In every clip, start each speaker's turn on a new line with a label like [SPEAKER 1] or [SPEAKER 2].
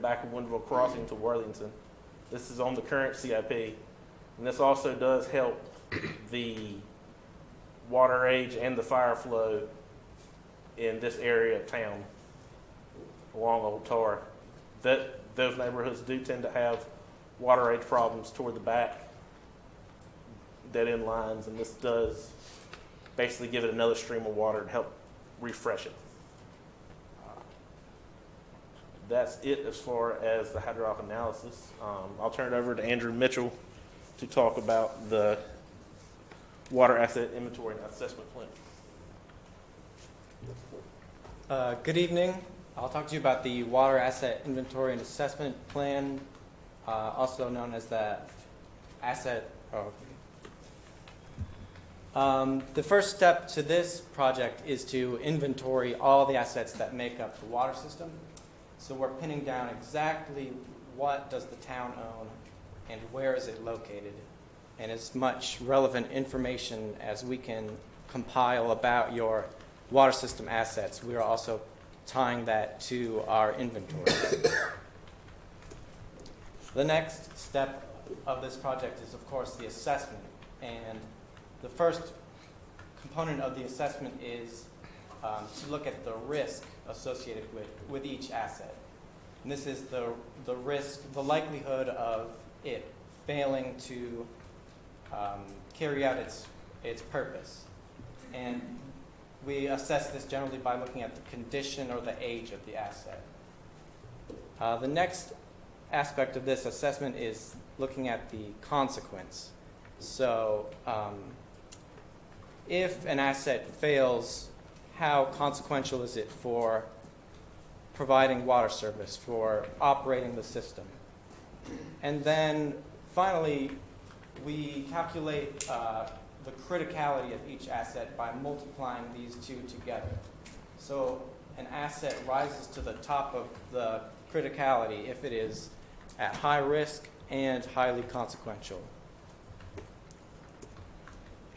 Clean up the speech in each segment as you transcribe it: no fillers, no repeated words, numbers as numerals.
[SPEAKER 1] back of Winterville crossing to Worthington. This is on the current CIP. And this also does help the water age and the fire flow in this area of town along Old Tar. Those neighborhoods do tend to have water age problems toward the back, dead end lines, and this does basically give it another stream of water to help refresh it. That's it as far as the hydraulic analysis. I'll turn it over to Andrew Mitchell to talk about the water asset inventory and assessment plan.
[SPEAKER 2] Good evening. I'll talk to you about the water asset inventory and assessment plan, also known as the asset. The first step to this project is to inventory all the assets that make up the water system. So we're pinning down exactly what does the town own and where is it located, and as much relevant information as we can compile about your water system assets. We are also tying that to our inventory. The next step of this project is, of course, the assessment. And the first component of the assessment is to look at the risk associated with each asset. And this is the risk, the likelihood of it failing to carry out its purpose. And we assess this generally by looking at the condition or the age of the asset. The next aspect of this assessment is looking at the consequence. So if an asset fails, how consequential is it for providing water service, for operating the system? And then finally, we calculate the criticality of each asset by multiplying these two together. So an asset rises to the top of the criticality if it is at high risk and highly consequential.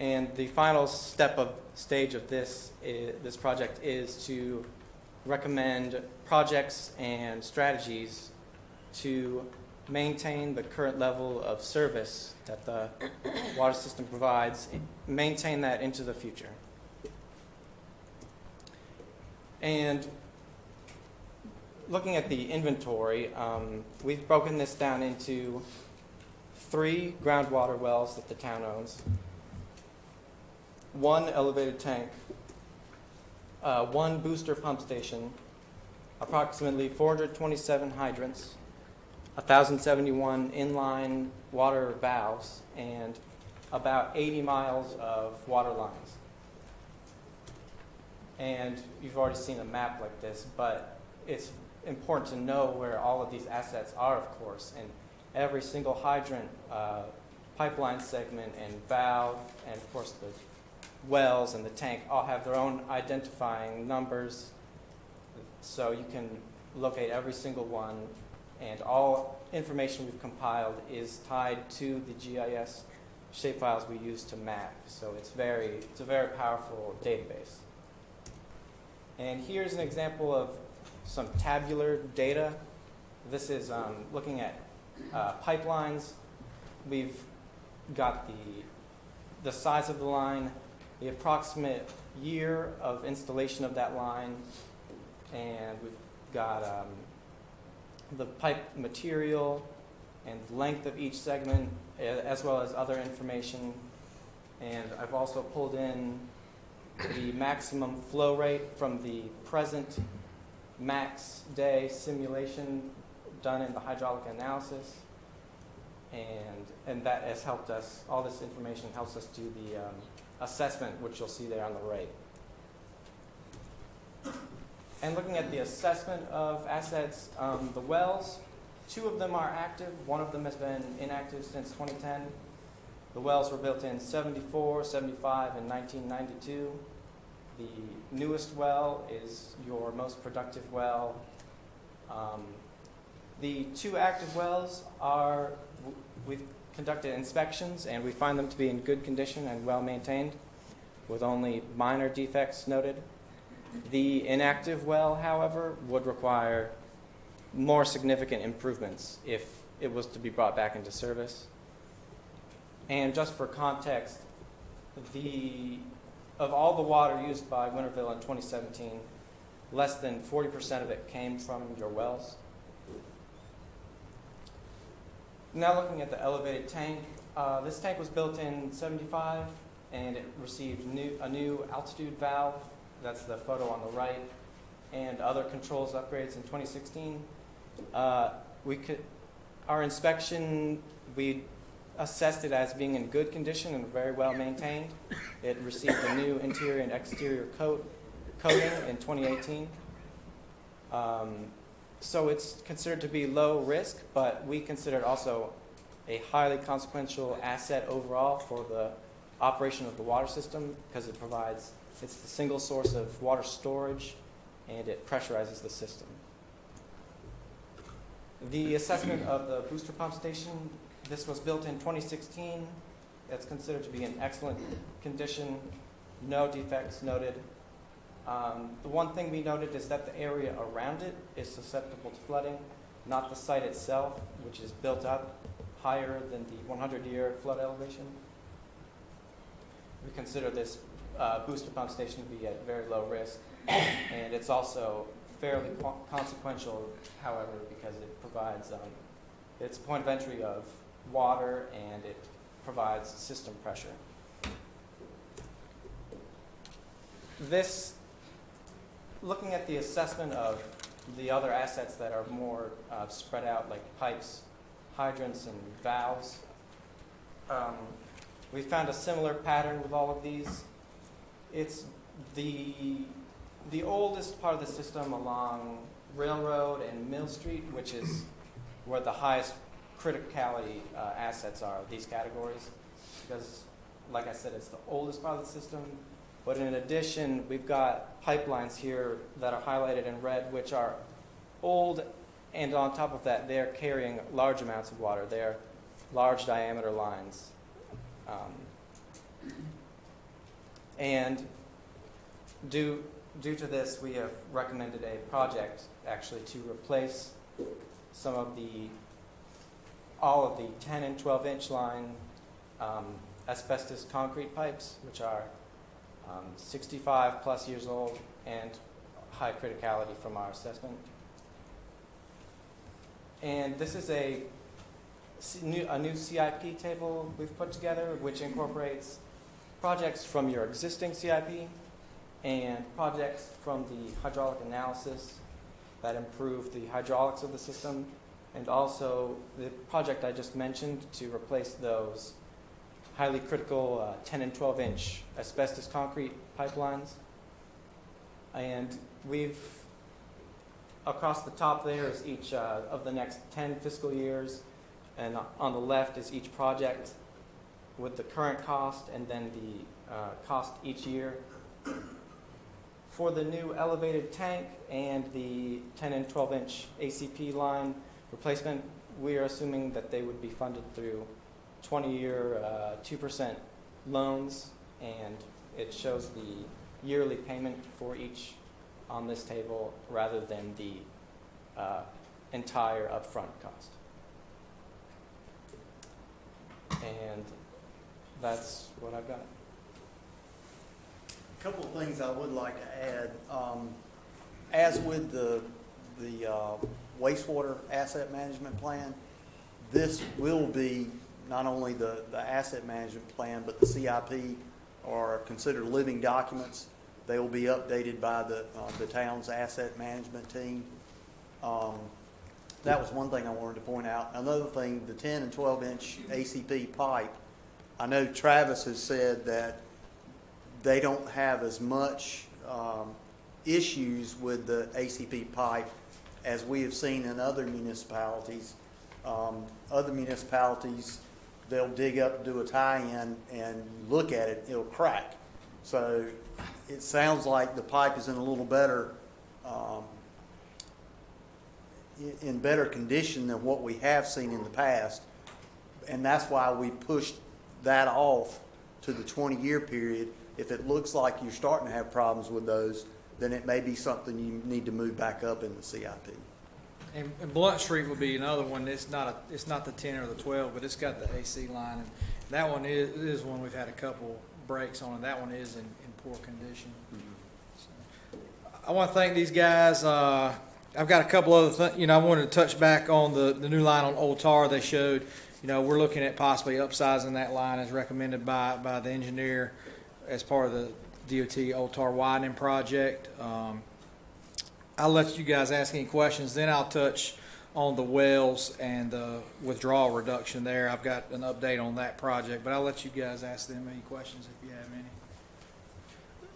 [SPEAKER 2] And the final stage of this project is to recommend projects and strategies to maintain the current level of service that the water system provides, maintain that into the future. And looking at the inventory, we've broken this down into 3 groundwater wells that the town owns, 1 elevated tank, 1 booster pump station, approximately 427 hydrants, 1,071 inline water valves, and about 80 miles of water lines. And you've already seen a map like this, but it's important to know where all of these assets are, of course. And every single hydrant, pipeline segment, and valve, and of course the wells and the tank all have their own identifying numbers, so you can locate every single one, and all information we've compiled is tied to the GIS shapefiles we use to map. So it's a very powerful database. And here's an example of some tabular data. This is looking at pipelines. We've got the size of the line, the approximate year of installation of that line, and we've got the pipe material and length of each segment, as well as other information. And I've also pulled in the maximum flow rate from the present max day simulation done in the hydraulic analysis. And that has helped us, all this information helps us do the assessment, which you'll see there on the right. And looking at the assessment of assets, the wells, 2 of them are active. 1 of them has been inactive since 2010. The wells were built in 74, 75, and 1992. The newest well is your most productive well. The 2 active wells we've conducted inspections, and we find them to be in good condition and well maintained, with only minor defects noted. The inactive well, however, would require more significant improvements if it was to be brought back into service. And just for context, of all the water used by Winterville in 2017, less than 40% of it came from your wells. Now looking at the elevated tank, this tank was built in '75 and it received a new altitude valve. That's the photo on the right, and other controls upgrades in 2016. Our inspection, we assessed it as being in good condition and very well maintained. It received a new interior and exterior coating in 2018. So it's considered to be low risk, but we consider it also a highly consequential asset overall for the operation of the water system, because it's the single source of water storage and it pressurizes the system. The assessment of the booster pump station, this was built in 2016. It's considered to be in excellent condition, no defects noted. The one thing we noted is that the area around it is susceptible to flooding, not the site itself, which is built up higher than the 100-year flood elevation. We consider this booster pump station to be at very low risk, and it's also fairly consequential, however, because it provides, it's a point of entry of water and it provides system pressure. Looking at the assessment of the other assets that are more spread out, like pipes, hydrants, and valves, we found a similar pattern with all of these. It's the oldest part of the system along Railroad and Mill Street, which is where the highest criticality assets are of these categories, because, like I said, it's the oldest part of the system. But in addition, we've got pipelines here that are highlighted in red, which are old, and on top of that, they're carrying large amounts of water. They're large diameter lines. And due to this, we have recommended a project actually to replace all of the 10 and 12-inch line asbestos concrete pipes, which are 65 plus years old and high criticality from our assessment. And this is a new CIP table we've put together, which incorporates projects from your existing CIP and projects from the hydraulic analysis that improve the hydraulics of the system, and also the project I just mentioned to replace those highly critical 10 and 12-inch asbestos concrete pipelines. And across the top there is each of the next 10 fiscal years, and on the left is each project with the current cost and then the cost each year. For the new elevated tank and the 10 and 12-inch ACP line replacement, we are assuming that they would be funded through 20-year 2% loans, and it shows the yearly payment for each on this table rather than the entire upfront cost. And that's what I've got.
[SPEAKER 3] A couple of things I would like to add. As with the wastewater asset management plan, this will be not only the asset management plan, but the CIP are considered living documents. They will be updated by the town's asset management team. That was one thing I wanted to point out. Another thing, the 10 and 12-inch ACP pipe, I know Travis has said that they don't have as much issues with the ACP pipe as we have seen in other municipalities. Other municipalities, they'll dig up, do a tie-in, and look at it, it'll crack. So it sounds like the pipe is in a little better, in better condition than what we have seen in the past, and that's why we pushed that off to the 20-year period. If it looks like you're starting to have problems with those, then it may be something you need to move back up in the CIP.
[SPEAKER 4] And Blunt Street would be another one. It's not the 10 or the 12, but it's got the AC line, and that one is one we've had a couple breaks on, and that one is in poor condition. So, I want to thank these guys. I've got a couple other things. I wanted to touch back on the new line on Old Tar they showed. We're looking at possibly upsizing that line as recommended by the engineer as part of the DOT Old Tar widening project. I'll let you guys ask any questions, then I'll touch on the wells and the withdrawal reduction there. I've got an update on that project, but I'll let you guys ask them any questions if you have any.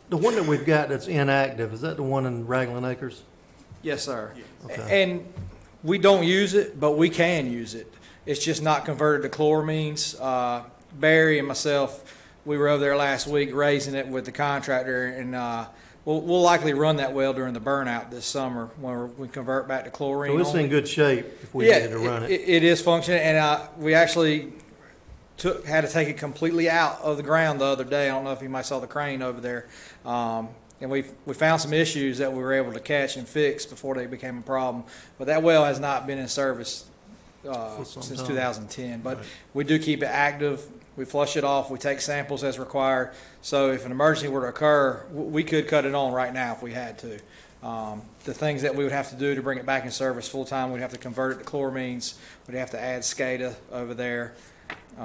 [SPEAKER 5] The one that we've got that's inactive, is that the one in Raglan Acres?
[SPEAKER 4] Yes, sir.
[SPEAKER 5] Okay.
[SPEAKER 4] And we don't use it, but we can use it. It's just not converted to chloramines. Barry and myself, we were over there last week raising it with the contractor, and we'll likely run that well during the burnout this summer when we convert back to chlorine.
[SPEAKER 5] So it's
[SPEAKER 4] only.
[SPEAKER 5] in good shape if we needed to run it.
[SPEAKER 4] It is functioning, and we actually had to take it completely out of the ground the other day. I don't know if you might saw the crane over there. And we found some issues that we were able to catch and fix before they became a problem. But that well has not been in service since 2010. But we do keep it active. We flush it off. We take samples as required. So if an emergency were to occur, we could cut it on right now if we had to. The things that we would have to do to bring it back in service full time, we'd have to convert it to chloramines. We'd have to add SCADA over there.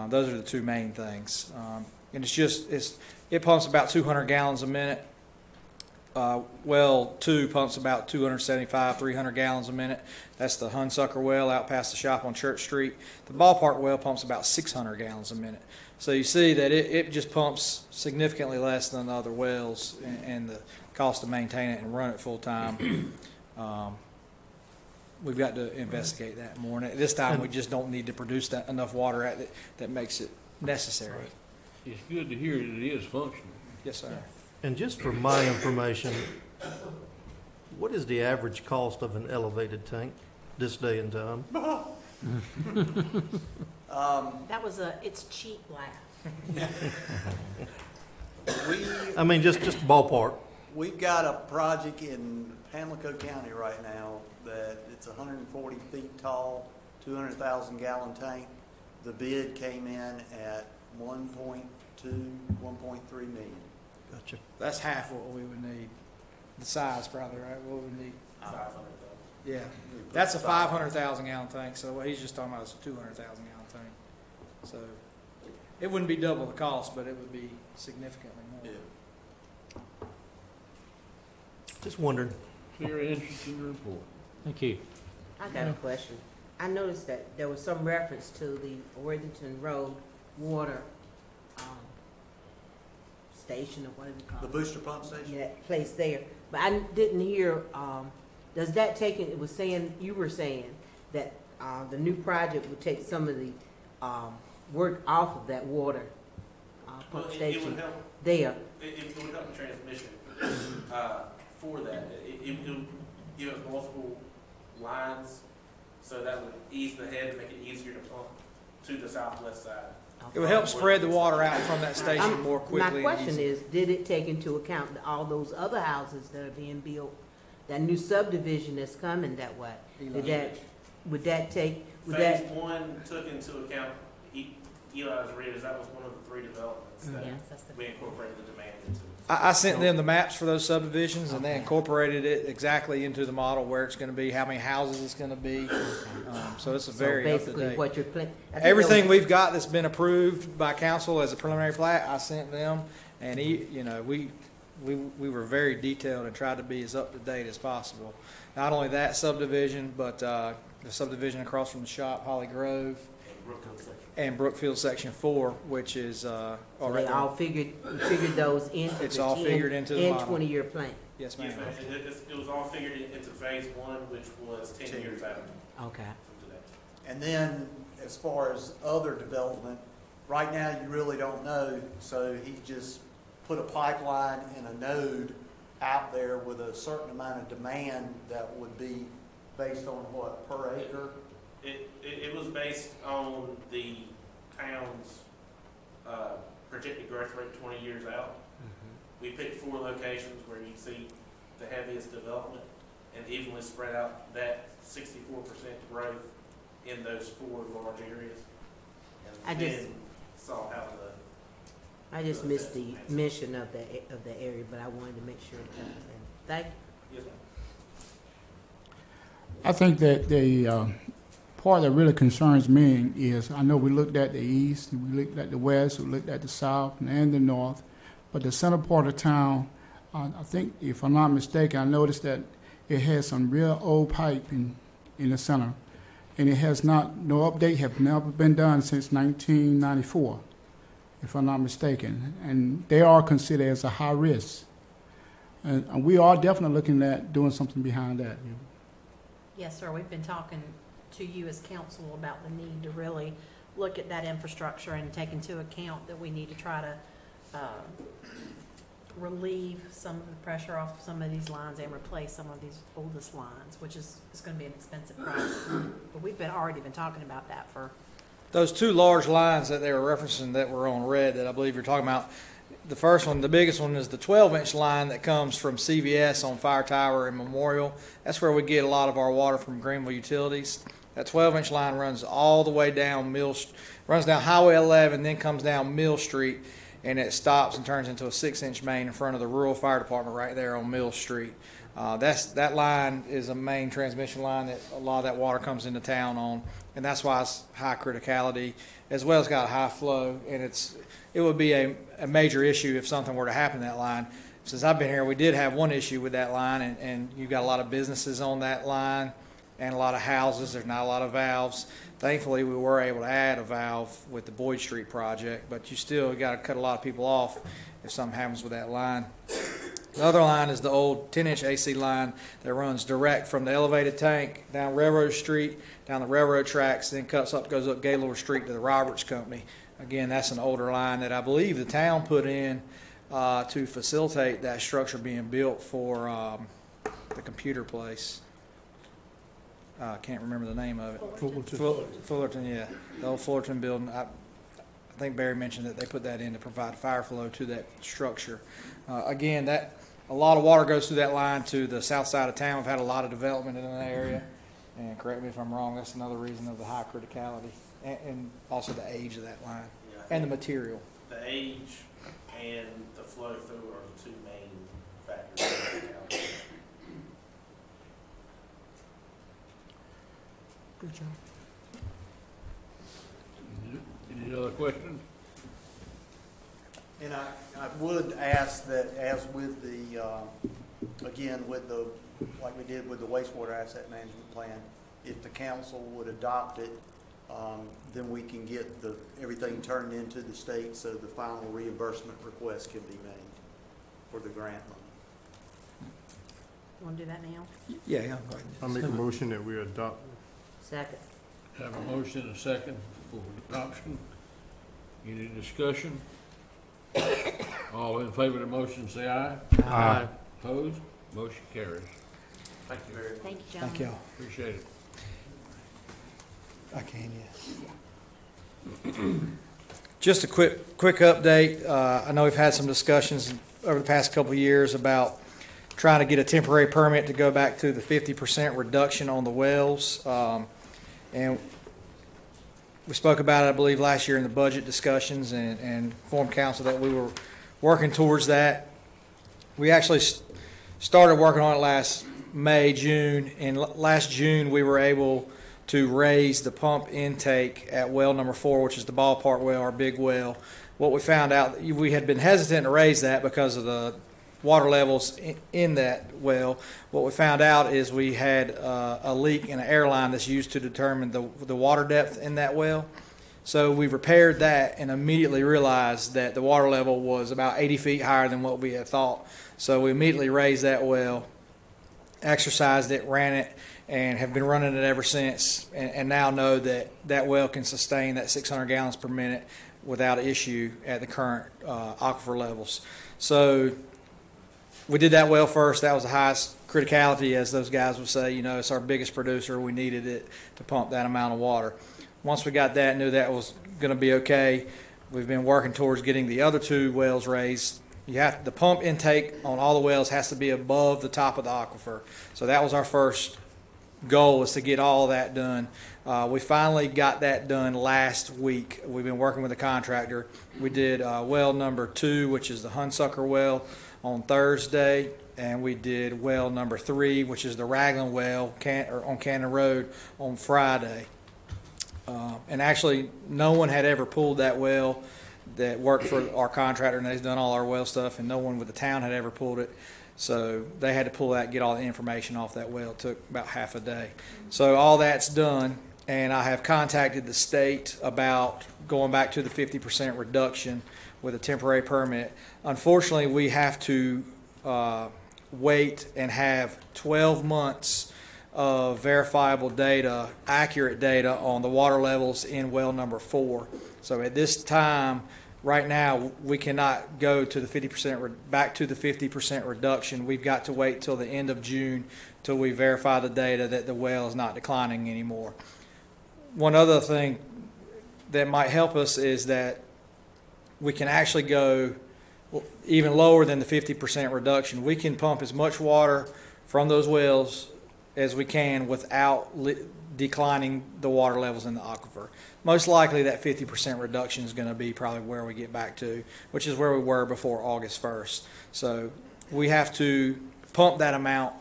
[SPEAKER 4] Those are the two main things. And it pumps about 200 gallons a minute. Well 2 pumps about 275, 300 gallons a minute. That's the Hunsucker well out past the shop on Church Street. The Ballpark well pumps about 600 gallons a minute. So you see that it just pumps significantly less than the other wells, and the cost to maintain it and run it full time. We've got to investigate that more. And at this time, we just don't need to produce enough water at it that makes it necessary.
[SPEAKER 6] Right. It's good to hear that it is functional.
[SPEAKER 4] Yes, sir.
[SPEAKER 5] And just for my information, what is the average cost of an elevated tank this day and time?
[SPEAKER 7] That was it's cheap laugh.
[SPEAKER 5] I mean, just ballpark.
[SPEAKER 3] We've got a project in Pamlico County right now that it's 140 feet tall, 200,000 gallon tank. The bid came in at 1.2, 1.3 million.
[SPEAKER 5] Gotcha.
[SPEAKER 4] That's half what we would need. The size, probably, right? What we need.
[SPEAKER 1] 500,000.
[SPEAKER 4] Yeah, that's a 500,000 gallon tank. So what he's just talking about is a 200,000 gallon tank. So it wouldn't be double the cost, but it would be significantly more.
[SPEAKER 3] Yeah.
[SPEAKER 5] Just wondering.
[SPEAKER 6] Very interesting report.
[SPEAKER 8] Thank you.
[SPEAKER 7] I got a question. I noticed that there was some reference to the Worthington Road water station, or whatever you call
[SPEAKER 3] The
[SPEAKER 7] it.
[SPEAKER 3] booster pump station?
[SPEAKER 7] Yeah, that place there. But I didn't hear, does that take it, you were saying that the new project would take some of the work off of that water pump station
[SPEAKER 1] It would help.
[SPEAKER 7] there.
[SPEAKER 1] It would help the transmission for that. It would give us multiple lines, so that would ease the head and make it easier to pump to the southwest side.
[SPEAKER 4] It would help spread the water out from that station more quickly.
[SPEAKER 7] My
[SPEAKER 4] and
[SPEAKER 7] question
[SPEAKER 4] easily.
[SPEAKER 7] is, did it take into account all those other houses that are being built, that new subdivision that's coming that way? Would that take,
[SPEAKER 1] Phase one took into account Eli's Ridge. That was one of the 3 developments that
[SPEAKER 7] Yes, that's the.
[SPEAKER 1] we incorporated the demand into.
[SPEAKER 4] I sent them the maps for those subdivisions, and they incorporated it exactly into the model where it's going to be, how many houses it's going to be. So it's a very up to
[SPEAKER 7] Basically,
[SPEAKER 4] date.
[SPEAKER 7] what you're planning.
[SPEAKER 4] Everything we've got that's been approved by council as a preliminary plat, I sent them, and we were very detailed and tried to be as up to date as possible. Not only that subdivision, but the subdivision across from the shop, Holly Grove, and Brookfield Section 4, which is
[SPEAKER 7] So they all figured those into
[SPEAKER 4] It's
[SPEAKER 7] the
[SPEAKER 4] all
[SPEAKER 7] 10
[SPEAKER 4] figured into the
[SPEAKER 7] and
[SPEAKER 4] model.
[SPEAKER 7] 20-year plan.
[SPEAKER 4] yes, ma'am.
[SPEAKER 1] Yes, ma'am. It was all figured into phase one, which was 10 years out
[SPEAKER 7] Okay.
[SPEAKER 1] from today.
[SPEAKER 3] And then, as far as other development, right now you really don't know, so he just put a pipeline and a node out there with a certain amount of demand that would be based on what, per acre?
[SPEAKER 1] It was based on the town's projected growth rate 20 years out. We picked 4 locations where you see the heaviest development, and evenly spread out that 64% growth in those 4 large areas.
[SPEAKER 7] I
[SPEAKER 1] And
[SPEAKER 7] just-
[SPEAKER 1] then saw how
[SPEAKER 7] I just missed the mention of the area, but I wanted to make sure that was in. Thank you.
[SPEAKER 1] yes, ma'am.
[SPEAKER 8] I think that the part that really concerns me is, I know we looked at the east, and we looked at the west, we looked at the south and the north, but the center part of town, I think, if I'm not mistaken, I noticed that it has some real old pipe in the center, and it has no update have never been done since 1994, if I'm not mistaken, and they are considered as a high risk. And we are definitely looking at doing something behind that.
[SPEAKER 9] Yes, sir. We've been talking to you as council about the need to really look at that infrastructure and take into account that we need to try to relieve some of the pressure off some of these lines and replace some of these oldest lines, which is going to be an expensive project. But we've already been talking about that for,
[SPEAKER 4] Those 2 large lines that they were referencing that were on red that I believe you're talking about, the first one, the biggest one, is the 12-inch line that comes from CVS on Fire Tower and Memorial. That's where we get a lot of our water from Greenville Utilities. That 12-inch line runs all the way down runs down Highway 11, then comes down Mill Street, and it stops and turns into a 6-inch main in front of the rural fire department right there on Mill Street. That line is a main transmission line that a lot of that water comes into town on, and that's why it's high criticality, as well as got high flow, and it would be a major issue if something were to happen to that line. Since I've been here, we did have one issue with that line, and you've got a lot of businesses on that line and a lot of houses. There's not a lot of valves. Thankfully, we were able to add a valve with the Boyd Street project, but you still got to cut a lot of people off if something happens with that line. The other line is the old 10-inch AC line that runs direct from the elevated tank down Railroad Street, down the railroad tracks, then goes up Gaylord Street to the Roberts Company. Again, that's an older line that I believe the town put in to facilitate that structure being built for the computer place. I can't remember the name of it. Fullerton, yeah. The old Fullerton building. I think Barry mentioned that they put that in to provide fire flow to that structure. Again, a lot of water goes through that line to the south side of town. We've had a lot of development in that area. And correct me if I'm wrong, that's another reason of the high criticality. And also the age of that line and the material.
[SPEAKER 1] The age and the flow through are the 2 main factors.
[SPEAKER 7] Good job.
[SPEAKER 6] Any other questions?
[SPEAKER 3] And I would ask that, as with the, again, like we did with the wastewater asset management plan, if the council would adopt it, then we can get everything turned into the state so the final reimbursement request can be made for the grant money.
[SPEAKER 9] you want to do that now?
[SPEAKER 4] Yeah.
[SPEAKER 10] I make a motion that we adopt.
[SPEAKER 7] Second.
[SPEAKER 6] Have a motion and a second for adoption. Any discussion? All in favor of the motion, say aye.
[SPEAKER 10] Aye.
[SPEAKER 6] Opposed? Motion carries.
[SPEAKER 1] Thank you very much.
[SPEAKER 9] Thank you, gentlemen.
[SPEAKER 4] Thank y'all.
[SPEAKER 6] Appreciate it.
[SPEAKER 4] I can, yeah. Just a quick update. I know we've had some discussions over the past couple of years about trying to get a temporary permit to go back to the 50% reduction on the wells. And we spoke about it, I believe, last year in the budget discussions and informed council that we were working towards that. We actually started working on it last May, June, and last June we were able to raise the pump intake at well number 4, which is the ballpark well, our big well. What we found out, we had been hesitant to raise that because of the water levels in that well. What we found out is we had a leak in an air line that's used to determine the water depth in that well. So we repaired that and immediately realized that the water level was about 80 feet higher than what we had thought. So we immediately raised that well, exercised it, ran it, and have been running it ever since, and now know that that well can sustain that 600 gallons per minute without issue at the current aquifer levels. So we did that well first. That was the highest criticality, as those guys would say. You know, it's our biggest producer. We needed it to pump that amount of water. Once we got that, knew that was going to be okay, we've been working towards getting the other 2 wells raised the pump intake on all the wells has to be above the top of the aquifer. So that was our first goal, was to get all that done. We finally got that done last week. We've been working with the contractor. We did well number 2, which is the Hunsucker well, on Thursday, and we did well number 3, which is the Raglan well on Cannon Road, on Friday. And actually, no one had ever pulled that well that worked for our contractor, and they've done all our well stuff, and no one with the town had ever pulled it. So they had to pull that and get all the information off that well. It took about half a day. So all that's done, and I have contacted the state about going back to the 50% reduction with a temporary permit. Unfortunately, we have to wait and have 12 months of verifiable data, accurate data on the water levels in well number 4. So at this time, right now, we cannot go to the 50%, back to the 50% reduction. We've got to wait till the end of June till we verify the data that the well is not declining anymore. One other thing that might help us is that we can actually go even lower than the 50% reduction. We can pump as much water from those wells as we can without declining the water levels in the aquifer. Most likely that 50% reduction is going to be probably where we get back to, which is where we were before August 1st. So we have to pump that amount,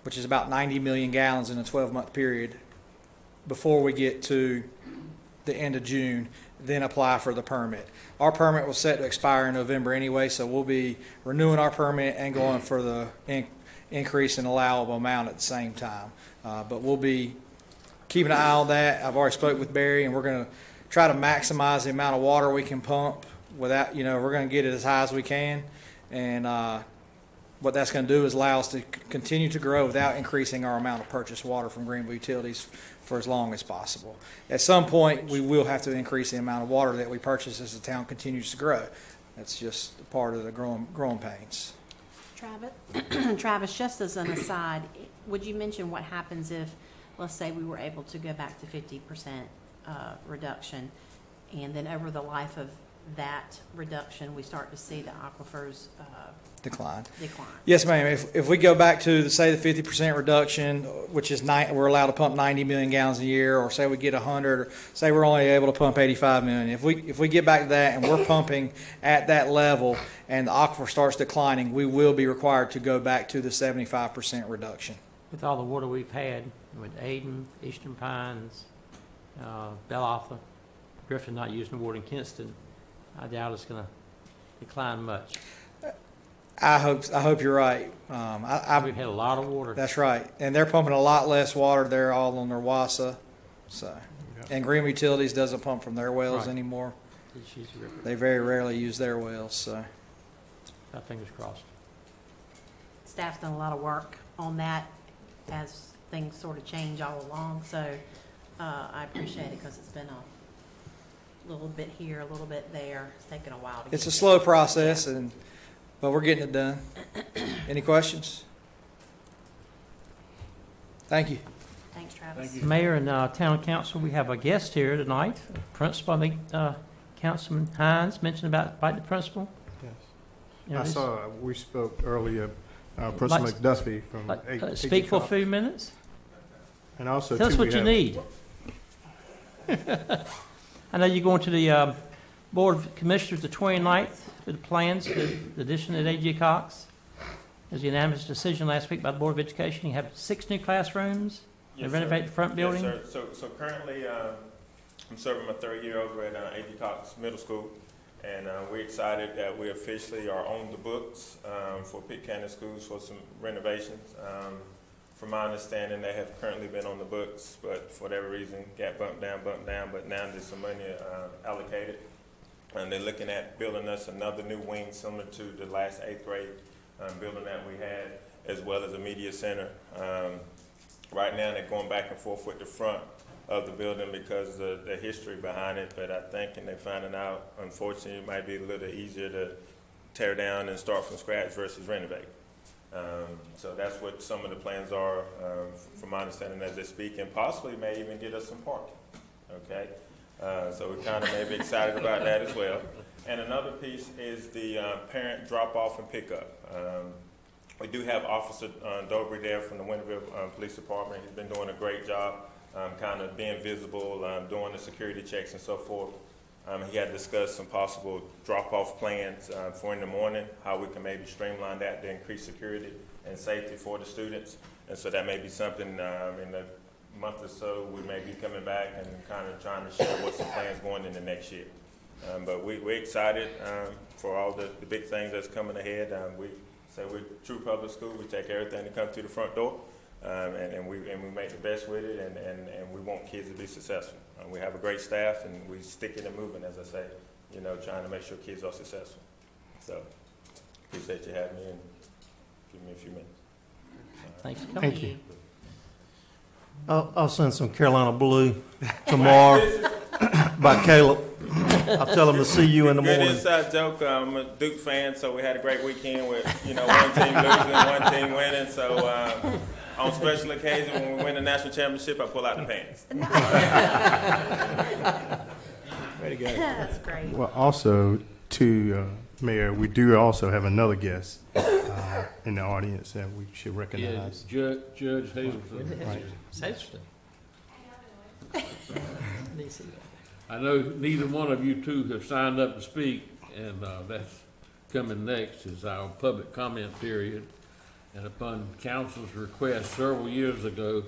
[SPEAKER 4] which is about 90 million gallons in a 12-month period, before we get to the end of June, then apply for the permit. Our permit was set to expire in November anyway, so we'll be renewing our permit and going for the increase in allowable amount at the same time. But we'll be keeping an eye on that. I've already spoke with Barry, and we're going to try to maximize the amount of water we can pump without, we're going to get it as high as we can. And what that's going to do is allow us to continue to grow without increasing our amount of purchased water from Greenville Utilities for as long as possible. At some point, we will have to increase the amount of water that we purchase as the town continues to grow. That's just part of the growing pains.
[SPEAKER 9] Travis, just as an aside, would you mention what happens if, let's say, we were able to go back to 50% reduction, and then over the life of that reduction, we start to see the aquifers
[SPEAKER 4] decline.
[SPEAKER 9] Decline.
[SPEAKER 4] Yes, ma'am. If we go back to, say, the 50% reduction, which is we're allowed to pump 90 million gallons a year, or say we get 100, or say we're only able to pump 85 million. If we get back to that and we're pumping at that level and the aquifer starts declining, we will be required to go back to the 75% reduction.
[SPEAKER 11] With all the water we've had with Aden, Eastern Pines, Bellatha, Griffin not using the water in Kinston, I doubt it's going to decline much.
[SPEAKER 4] I hope you're right.
[SPEAKER 11] We've had a lot of water.
[SPEAKER 4] That's right, and they're pumping a lot less water. They're all on their WASA, so. And Greenville Utilities doesn't pump from their wells anymore. They very rarely use their wells, so.
[SPEAKER 11] Fingers crossed.
[SPEAKER 9] Staff's done a lot of work on that as things sort of change all along, so I appreciate it because it's been a little bit here, a little bit there. It's taken a while to
[SPEAKER 4] It's a slow process, but we're getting it done. Any questions? Thank you.
[SPEAKER 9] Thanks, Travis.
[SPEAKER 6] Thank you.
[SPEAKER 11] Mayor and Town Council, we have a guest here tonight. Principal, I think Councilman Hines mentioned about inviting the principal.
[SPEAKER 10] Yes. I saw, we spoke earlier, Principal McDuffie from
[SPEAKER 11] speak for a few minutes.
[SPEAKER 10] And also,
[SPEAKER 11] tell us what you need. I know you're going to the Board of Commissioners the 29th with the plans for the addition of A.G. Cox. There's a unanimous decision last week by the Board of Education. You have 6 new classrooms. They renovate the front building.
[SPEAKER 12] Yes, sir. So currently, I'm serving my 3rd year over at A.G. Cox Middle School, and we're excited that we officially are on the books for Pitt County Schools for some renovations. From my understanding, they have currently been on the books, but for whatever reason, got bumped down, but now there's some money allocated. And they're looking at building us another new wing similar to the last 8th grade building that we had, as well as a media center. Right now, they're going back and forth with the front of the building because of the history behind it, but I think, and they're finding out, unfortunately, it might be a little easier to tear down and start from scratch versus renovate. So that's what some of the plans are, from my understanding as they speak, and possibly may even get us some parking. Okay. So we're kind of maybe excited about that as well. And another piece is the parent drop-off and pickup. We do have Officer Dobry there from the Winterville Police Department. He's been doing a great job, kind of being visible, doing the security checks and so forth. He had discussed some possible drop-off plans for in the morning, how we can maybe streamline that to increase security and safety for the students. And so that may be something in the month or so we may be coming back and kind of trying to share what some plans going into next year. But we're excited for all the big things that's coming ahead. We say we're true public school. We take everything that comes through the front door, and we make the best with it, and we want kids to be successful. We have a great staff, and we stick it and moving, as I say, trying to make sure kids are successful. So appreciate you having me and give me a few minutes.
[SPEAKER 11] Thanks for coming.
[SPEAKER 5] Thank you. I'll send some Carolina Blue tomorrow by Caleb. I'll tell him to see you in the morning.
[SPEAKER 12] Good inside joke. I'm a Duke fan, so we had a great weekend with one team losing, one team winning. So on special occasion when we win the national championship, I pull out the pants.
[SPEAKER 11] Way to go.
[SPEAKER 9] That's great.
[SPEAKER 10] Well, also, to Mayor, we do also have another guest in the audience that we should recognize.
[SPEAKER 6] Yeah, Judge Hazelton.
[SPEAKER 10] Right.
[SPEAKER 11] Hazelton.
[SPEAKER 6] I know neither one of you two have signed up to speak, and that's coming next is our public comment period. And upon council's request several years ago,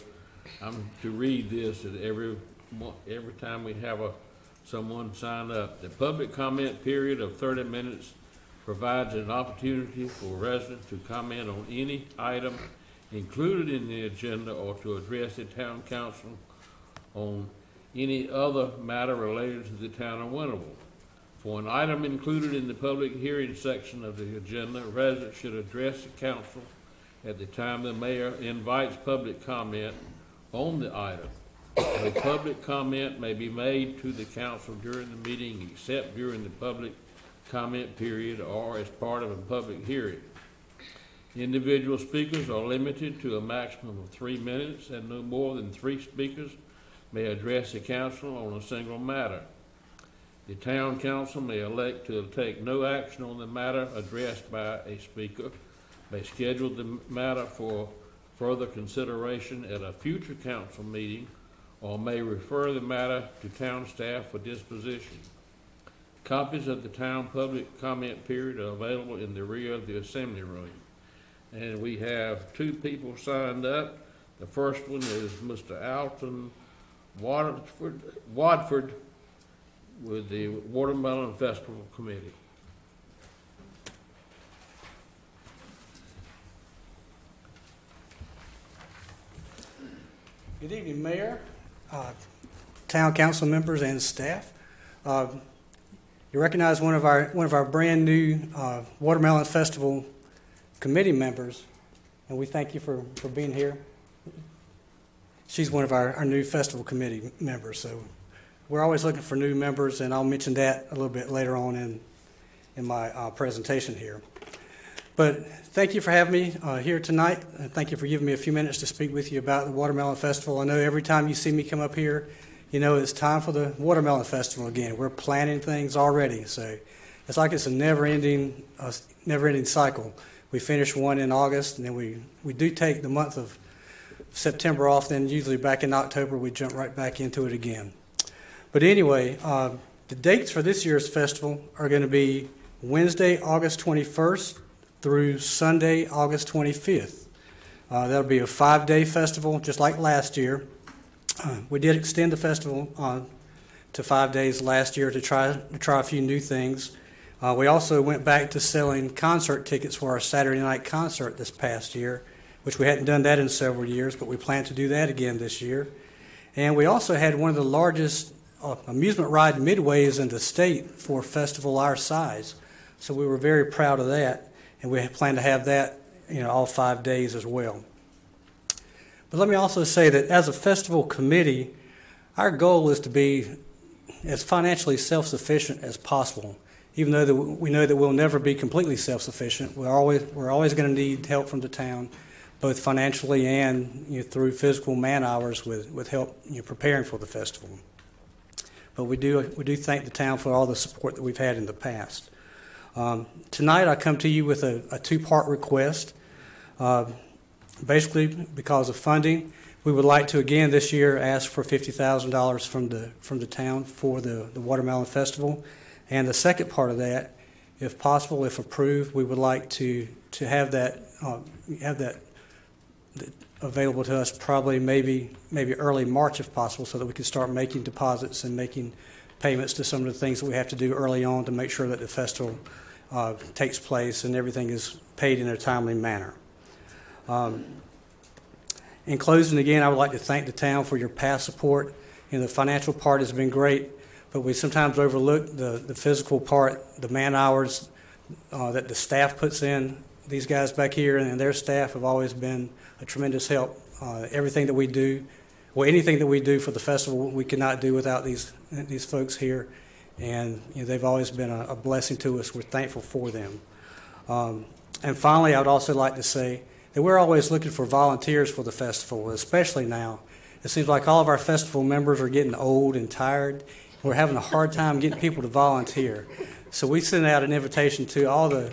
[SPEAKER 6] I'm to read this at every time we have someone sign up. The public comment period of 30 minutes provides an opportunity for residents to comment on any item included in the agenda or to address the town council on any other matter related to the town of Winterville. For an item included in the public hearing section of the agenda, residents should address the council at the time the mayor invites public comment on the item. A public comment may be made to the council during the meeting except during the public comment period or as part of a public hearing. Individual speakers are limited to a maximum of 3 minutes, and no more than 3 speakers may address the council on a single matter. The town council may elect to take no action on the matter addressed by a speaker, may schedule the matter for further consideration at a future council meeting, or may refer the matter to town staff for disposition. Copies of the town public comment period are available in the rear of the assembly room. And we have 2 people signed up. The first one is Mr. Alton Wadford with the Watermelon Festival Committee.
[SPEAKER 13] Good evening, Mayor, town council members, and staff. You recognize one of our brand new Watermelon Festival committee members, and we thank you for being here. She's one of our new festival committee members, so we're always looking for new members, and I'll mention that a little bit later on in my presentation here. But thank you for having me here tonight, and thank you for giving me a few minutes to speak with you about the Watermelon Festival. I know every time you see me come up here, it's time for the Watermelon Festival again. We're planning things already, so it's like it's a never-ending cycle. We finish one in August, and then we do take the month of September off, then usually back in October we jump right back into it again. But anyway, the dates for this year's festival are going to be Wednesday, August 21st through Sunday, August 25th. That'll be a 5-day festival, just like last year. We did extend the festival to 5 days last year to try a few new things. We also went back to selling concert tickets for our Saturday night concert this past year, which we hadn't done that in several years, but we plan to do that again this year. And we also had one of the largest amusement ride midways in the state for a festival our size. So we were very proud of that, and we plan to have that, all 5 days as well. But let me also say that as a festival committee, our goal is to be as financially self-sufficient as possible. Even though we know that we'll never be completely self-sufficient, we're always going to need help from the town, both financially and through physical man hours with help preparing for the festival. but we do thank the town for all the support that we've had in the past. Tonight I come to you with a two-part request. Basically, because of funding, we would like to again this year ask for $50,000 from the town for the Watermelon Festival. And the second part of that, if possible, if approved, we would like to have that available to us probably maybe early March if possible, so that we can start making deposits and making payments to some of the things that we have to do early on to make sure that the festival takes place and everything is paid in a timely manner. In closing, again, I would like to thank the town for your past support. The financial part has been great, but we sometimes overlook the physical part, the man hours that the staff puts in. These guys back here and their staff have always been a tremendous help. Everything that we do, well, anything that we do for the festival, we cannot do without these folks here. And they've always been a blessing to us. We're thankful for them. And finally, I would also like to say that we're always looking for volunteers for the festival, especially now. It seems like all of our festival members are getting old and tired. We're having a hard time getting people to volunteer. So we send out an invitation to all the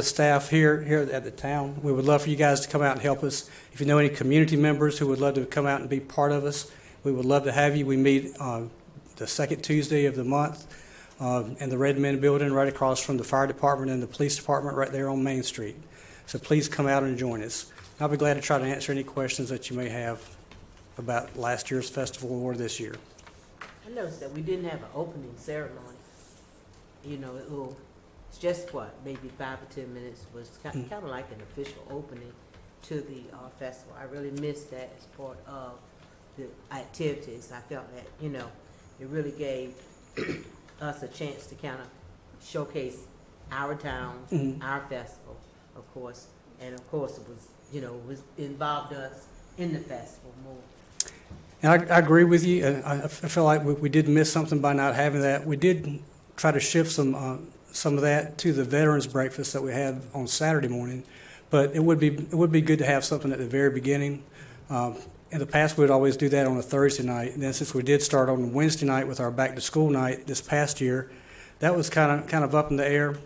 [SPEAKER 13] staff here at the town. We would love for you guys to come out and help us. If you know any community members who would love to come out and be part of us, we would love to have you. We meet the second Tuesday of the month in the Red Men building right across from the fire department and the police department right there on Main Street. So please come out and join us. I'll be glad to try to answer any questions that you may have about last year's festival or this year.
[SPEAKER 7] I noticed that we didn't have an opening ceremony. It's just maybe 5 or 10 minutes was kind of like an official opening to the festival. I really missed that as part of the activities. I felt that, it really gave us a chance to kind of showcase our town, our festival, of course, and of course it involved us in the festival more.
[SPEAKER 13] And I agree with you. I feel like we did miss something by not having that. We did try to shift some of that to the veterans breakfast that we had on Saturday morning, but it would be good to have something at the very beginning. In the past, we'd always do that on a Thursday night, and then since we did start on Wednesday night with our back to school night this past year, that was kind of up in the air.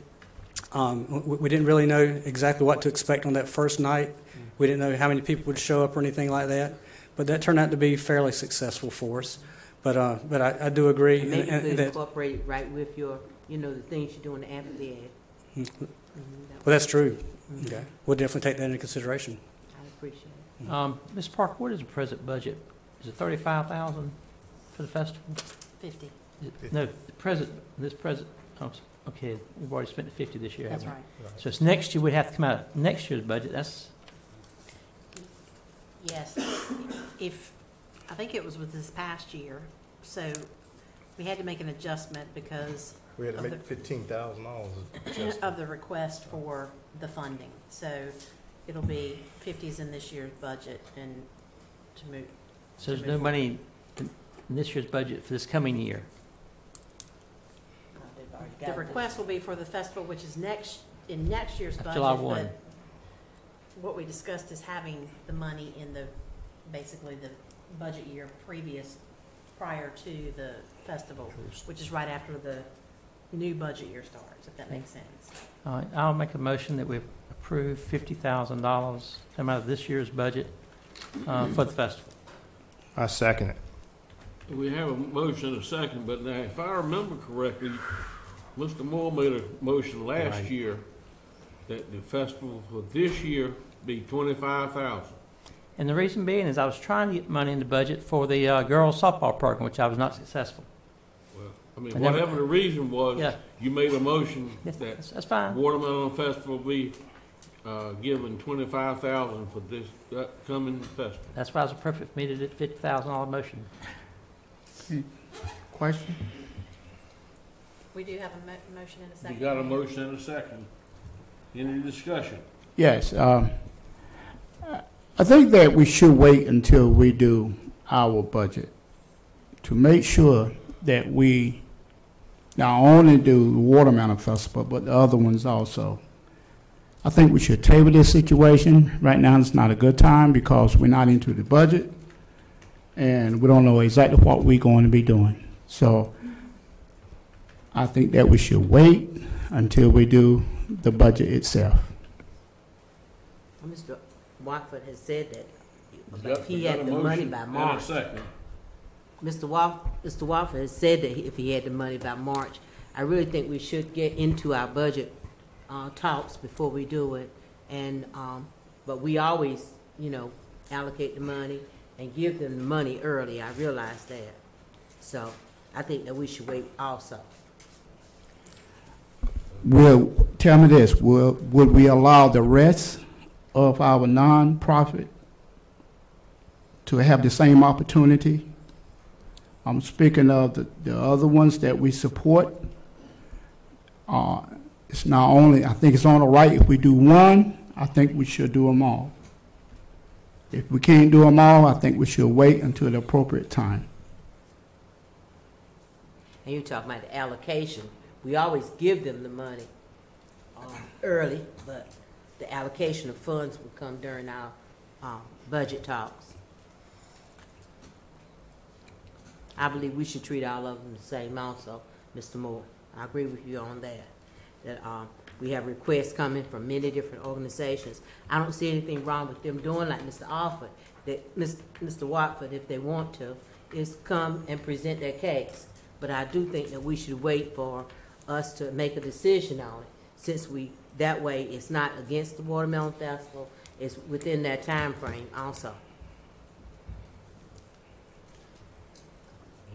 [SPEAKER 13] We didn't really know exactly what to expect on that first night. We didn't know how many people would show up or anything like that, but that turned out to be fairly successful for us. But I do agree.
[SPEAKER 7] And maybe you could incorporate it right with your, the things you do in the amphitheater.
[SPEAKER 13] Well, that's true. Okay. We'll definitely take that into consideration.
[SPEAKER 7] I appreciate it.
[SPEAKER 11] Ms. Park, what is the present budget? Is it $35,000 for the festival?
[SPEAKER 9] 50.
[SPEAKER 11] No, this present, okay, we've already spent the 50 this year,
[SPEAKER 9] That's
[SPEAKER 11] haven't we?
[SPEAKER 9] right.
[SPEAKER 11] So it's next year, we'd have to come out of next year's budget,
[SPEAKER 9] Yes. I think it was with this past year, so we had to make an adjustment because
[SPEAKER 10] We had to make $15,000
[SPEAKER 9] of the request for the funding. So it'll be 50s in this year's budget and to move.
[SPEAKER 11] So there's no money in this year's budget for this coming year?
[SPEAKER 9] The request will be for the festival, which is in next year's budget.
[SPEAKER 11] July 1.
[SPEAKER 9] But what we discussed is having the money in basically the budget year prior to the festival, which is right after the new budget year starts, if that makes sense.
[SPEAKER 11] All right, I'll make a motion that we approve $50,000 come out of this year's budget for the festival.
[SPEAKER 10] I second it.
[SPEAKER 6] We have a motion and a second, but now, if I remember correctly, Mr. Moore made a motion last year that the festival for this year be $25,000.
[SPEAKER 11] And the reason being is I was trying to get money in the budget for the girls softball program, which I was not successful.
[SPEAKER 6] Well, I mean, whatever the reason was,
[SPEAKER 11] Yeah.
[SPEAKER 6] you made a motion
[SPEAKER 11] Yes,
[SPEAKER 6] that
[SPEAKER 11] that's fine.
[SPEAKER 6] Watermelon Festival be given $25,000 for this upcoming festival.
[SPEAKER 11] That's why it was appropriate for me to do the $50,000 motion.
[SPEAKER 8] Question?
[SPEAKER 9] We do have a motion and a
[SPEAKER 6] You
[SPEAKER 9] second.
[SPEAKER 6] got a motion and a second. Any discussion?
[SPEAKER 8] Yes. I think that we should wait until we do our budget to make sure that we not only do the Watermelon Festival, but the other ones also. I think we should table this situation. Right now, it's not a good time because we're not into the budget, and we don't know exactly what we're going to be doing. So I think that we should wait until we do the budget itself.
[SPEAKER 7] Mr. Watford has said that
[SPEAKER 6] Yep,
[SPEAKER 7] if he
[SPEAKER 6] we got
[SPEAKER 7] had
[SPEAKER 6] a
[SPEAKER 7] the money
[SPEAKER 6] motion
[SPEAKER 7] by
[SPEAKER 6] and a
[SPEAKER 7] March.
[SPEAKER 6] second.
[SPEAKER 7] Mr. Watford has said that if he had the money by March. I really think we should get into our budget talks before we do it. And, but we always, allocate the money and give them the money early. I realize that. So I think that we should wait also.
[SPEAKER 8] Tell me this, would we allow the rest of our nonprofit to have the same opportunity? I'm speaking of the other ones that we support. It's not only, I think it's only right if we do one, I think we should do them all. If we can't do them all, I think we should wait until the appropriate time.
[SPEAKER 7] And you're talking about the allocation. We always give them the money early, but the allocation of funds will come during our budget talks. I believe we should treat all of them the same also, Mr. Moore. I agree with you on that. That we have requests coming from many different organizations. I don't see anything wrong with them doing like Mr. Alford, that Mr. Watford, if they want to, is come and present their case. But I do think that we should wait for us to make a decision on it, since that way it's not against the Watermelon Festival, it's within that time frame also.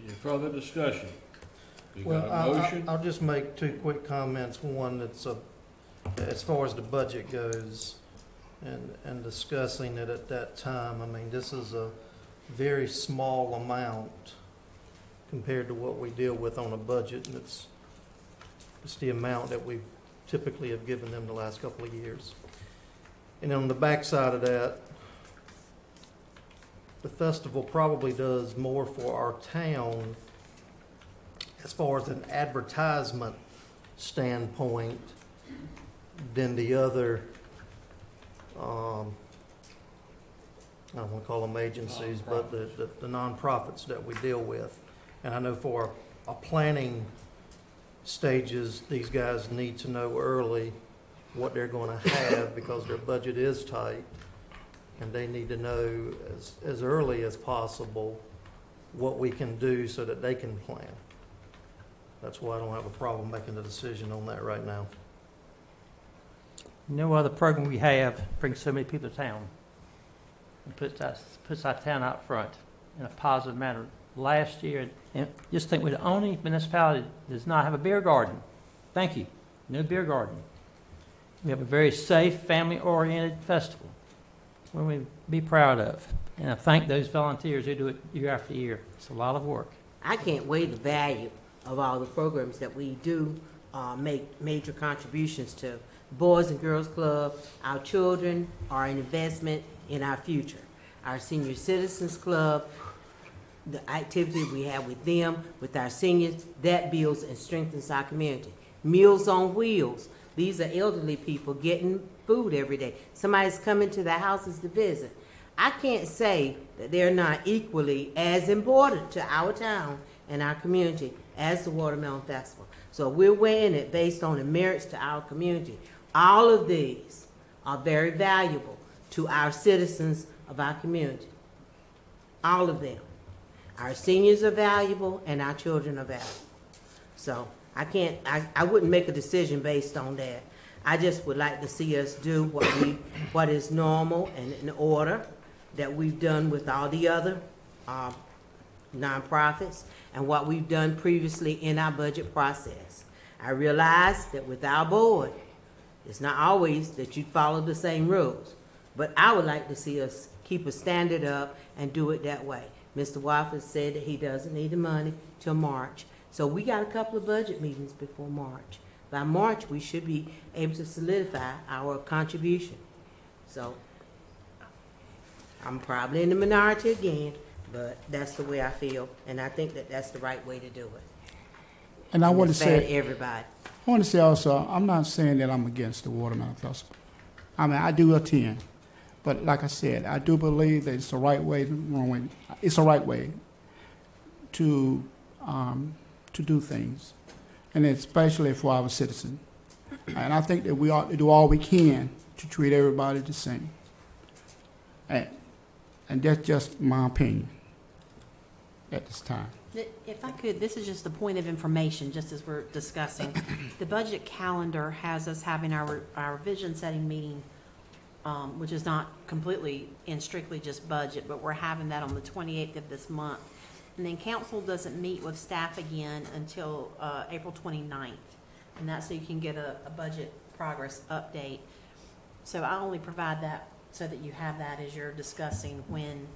[SPEAKER 6] Any further discussion? You got
[SPEAKER 5] Well,
[SPEAKER 6] a motion?
[SPEAKER 5] I'll just make two quick comments. One, that's as far as the budget goes and discussing it at that time, I mean, this is a very small amount compared to what we deal with on a budget, and it's the amount that we typically have given them the last couple of years. And on the backside of that, the festival probably does more for our town as far as an advertisement standpoint than the other, I don't want to call them agencies, but the nonprofits that we deal with. And I know for our planning stages, these guys need to know early what they're going to have because their budget is tight, and they need to know as early as possible what we can do so that they can plan. That's why I don't have a problem making a decision on that right now.
[SPEAKER 11] No other program we have brings so many people to town and puts our town out front in a positive manner. Last year, and just think we're the only municipality that does not have a beer garden. Thank you. No beer garden. We have a very safe, family-oriented festival when we be proud of. And I thank those volunteers who do it year after year. It's a lot of work.
[SPEAKER 7] I can't weigh the value of all the programs that we do make major contributions to. Boys and Girls Club, our children are an investment in our future. Our Senior Citizens Club, the activity we have with them, with our seniors, that builds and strengthens our community. Meals on Wheels. These are elderly people getting food every day. Somebody's coming to their houses to visit. I can't say that they're not equally as important to our town and our community as the Watermelon Festival. So we're weighing it based on the merits to our community. All of these are very valuable to our citizens of our community. All of them. Our seniors are valuable and our children are valuable. So I wouldn't make a decision based on that. I just would like to see us do what is normal and in order that we've done with all the other nonprofits and what we've done previously in our budget process. I realize that with our board, it's not always that you follow the same rules, but I would like to see us keep a standard up and do it that way. Mr. Wofford said that he doesn't need the money till March. So we got a couple of budget meetings before March. By March, we should be able to solidify our contribution. So I'm probably in the minority again, but that's the way I feel, and I think that that's the right way to do it.
[SPEAKER 8] And I want to say,
[SPEAKER 7] everybody.
[SPEAKER 8] I want to say also, I'm not saying that I'm against the Watermelon Festival. I mean, I do attend. But like I said, I do believe that it's the right way, it's the right way to to do things, and especially for our citizens. And I think that we ought to do all we can to treat everybody the same. And that's just my opinion at this time.
[SPEAKER 9] If I could, this is just a point of information, just as we're discussing. The budget calendar has us having our vision setting meeting, which is not completely and strictly just budget, but we're having that on the 28th of this month. And then council doesn't meet with staff again until April 29th. And that's so you can get a budget progress update. So I only provide that so that you have that as you're discussing when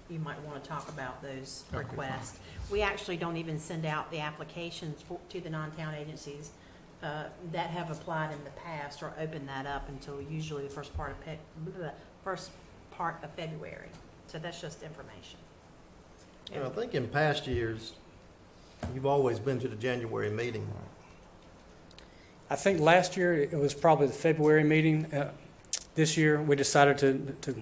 [SPEAKER 9] you might want to talk about those requests. We actually don't even send out the applications to the non-town agencies that have applied in the past or open that up until usually the first part of February. So that's just information.
[SPEAKER 5] And I think in past years, you've always been to the January meeting.
[SPEAKER 13] I think last year it was probably the February meeting. This year we decided to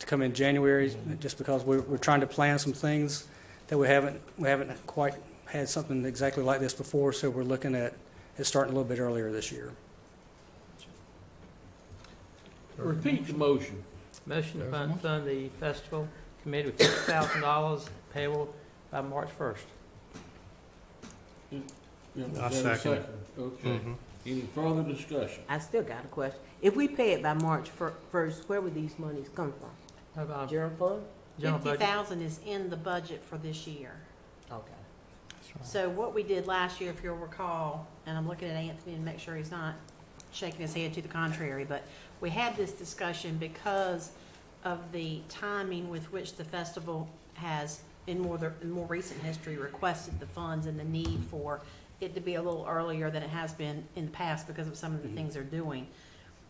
[SPEAKER 13] come in January, just because we're trying to plan some things that we haven't quite had something exactly like this before. So we're looking at it starting a little bit earlier this year.
[SPEAKER 6] Repeat the motion.
[SPEAKER 11] Motion to fund the festival committee with $50,000 payable by March 1st.
[SPEAKER 10] I second it.
[SPEAKER 6] Okay. Any further discussion?
[SPEAKER 7] I still got a question. If we pay it by March 1st, where would these monies come from?
[SPEAKER 11] How about
[SPEAKER 7] General fund?
[SPEAKER 11] general budget?
[SPEAKER 9] 50,000 is in the budget for this year.
[SPEAKER 7] Okay.
[SPEAKER 9] So what we did last year, if you'll recall, and I'm looking at Anthony to make sure he's not shaking his head to the contrary, but we had this discussion because of the timing with which the festival has, in more recent history, requested the funds and the need for it to be a little earlier than it has been in the past because of some of the things they're doing.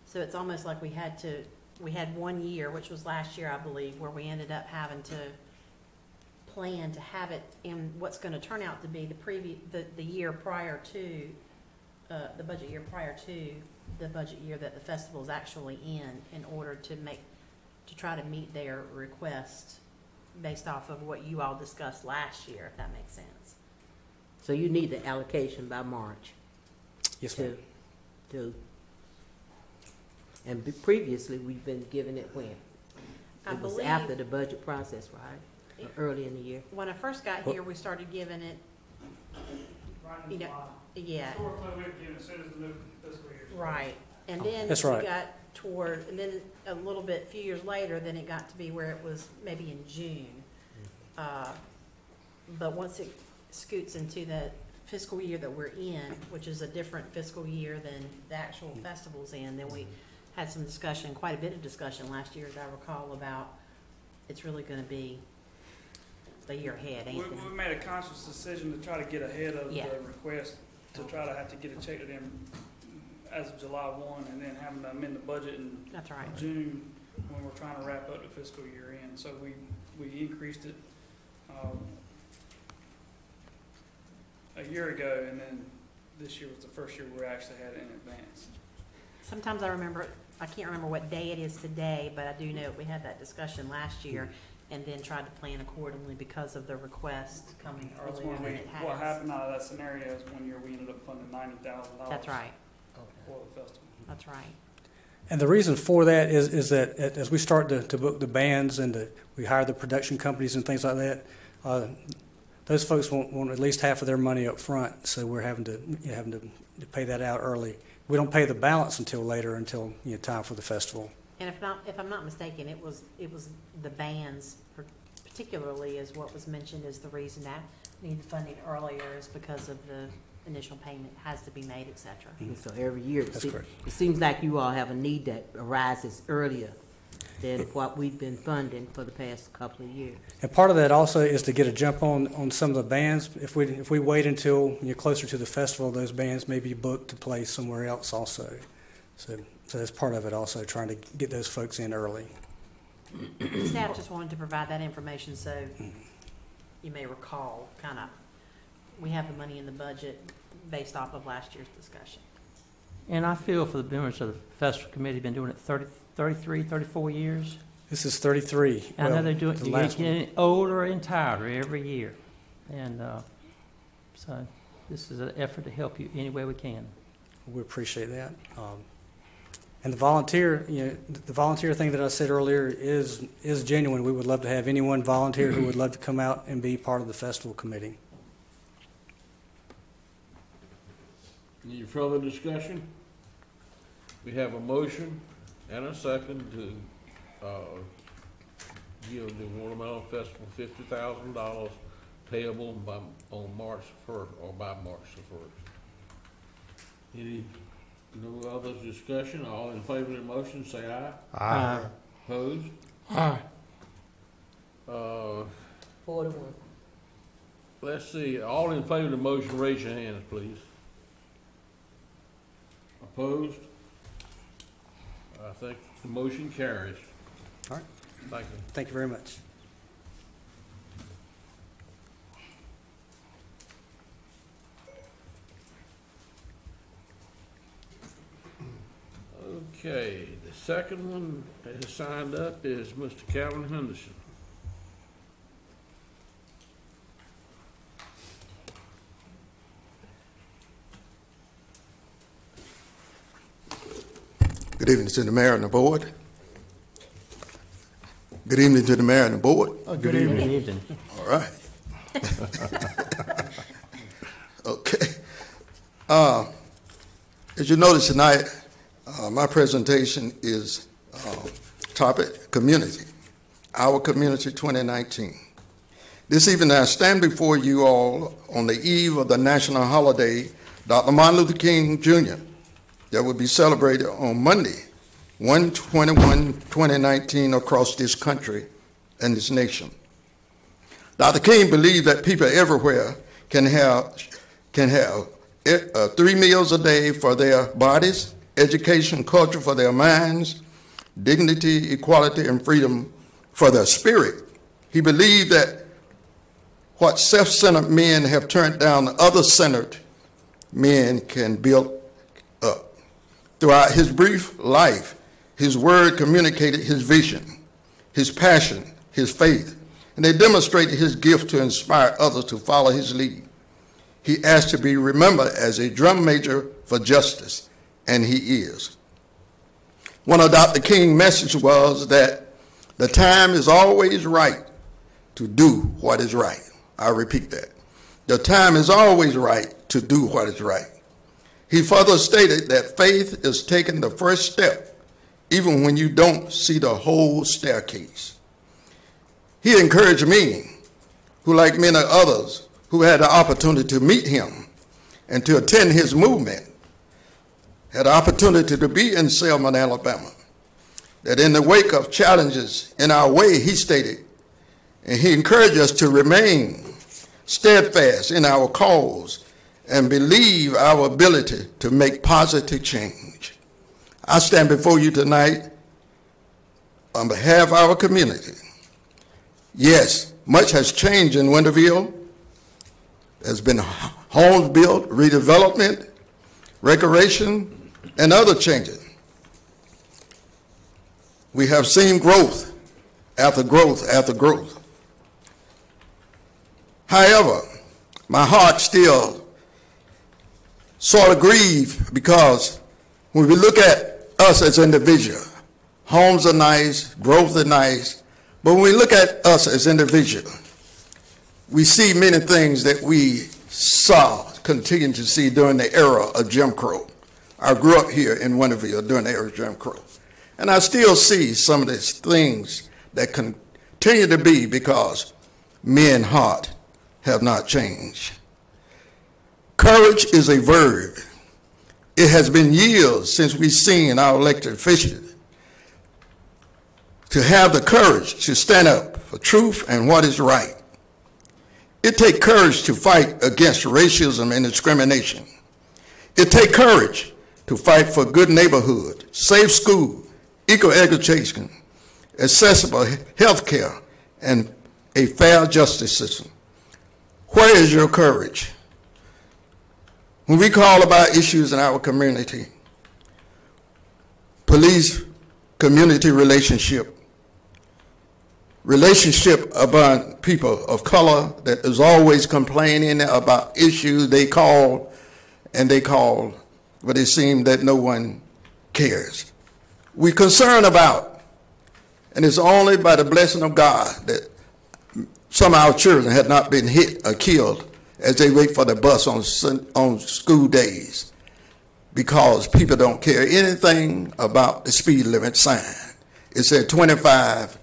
[SPEAKER 9] So it's almost like we had 1 year, which was last year, I believe, where we ended up having to plan to have it in what's going to turn out to be the year prior to, the budget year prior to the budget year that the festival is actually in order to try to meet their request based off of what you all discussed last year, if that makes sense.
[SPEAKER 7] So you need the allocation by March?
[SPEAKER 13] Yes, ma'am.
[SPEAKER 7] And previously, we've been giving it when?
[SPEAKER 9] I
[SPEAKER 7] It was
[SPEAKER 9] believe-
[SPEAKER 7] after the budget process, right? Or early in the year?
[SPEAKER 9] When I first got here, we started giving it, you know, yeah,
[SPEAKER 14] Historically, we've given as soon as the new fiscal year.
[SPEAKER 9] right. And then
[SPEAKER 13] That's
[SPEAKER 9] we
[SPEAKER 13] right.
[SPEAKER 9] got toward, and then a little bit, a few years later, then it got to be where it was maybe in June. But once it scoots into the fiscal year that we're in, which is a different fiscal year than the actual festival's in, then we had some discussion, quite a bit of discussion last year, as I recall, about it's really gonna be a year ahead, ain't it?
[SPEAKER 14] We made a conscious decision to try to get ahead of
[SPEAKER 9] Yeah.
[SPEAKER 14] the request, to try to have to get a check to them as of July 1, and then having to amend the budget in
[SPEAKER 9] That's right.
[SPEAKER 14] June when we're trying to wrap up the fiscal year end. So we increased it a year ago, and then this year was the first year we actually had it in advance.
[SPEAKER 9] Sometimes I can't remember what day it is today, but I do know we had that discussion last year and then tried to plan accordingly because of the request coming
[SPEAKER 14] That's
[SPEAKER 9] earlier
[SPEAKER 14] when
[SPEAKER 9] than it has.
[SPEAKER 14] what happened out of that scenario is 1 year we ended up funding $90,000.
[SPEAKER 9] That's right,
[SPEAKER 14] For the festival.
[SPEAKER 9] that's right.
[SPEAKER 13] And the reason for that is that as we start to book the bands and we hire the production companies and things like that, those folks want at least half of their money up front, so we're having to pay that out early. We don't pay the balance until later, until time for the festival.
[SPEAKER 9] And if I'm not mistaken, it was the bands particularly is what was mentioned as the reason that we need the funding earlier is because of the initial payment has to be made, et cetera.
[SPEAKER 7] And so every year,
[SPEAKER 13] That's correct.
[SPEAKER 7] it seems like you all have a need that arises earlier than what we've been funding for the past couple of years.
[SPEAKER 13] And part of that also is to get a jump on some of the bands. If we wait until you're closer to the festival, those bands may be booked to play somewhere else also. So that's part of it also, trying to get those folks in early.
[SPEAKER 9] Staff just wanted to provide that information so you may recall, kind of, we have the money in the budget based off of last year's discussion.
[SPEAKER 11] And I feel for the members of the festival committee, been doing it 33, 34 years.
[SPEAKER 13] This is 33.
[SPEAKER 11] And I know
[SPEAKER 13] Well,
[SPEAKER 11] they're
[SPEAKER 13] the
[SPEAKER 11] getting
[SPEAKER 13] last one.
[SPEAKER 11] older and tired every year. And So this is an effort to help you any way we can.
[SPEAKER 13] We appreciate that. And the volunteer, the volunteer thing that I said earlier is genuine. We would love to have anyone volunteer who would love to come out and be part of the festival committee.
[SPEAKER 6] Any further discussion? We have a motion and a second to give the Watermelon Festival $50,000 payable on March 1st or by March the 1st. Any no other discussion? All in favor of the motion, say aye.
[SPEAKER 10] Aye.
[SPEAKER 6] Opposed?
[SPEAKER 8] Aye.
[SPEAKER 7] 4 to 1.
[SPEAKER 6] Let's see, all in favor of the motion, raise your hands, please. Opposed? I think the motion carries.
[SPEAKER 13] All right.
[SPEAKER 6] Thank you.
[SPEAKER 13] Thank you very much.
[SPEAKER 6] Okay, the second one that has signed up is Mr. Calvin Henderson.
[SPEAKER 15] Good evening to the mayor and the board. Good evening to the mayor and the board.
[SPEAKER 8] Good evening.
[SPEAKER 11] Good evening.
[SPEAKER 15] All right. Okay. As you notice tonight, my presentation is topic community, our community 2019. This evening I stand before you all on the eve of the national holiday, Dr. Martin Luther King Jr., that will be celebrated on Monday, 1/21/2019 across this country and this nation. Dr. King believed that people everywhere can have 3 meals a day for their bodies, education, culture for their minds, dignity, equality, and freedom for their spirit. He believed that what self-centered men have turned down, other-centered men can build up. Throughout his brief life, his word communicated his vision, his passion, his faith, and they demonstrated his gift to inspire others to follow his lead. He asked to be remembered as a drum major for justice, and he is. One of Dr. King's messages was that the time is always right to do what is right. I repeat that. The time is always right to do what is right. He further stated that faith is taking the first step, even when you don't see the whole staircase. He encouraged me, who like many others who had the opportunity to meet him and to attend his movement, had the opportunity to be in Selma, Alabama, that in the wake of challenges in our way, he stated, and he encouraged us to remain steadfast in our cause and believe our ability to make positive change. I stand before you tonight on behalf of our community. Yes, much has changed in Winterville. There's been homes built, redevelopment, recreation, and other changes. We have seen growth after growth after growth. However, my heart still sort of grieves because when we look at us as individuals, homes are nice, growth is nice, but when we look at us as individuals, we see many things that we continue to see during the era of Jim Crow. I grew up here in Winterville during the era of Jim Crow. And I still see some of these things that continue to be because men's heart have not changed. Courage is a verb. It has been years since we've seen our elected officials to have the courage to stand up for truth and what is right. It takes courage to fight against racism and discrimination. It takes courage to fight for good neighborhood, safe school, equal education, accessible health care, and a fair justice system. Where is your courage? When we call about issues in our community, police-community relationship, relationship among people of color that is always complaining about issues they call, but it seems that no one cares. We're concerned about, and it's only by the blessing of God that some of our children had not been hit or killed as they wait for the bus on school days, because people don't care anything about the speed limit sign. It said 25,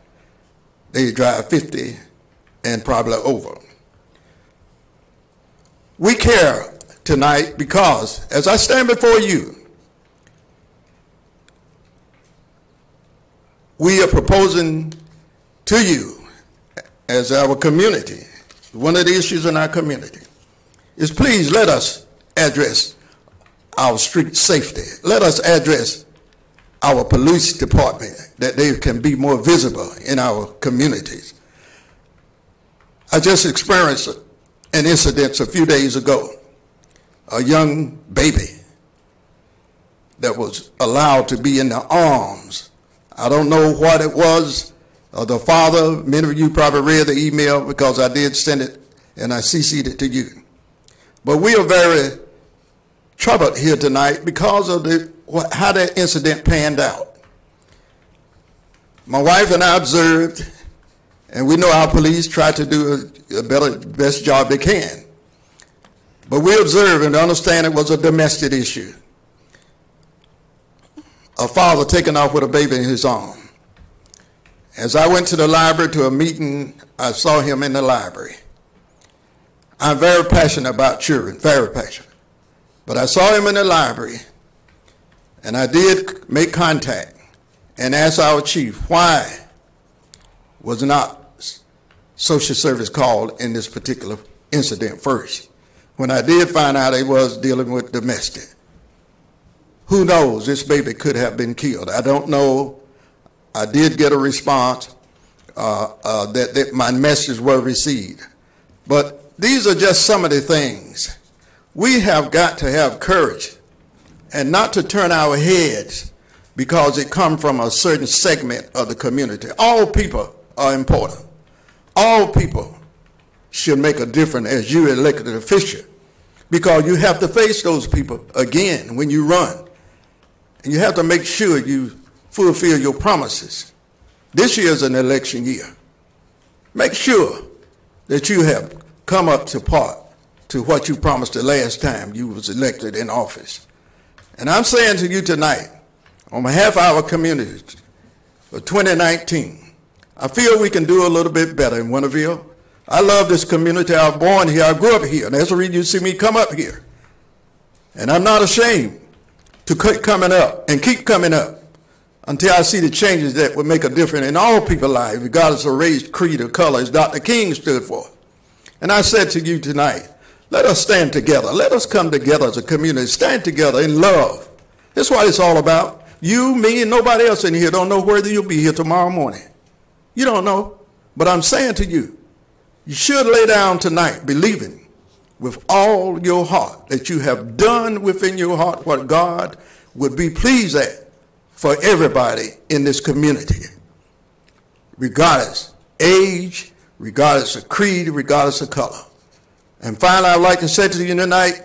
[SPEAKER 15] they drive 50 and probably over. We care tonight because as I stand before you, we are proposing to you as our community, one of the issues in our community is please let us address our street safety. Let us address our police department, that they can be more visible in our communities. I just experienced an incident a few days ago. A young baby that was allowed to be in the arms. I don't know what it was. The father, many of you probably read the email because I did send it and I CC'd it to you. But we are very troubled here tonight because of how that incident panned out. My wife and I observed, and we know our police try to do a best job they can. But we observed and understand it was a domestic issue. A father taking off with a baby in his arm. As I went to the library to a meeting, I saw him in the library. I'm very passionate about children, very passionate. But I saw him in the library, and I did make contact and asked our chief why was not social service called in this particular incident first. When I did find out it was dealing with domestic. Who knows, this baby could have been killed. I don't know. I did get a response that my messages were received. But these are just some of the things. We have got to have courage and not to turn our heads because it comes from a certain segment of the community. All people are important. All people should make a difference as you elected official, because you have to face those people again when you run. And you have to make sure you fulfill your promises. This year is an election year. Make sure that you have come up to part to what you promised the last time you was elected in office. And I'm saying to you tonight, on behalf of our community, for 2019, I feel we can do a little bit better in Winterville. I love this community. I was born here. I grew up here. And that's the reason you see me come up here. And I'm not ashamed to keep coming up and keep coming up until I see the changes that will make a difference in all people's lives, regardless of race, creed, or color, as Dr. King stood for. And I said to you tonight, let us stand together. Let us come together as a community. Stand together in love. That's what it's all about. You, me, and nobody else in here don't know whether you'll be here tomorrow morning. You don't know. But I'm saying to you, you should lay down tonight believing with all your heart that you have done within your heart what God would be pleased at for everybody in this community, regardless age, regardless of creed, regardless of color. And finally, I'd like to say to you tonight,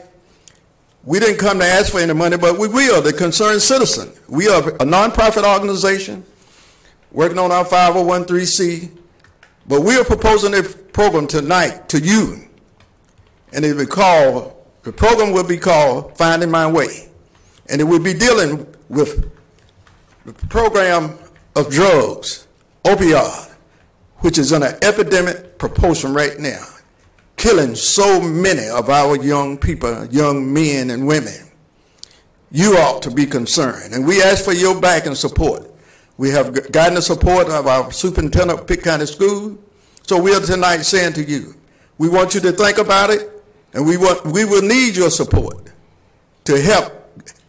[SPEAKER 15] we didn't come to ask for any money, but we will, the concerned citizen. We are a nonprofit organization working on our 501(c), but we are proposing a program tonight to you. And it will be called, the program will be called Finding My Way. And it will be dealing with the program of drugs, opioid, which is in an epidemic proportion right now, killing so many of our young people, young men and women. You ought to be concerned. And we ask for your back and support. We have gotten the support of our superintendent of Pitt County School. So we are tonight saying to you, we want you to think about it, and we will need your support to help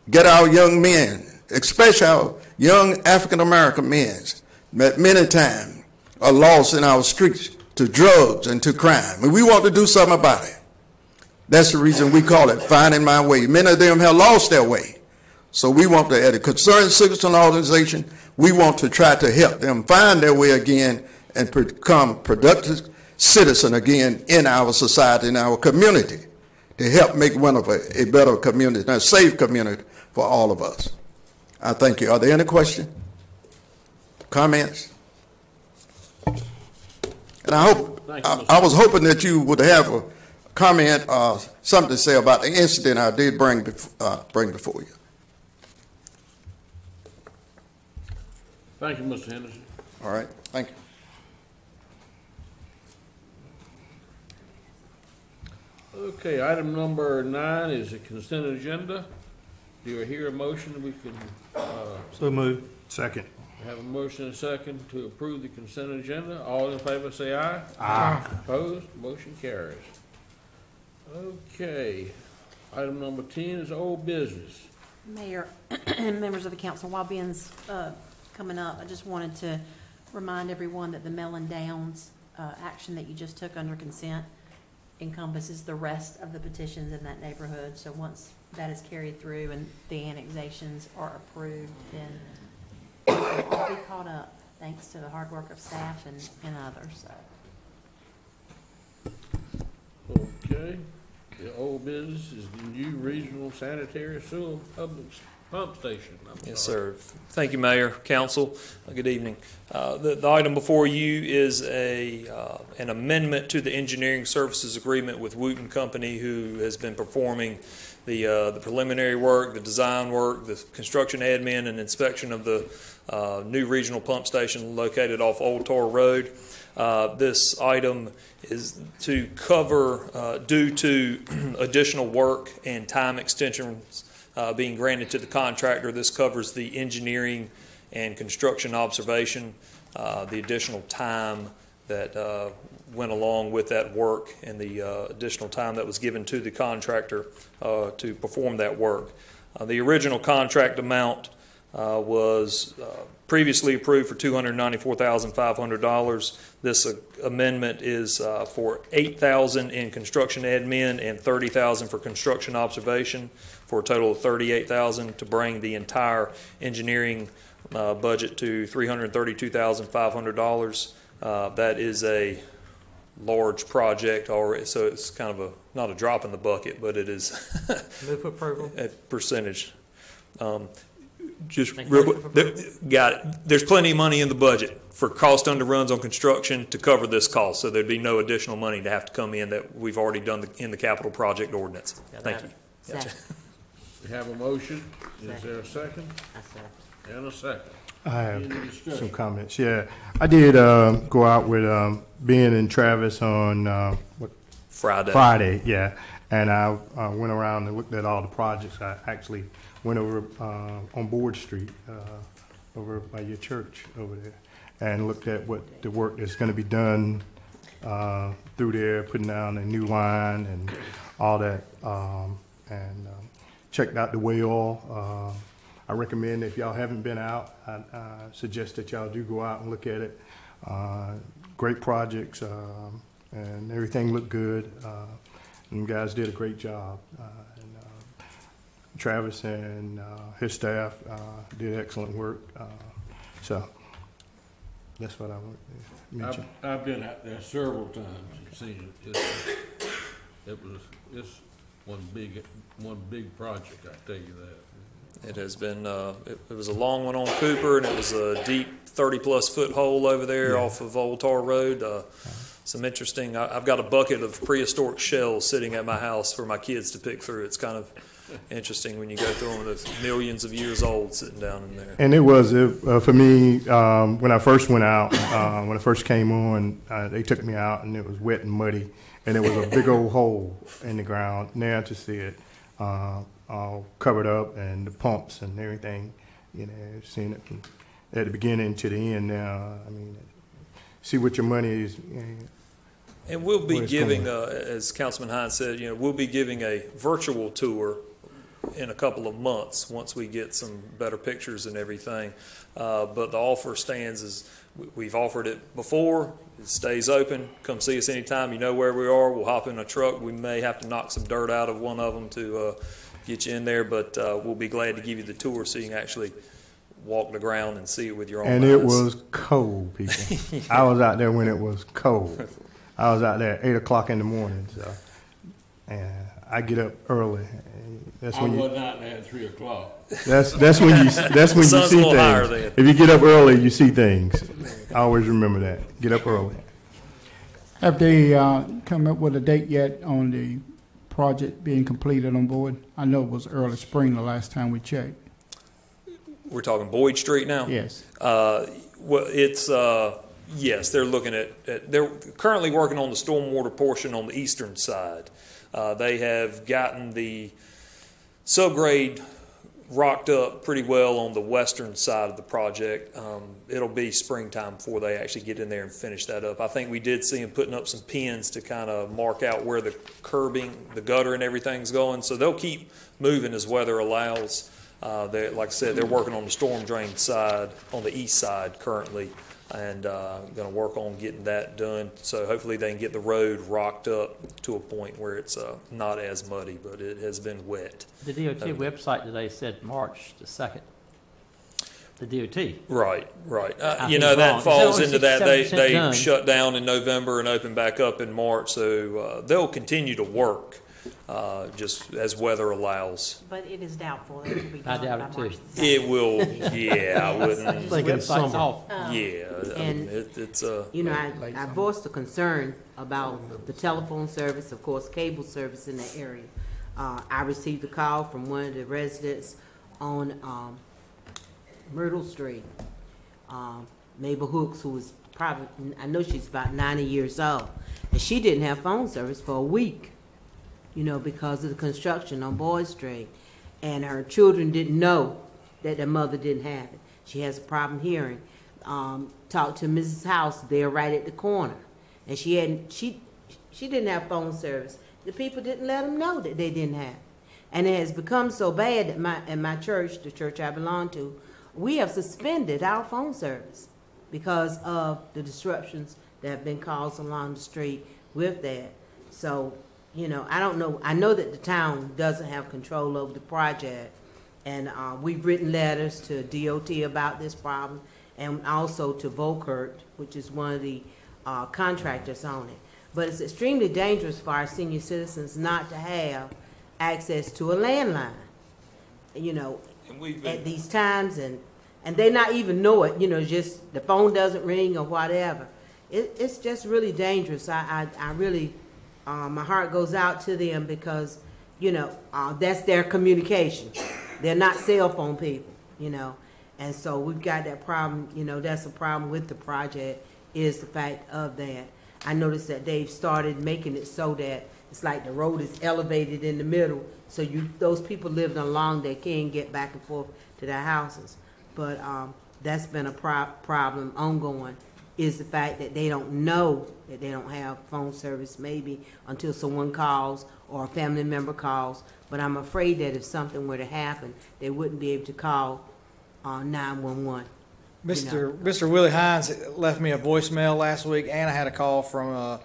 [SPEAKER 15] get our young men, especially our young African-American men, that many times are lost in our streets to drugs and to crime. And we want to do something about it. That's the reason we call it Finding My Way. Many of them have lost their way. So we want to, at a concerned citizen organization, we want to try to help them find their way again and become productive citizen again in our society, in our community, to help make Winterville a better community, a safe community for all of us. I thank you. Are there any questions, comments? And I hope, I was hoping that you would have a comment or something to say about the incident I did bring before you.
[SPEAKER 6] Thank you, Mr. Henderson.
[SPEAKER 15] All right, thank you.
[SPEAKER 6] Okay, item number 9 is the consent agenda. Do I hear a motion that we can,
[SPEAKER 5] So move.
[SPEAKER 10] Second.
[SPEAKER 6] have a motion and a second to approve the consent agenda? All in favor say aye.
[SPEAKER 10] Aye.
[SPEAKER 6] Opposed? Motion carries. Okay, item number 10 is old business.
[SPEAKER 9] Mayor and members of the council, while Ben's coming up, I just wanted to remind everyone that the Mellon Downs action that you just took under consent encompasses the rest of the petitions in that neighborhood. So once that is carried through and the annexations are approved, then we'll all be caught up, thanks to the hard work of staff and others. So.
[SPEAKER 6] Okay, the old business is the new regional sanitary sewer public pump station.
[SPEAKER 16] Yes, sir. Thank you, Mayor, Council. Good evening. The item before you is an amendment to the engineering services agreement with Wooten Company, who has been performing the preliminary work, the design work, the construction admin, and inspection of the new regional pump station located off Old Tor Road. This item is to cover, due to additional work and time extensions being granted to the contractor. This covers the engineering and construction observation, the additional time that went along with that work, and the additional time that was given to the contractor to perform that work. The original contract amount was previously approved for $294,500. This amendment is for $8,000 in construction admin and $30,000 for construction observation, for a total of $38,000, to bring the entire engineering budget to $332,500. That is a large project already, so it's kind of not a drop in the bucket, but it is
[SPEAKER 11] Move for approval.
[SPEAKER 16] a percentage. Just real quick, got it. There's plenty of money in the budget for cost underruns on construction to cover this cost, so there'd be no additional money to have to come in that we've already done in the capital project ordinance. Thank you.
[SPEAKER 7] Second.
[SPEAKER 6] We have a motion. Is there a second?
[SPEAKER 7] I second.
[SPEAKER 6] And a second.
[SPEAKER 10] I have
[SPEAKER 6] Any discussion?
[SPEAKER 10] some comments. Yeah, I did go out with Ben and Travis on Friday, yeah, and I went around and looked at all the projects. I actually went over on Board Street, over by your church over there, and looked at what the work that's going to be done through there, putting down a new line and all that, and checked out the well. I recommend, if y'all haven't been out, I suggest that y'all do go out and look at it. Great projects, and everything looked good. And you guys did a great job. Travis and his staff did excellent work. So that's what I want to mention.
[SPEAKER 6] I've been out there several times and seen it. It's one big project, I tell you that.
[SPEAKER 16] It has been, it was a long one on Cooper, and it was a deep 30-plus foot hole over there off of Old Tar Road. Some interesting, I've got a bucket of prehistoric shells sitting at my house for my kids to pick through. It's kind of interesting when you go through them. That's millions of years old sitting down in there.
[SPEAKER 10] And it was, for me, when I first went out, when I first came on, they took me out, and it was wet and muddy, and it was a big old hole in the ground. Now to see it all covered up, and the pumps and everything, you know, seeing it from at the beginning to the end now. I mean, see what your money is.
[SPEAKER 16] And we'll be giving, as Councilman Hines said, we'll be giving a virtual tour in a couple of months once we get some better pictures and everything. But the offer stands as we've offered it before. It stays open. Come see us anytime. You know where we are. We'll hop in a truck. We may have to knock some dirt out of one of them to get you in there, but we'll be glad to give you the tour so you can actually walk the ground and see it with your own eyes.
[SPEAKER 10] And it was cold, people.
[SPEAKER 16] Yeah.
[SPEAKER 10] I was out there when it was cold. I was out there at 8 o'clock in the morning, so, and I get up early. That's
[SPEAKER 6] I
[SPEAKER 10] when you.
[SPEAKER 6] wasn't out there at 3 o'clock.
[SPEAKER 10] That's when you see things. If you get up early, you see things. I always remember that. Get up early.
[SPEAKER 8] Have they come up with a date yet on the project being completed on Boyd? I know it was early spring the last time we checked.
[SPEAKER 16] We're talking Boyd Street now?
[SPEAKER 8] Yes.
[SPEAKER 16] Well, it's, yes, they're looking at, they're currently working on the stormwater portion on the eastern side. They have gotten the subgrade rocked up pretty well on the western side of the project. It'll be springtime before they actually get in there and finish that up. I think we did see them putting up some pins to kind of mark out where the curbing, the gutter and everything's going. So they'll keep moving as weather allows. Like I said, they're working on the storm drain side, on the east side currently, and going to work on getting that done. So hopefully they can get the road rocked up to a point where it's not as muddy, but it has been wet.
[SPEAKER 11] The DOT website today said March the 2nd. The DOT.
[SPEAKER 16] Right.
[SPEAKER 11] You
[SPEAKER 16] know, that
[SPEAKER 11] wrong.
[SPEAKER 16] falls into that. They
[SPEAKER 11] done.
[SPEAKER 16] shut down in November and open back up in March, so they'll continue to work just as weather allows.
[SPEAKER 9] But it is doubtful that it will be
[SPEAKER 11] I
[SPEAKER 9] done
[SPEAKER 11] doubt
[SPEAKER 9] by
[SPEAKER 11] it too.
[SPEAKER 9] March the 2nd.
[SPEAKER 16] It will, yeah, I wouldn't.
[SPEAKER 5] Thinking
[SPEAKER 11] Website's
[SPEAKER 5] summer.
[SPEAKER 11] off.
[SPEAKER 16] Yeah, I
[SPEAKER 7] And,
[SPEAKER 16] mean, it's
[SPEAKER 7] You know, I voiced a concern about the telephone service, of course, cable service in that area. I received a call from one of the residents on Myrtle Street, Mabel Hooks, who was probably, I know she's about 90 years old, and she didn't have phone service for a week, you know, because of the construction on Boyd Street. And her children didn't know that their mother didn't have it. She has a problem hearing. Talked to Mrs. House there right at the corner, and she didn't have phone service. The people didn't let them know that they didn't have it. And it has become so bad that in my church, the church I belong to, we have suspended our phone service because of the disruptions that have been caused along the street with that. So, you know, I don't know. I know that the town doesn't have control over the project, and we've written letters to DOT about this problem, and also to Volkert, which is one of the contractors on it. But it's extremely dangerous for our senior citizens not to have access to a landline, you know, at these times, and they not even know it, you know, just the phone doesn't ring or whatever. It's just really dangerous. I really, my heart goes out to them because, you know, that's their communication. They're not cell phone people, you know, and so we've got that problem, you know, that's a problem with the project, is the fact of that. I noticed that they've started making it so that it's like the road is elevated in the middle, so those people living along there can get back and forth to their houses. But that's been a problem ongoing, is the fact that they don't know that they don't have phone service maybe until someone calls or a family member calls. But I'm afraid that if something were to happen, they wouldn't be able to call 911.
[SPEAKER 4] Mr. Willie Hines left me a voicemail last week, and I had a call from a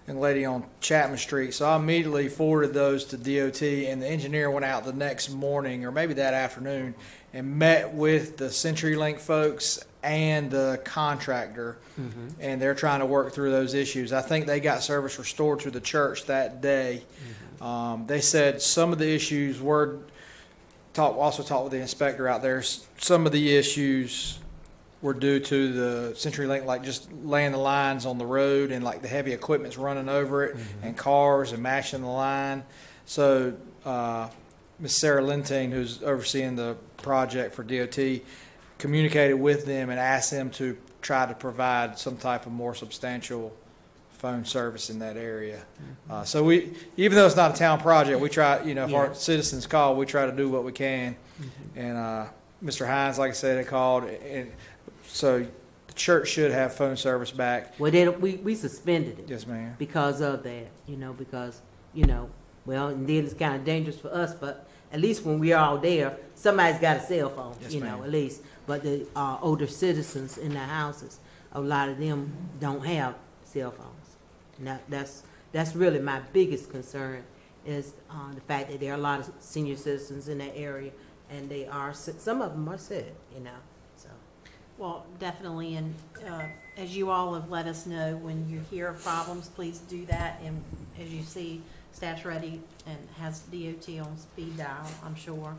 [SPEAKER 4] young lady on Chapman Street. So I immediately forwarded those to DOT, and the engineer went out the next morning, or maybe that afternoon, and met with the CenturyLink folks and the contractor, and they're trying to work through those issues. I think they got service restored to the church that day. They said some of the issues were also talked with the inspector out there. Some of the issues were due to the CenturyLink, like just laying the lines on the road, and like the heavy equipment's running over it, and cars and mashing the line. So Ms. Sarah Lentine, who's overseeing the project for DOT, communicated with them and asked them to try to provide some type of more substantial phone service in that area. So we, even though it's not a town project, we try, you know, if our citizens call, we try to do what we can. And Mr. Hines, like I said, had called, and so the church should have phone service back.
[SPEAKER 7] Well, we suspended it.
[SPEAKER 4] Yes, ma'am.
[SPEAKER 7] Because of that, you know, because, you know, well, and then it's kind of dangerous for us, but at least when we're all there, somebody's got a cell phone,
[SPEAKER 4] Yes,
[SPEAKER 7] you
[SPEAKER 4] ma'am.
[SPEAKER 7] know, at least. But the older citizens in their houses, a lot of them don't have cell phones. Now, that's really my biggest concern, is the fact that there are a lot of senior citizens in that area, and some of them are sick, you know.
[SPEAKER 9] Well, definitely, and as you all have let us know, when you hear of problems, please do that. And as you see, staff's ready and has DOT on speed dial, I'm sure.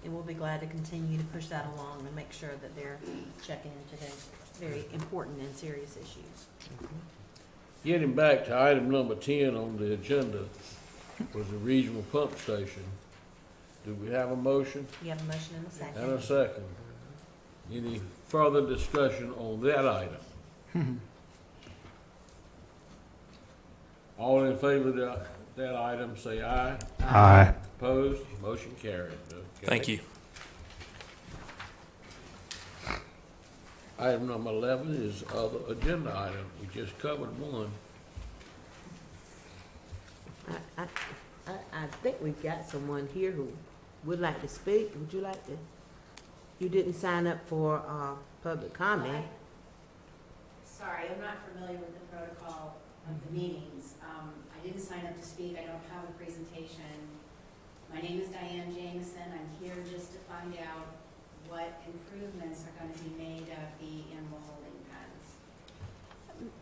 [SPEAKER 9] And we'll be glad to continue to push that along and make sure that they're checking into those very important and serious issues.
[SPEAKER 6] Getting back to item number 10 on the agenda was the regional pump station. Do we have a motion?
[SPEAKER 9] You have a motion and a second.
[SPEAKER 6] And a second. Any further discussion on that item? All in favor of that item, say aye.
[SPEAKER 10] Aye.
[SPEAKER 6] Opposed? Motion carried. Okay.
[SPEAKER 16] Thank you.
[SPEAKER 6] Item number 11 is other agenda item. We just covered one.
[SPEAKER 7] I think we've got someone here who would like to speak. Would you like to? You didn't sign up for public comment.
[SPEAKER 17] Sorry, I'm not familiar with the protocol of the meetings. I didn't sign up to speak. I don't have a presentation. My name is Diane Jameson. I'm here just to find out what improvements are going to be made at the animal holding pens.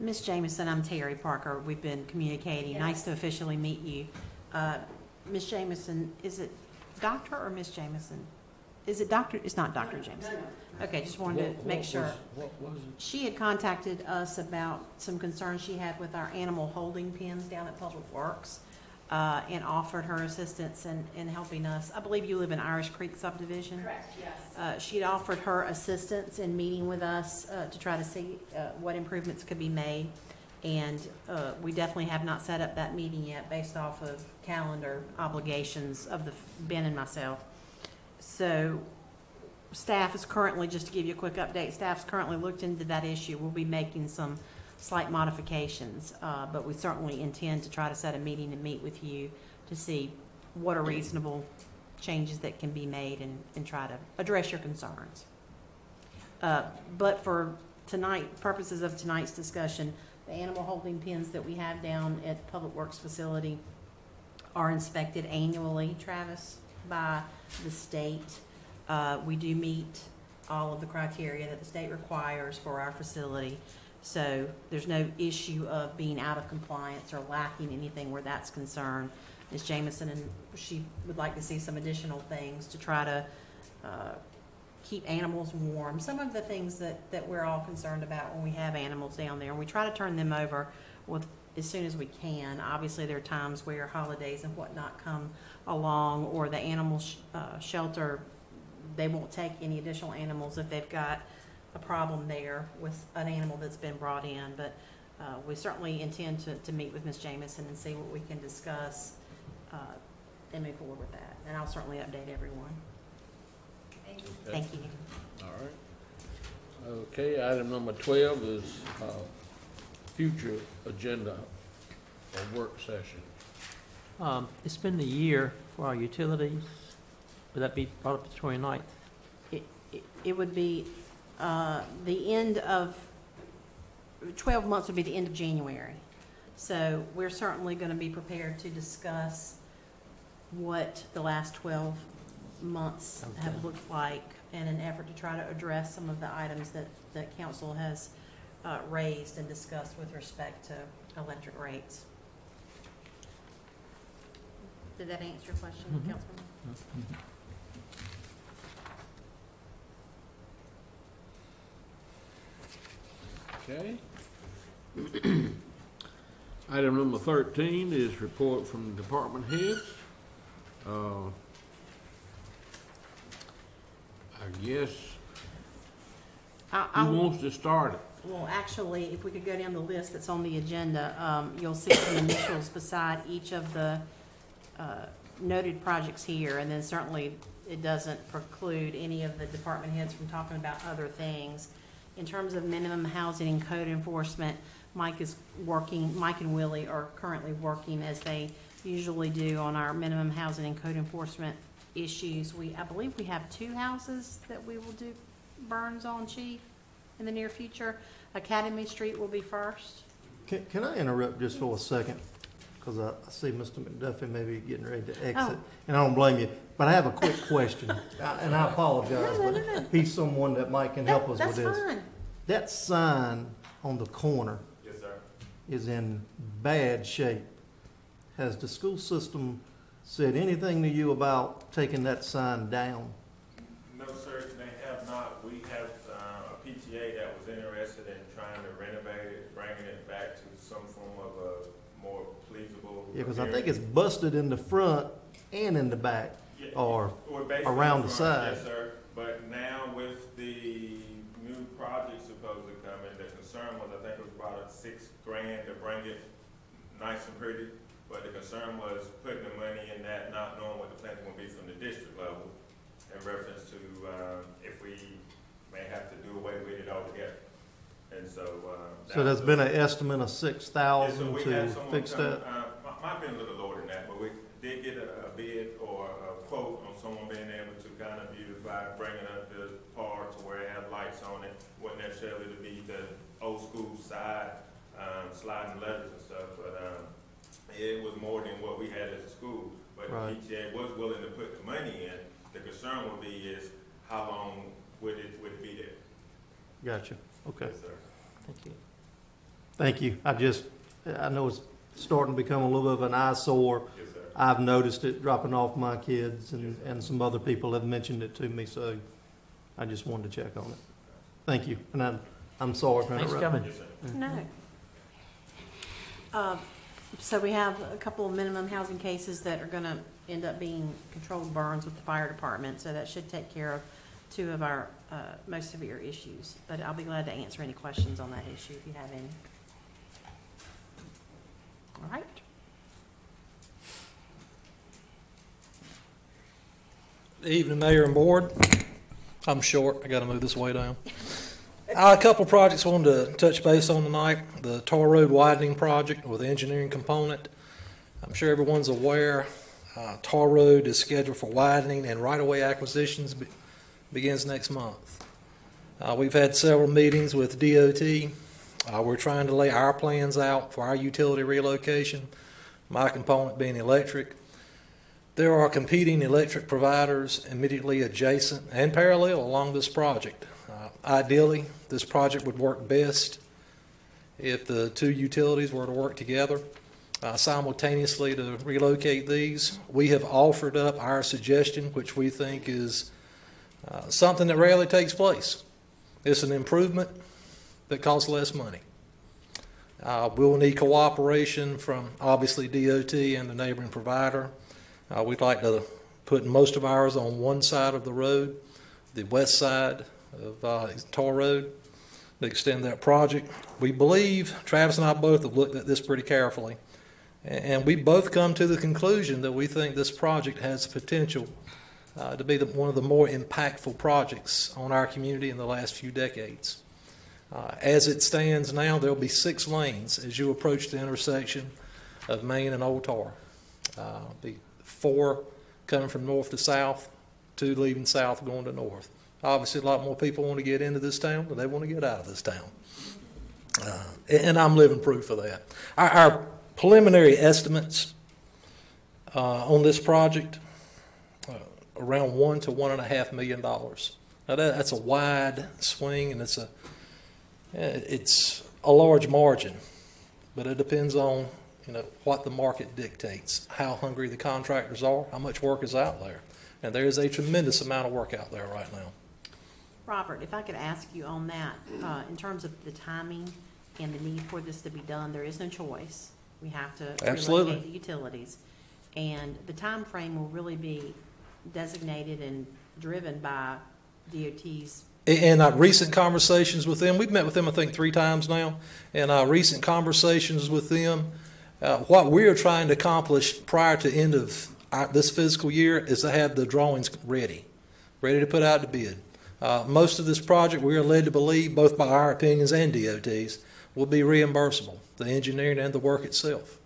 [SPEAKER 9] Ms. Jameson, I'm Terry Parker. We've been communicating.
[SPEAKER 17] Yes.
[SPEAKER 9] Nice to officially meet you. Ms. Jameson, is it Dr. or Ms. Jameson? Is it Dr.? It's not Dr. Jameson. Okay, just wanted to make sure.
[SPEAKER 6] What was it?
[SPEAKER 9] She had contacted us about some concerns she had with our animal holding pens down at Public Works, and offered her assistance in helping us. I believe you live in Irish Creek subdivision.
[SPEAKER 17] Correct, yes.
[SPEAKER 9] She'd offered her assistance in meeting with us to try to see what improvements could be made. And we definitely have not set up that meeting yet based off of calendar obligations of Ben and myself. So staff is currently, just to give you a quick update, staff's currently looked into that issue. We'll be making some slight modifications, but we certainly intend to try to set a meeting and meet with you to see what are reasonable changes that can be made and try to address your concerns. But for tonight, purposes of tonight's discussion, the animal holding pens that we have down at Public Works facility are inspected annually, Travis, by the state. We do meet all of the criteria that the state requires for our facility. So there's no issue of being out of compliance or lacking anything where that's concerned. Ms. Jameson, and she would like to see some additional things to try to keep animals warm. Some of the things that we're all concerned about when we have animals down there, and we try to turn them over as soon as we can. Obviously, there are times where holidays and whatnot come along, or the animal shelter, they won't take any additional animals if they've got a problem there with an animal that's been brought in. But we certainly intend to meet with Ms. Jameson and see what we can discuss and move forward with that. And I'll certainly update everyone.
[SPEAKER 17] Thank you.
[SPEAKER 6] Okay.
[SPEAKER 9] Thank you.
[SPEAKER 6] All right. Okay, item number 12 is future agenda or work session.
[SPEAKER 11] It's been the year for our utilities. Would that be brought up to 29th?
[SPEAKER 9] It would be the end of, 12 months would be the end of January. So we're certainly going to be prepared to discuss what the last 12 months have looked like in an effort to try to address some of the items that council has raised and discussed with respect to electric rates. Did that answer your question, Councilman?
[SPEAKER 6] Okay. Item number 13 is report from the department heads. I guess, who wants to start it?
[SPEAKER 9] Well, actually, if we could go down the list that's on the agenda, you'll see some initials beside each of the noted projects here, and then certainly it doesn't preclude any of the department heads from talking about other things. In terms of minimum housing and code enforcement, Mike and Willie are currently working as they usually do on our minimum housing and code enforcement issues. I believe we have 2 houses that we will do burns on, Chief, in the near future. Academy Street will be first.
[SPEAKER 5] Can I interrupt just for a second? because I see Mr. McDuffie maybe getting ready to exit, and I don't blame you. But I have a quick question, and I apologize, but he's someone that might can help us with this.
[SPEAKER 9] That's fine.
[SPEAKER 5] That sign on the corner
[SPEAKER 12] Yes, sir.
[SPEAKER 5] is in bad shape. Has the school system said anything to you about taking that sign down?
[SPEAKER 12] No, sir, they have not. We have a PTA that was interested in trying to renovate it, bringing it back to some form of a more pleasable.
[SPEAKER 5] Yeah, because I think it's busted in the front and in the back, or
[SPEAKER 12] basically
[SPEAKER 5] around the
[SPEAKER 12] front,
[SPEAKER 5] side.
[SPEAKER 12] Yes, sir. But now with the new project supposedly coming, the concern was, I think it was about $6,000 to bring it nice and pretty. But the concern was putting the money in that, not knowing what the plan is going to be from the district level, in reference to if we may have to do away with it altogether. And so.
[SPEAKER 5] So there's been an estimate of $6,000
[SPEAKER 12] to
[SPEAKER 5] fix that?
[SPEAKER 12] Might be a little lower than that, but we did get a bid or a quote on someone being able to kind of beautify, bringing up the par to where it had lights on it. Wasn't necessarily to be the old school side sliding letters and stuff, but it was more than what we had as a school. But
[SPEAKER 5] right.
[SPEAKER 12] The PTA was willing to put the money in. The concern would be is how long would it be there?
[SPEAKER 5] Gotcha. Okay.
[SPEAKER 12] Yes, sir.
[SPEAKER 5] Thank you. Thank you. I know it's starting to become a little bit of an eyesore.
[SPEAKER 12] Yes, sir.
[SPEAKER 5] I've noticed it dropping off my kids, and some other people have mentioned it to me, so I just wanted to check on it. Thank you. And I'm sorry for interrupting.
[SPEAKER 11] Thanks for
[SPEAKER 9] No.
[SPEAKER 11] coming.
[SPEAKER 9] So we have a couple of minimum housing cases that are going to end up being controlled burns with the fire department, so that should take care of two of our most severe issues. But I'll be glad to answer any questions on that issue if you have any. All right.
[SPEAKER 16] Evening, Mayor and Board. I'm short. I got to move this way down. A couple of projects I wanted to touch base on tonight. The Tar Road widening project with the engineering component. I'm sure everyone's aware Tar Road is scheduled for widening, and right-of-way acquisitions begins next month. We've had several meetings with DOT. We're trying to lay our plans out for our utility relocation, my component being electric. There are competing electric providers immediately adjacent and parallel along this project. Ideally, this project would work best if the two utilities were to work together simultaneously to relocate these. We have offered up our suggestion, which we think is something that rarely takes place. It's an improvement that costs less money. We'll need cooperation from obviously DOT and the neighboring provider. We'd like to put most of ours on one side of the road, the west side of Tar Road, to extend that project. We believe, Travis and I both have looked at this pretty carefully, and we both come to the conclusion that we think this project has the potential to be one of the more impactful projects on our community in the last few decades. As it stands now, there'll be 6 lanes as you approach the intersection of Main and Old Tar. Be 4 coming from north to south, 2 leaving south going to north. Obviously, a lot more people want to get into this town than they want to get out of this town. And I'm living proof of that. Our preliminary estimates on this project, around $1 to $1.5 million. Now that's a wide swing, and it's a large margin, but it depends on what the market dictates, how hungry the contractors are, how much work is out there, and there is a tremendous amount of work out there right now.
[SPEAKER 9] Robert, if I could ask you on that, in terms of the timing and the need for this to be done, there is no choice. We have to relocate the utilities, and the time frame will really be designated and driven by DOT's.
[SPEAKER 16] In our recent conversations with them, we've met with them I think 3 times now, and our recent conversations with them, what we are trying to accomplish prior to end of this fiscal year is to have the drawings ready to put out to bid. Most of this project, we are led to believe, both by our opinions and DOT's, will be reimbursable, the engineering and the work itself.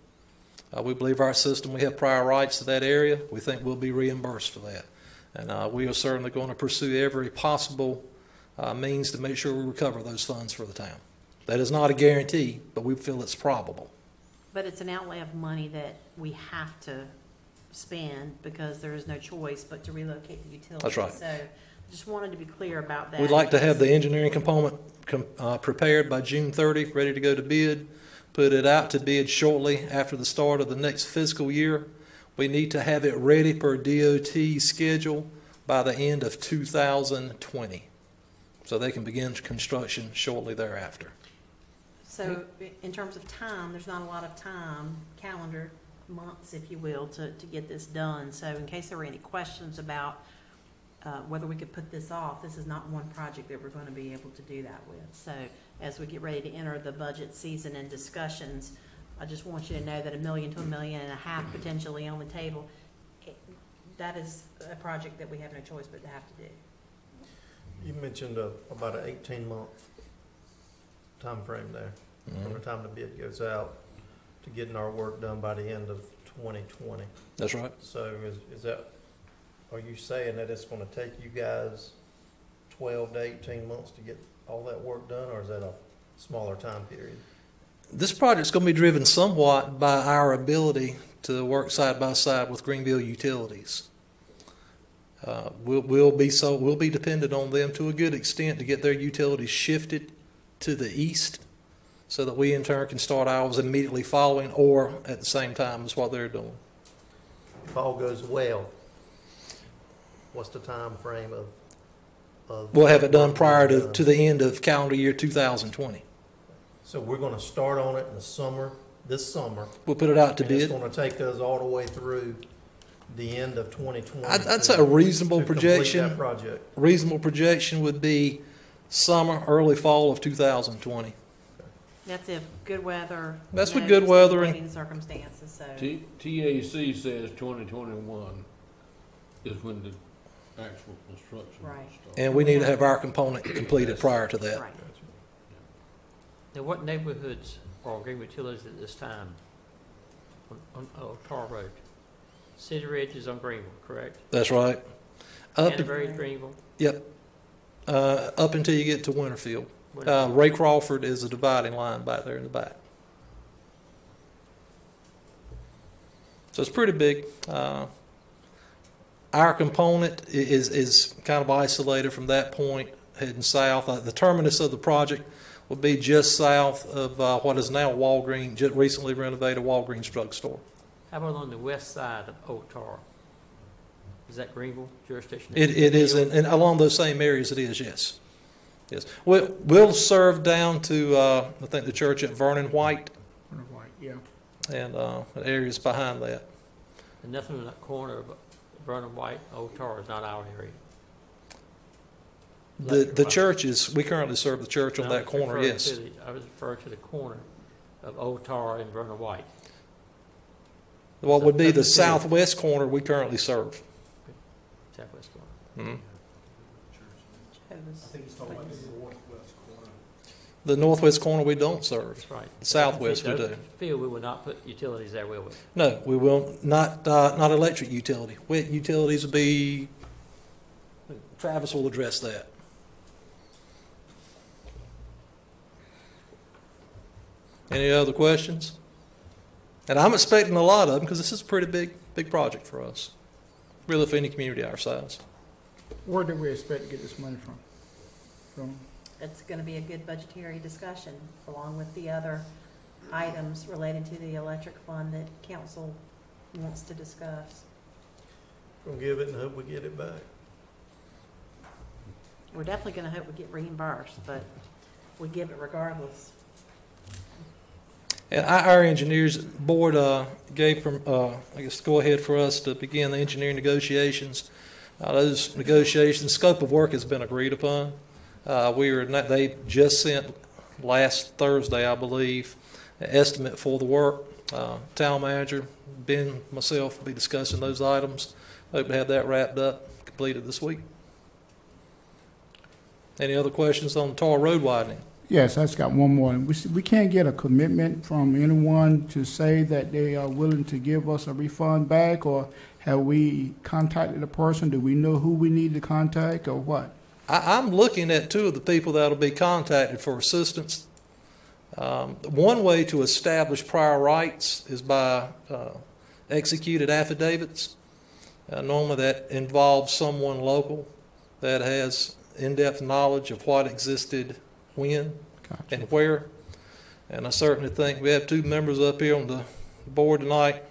[SPEAKER 16] We believe our system, we have prior rights to that area. We think we'll be reimbursed for that. And we are certainly going to pursue every possible means to make sure we recover those funds for the town. That is not a guarantee, but we feel it's probable.
[SPEAKER 9] But it's an outlay of money that we have to spend because there is no choice but to relocate the utilities.
[SPEAKER 18] That's right.
[SPEAKER 9] So I just wanted to be clear about that.
[SPEAKER 18] We'd like to have the engineering component prepared by June 30, ready to go to bid, put it out to bid shortly after the start of the next fiscal year. We need to have it ready per DOT schedule by the end of 2020, so they can begin construction shortly thereafter.
[SPEAKER 9] So in terms of time, there's not a lot of time, calendar months, if you will, to get this done. So in case there were any questions about whether we could put this off, this is not one project that we're going to be able to do that with. So as we get ready to enter the budget season and discussions, I just want you to know that $1 million to $1.5 million potentially on the table, that is a project that we have no choice but to have to do.
[SPEAKER 5] You mentioned about an 18-month time frame there, from the time the bid goes out to getting our work done by the end of 2020.
[SPEAKER 18] That's right.
[SPEAKER 5] So is that, are you saying that it's going to take you guys 12 to 18 months to get all that work done, or is that a smaller time period?
[SPEAKER 18] This project's going to be driven somewhat by our ability to work side by side with Greenville Utilities. We'll be dependent on them to a good extent to get their utilities shifted to the east, so that we in turn can start ours immediately following or at the same time as what they're doing.
[SPEAKER 5] If all goes well, what's the time frame of
[SPEAKER 18] we'll have it done prior to the end of calendar year 2020.
[SPEAKER 5] So we're going to start on it in the summer, this summer.
[SPEAKER 18] We'll put it out to bid.
[SPEAKER 5] It's going to take us all the way through the end of 2020.
[SPEAKER 18] I'd say a reasonable projection.
[SPEAKER 5] That project.
[SPEAKER 18] Reasonable projection would be summer, early fall of 2020.
[SPEAKER 9] That's if good weather.
[SPEAKER 18] That's with good weather
[SPEAKER 9] and circumstances. So
[SPEAKER 6] TAC says 2021 is when the actual construction starts.
[SPEAKER 18] And we need to have our component completed prior to that.
[SPEAKER 9] right.
[SPEAKER 11] Now, what neighborhoods are Greenville Utilities at this time on Tar Road? City Ridge is on Greenville, correct?
[SPEAKER 18] That's right.
[SPEAKER 11] Canterbury, Greenville.
[SPEAKER 18] Yep. Up until you get to Winterville. Ray Crawford is a dividing line back there in the back. So it's pretty big. Our component is kind of isolated from that point, heading south. The terminus of the project will be just south of what is now Walgreens, just recently renovated Walgreens drugstore.
[SPEAKER 11] How about on the west side of Old Tar? Is that Greenville jurisdiction?
[SPEAKER 18] It is, and along those same areas it is, yes. Yes. We'll serve down to, I think, the church at Vernon White.
[SPEAKER 8] Vernon White, yeah.
[SPEAKER 18] And areas behind that.
[SPEAKER 11] And nothing in that corner of Vernon White, Old Tar is not our area.
[SPEAKER 18] The churches, we currently serve the church on that corner, yes.
[SPEAKER 11] I was referring to the corner of Old Tar and Vernon White.
[SPEAKER 18] What would be the southwest corner we currently serve.
[SPEAKER 11] Southwest corner.
[SPEAKER 18] Mm-hmm.
[SPEAKER 8] I think he's talking about the northwest corner.
[SPEAKER 18] The northwest corner we don't serve.
[SPEAKER 11] That's right.
[SPEAKER 18] The southwest we do.
[SPEAKER 11] Field, we will not put utilities there, will we?
[SPEAKER 18] No, we will not. Not electric utility. Wet utilities will be. Travis will address that. Any other questions? And I'm expecting a lot of them because this is a pretty big project for us. Really, for any community our size.
[SPEAKER 8] Where do we expect to get this money from?
[SPEAKER 9] It's going to be a good budgetary discussion along with the other items related to the electric fund that council wants to discuss.
[SPEAKER 5] We'll give it and hope we get it back.
[SPEAKER 9] We're definitely going to hope we get reimbursed, but we give it regardless.
[SPEAKER 18] And our engineers board gave, I guess, go ahead for us to begin the engineering negotiations. Those negotiations, scope of work has been agreed upon. They just sent last Thursday, I believe, an estimate for the work. Town manager, Ben, myself will be discussing those items. Hope to have that wrapped up, completed this week. Any other questions on the Tar Road widening?
[SPEAKER 8] Yes, I just got one more. We can't get a commitment from anyone to say that they are willing to give us a refund back, or have we contacted a person? Do we know who we need to contact or what?
[SPEAKER 18] I'm looking at two of the people that will be contacted for assistance. One way to establish prior rights is by executed affidavits. Normally that involves someone local that has in-depth knowledge of what existed when and where. And I certainly think we have two members up here on the board tonight,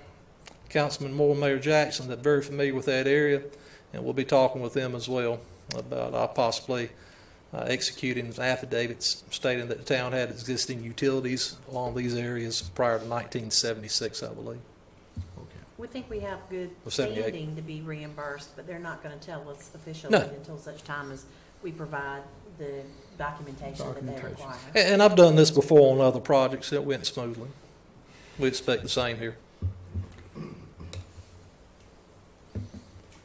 [SPEAKER 18] Councilman Moore and Mayor Jackson, that are very familiar with that area, and we'll be talking with them as well about possibly executing affidavits stating that the town had existing utilities along these areas prior to 1976, I believe.
[SPEAKER 9] We think we have good
[SPEAKER 18] Or 78.
[SPEAKER 9] standing to be reimbursed, but they're not going to tell us officially
[SPEAKER 18] No.
[SPEAKER 9] until such time as we provide the documentation that they require.
[SPEAKER 18] And I've done this before on other projects. It went smoothly. We expect the same here.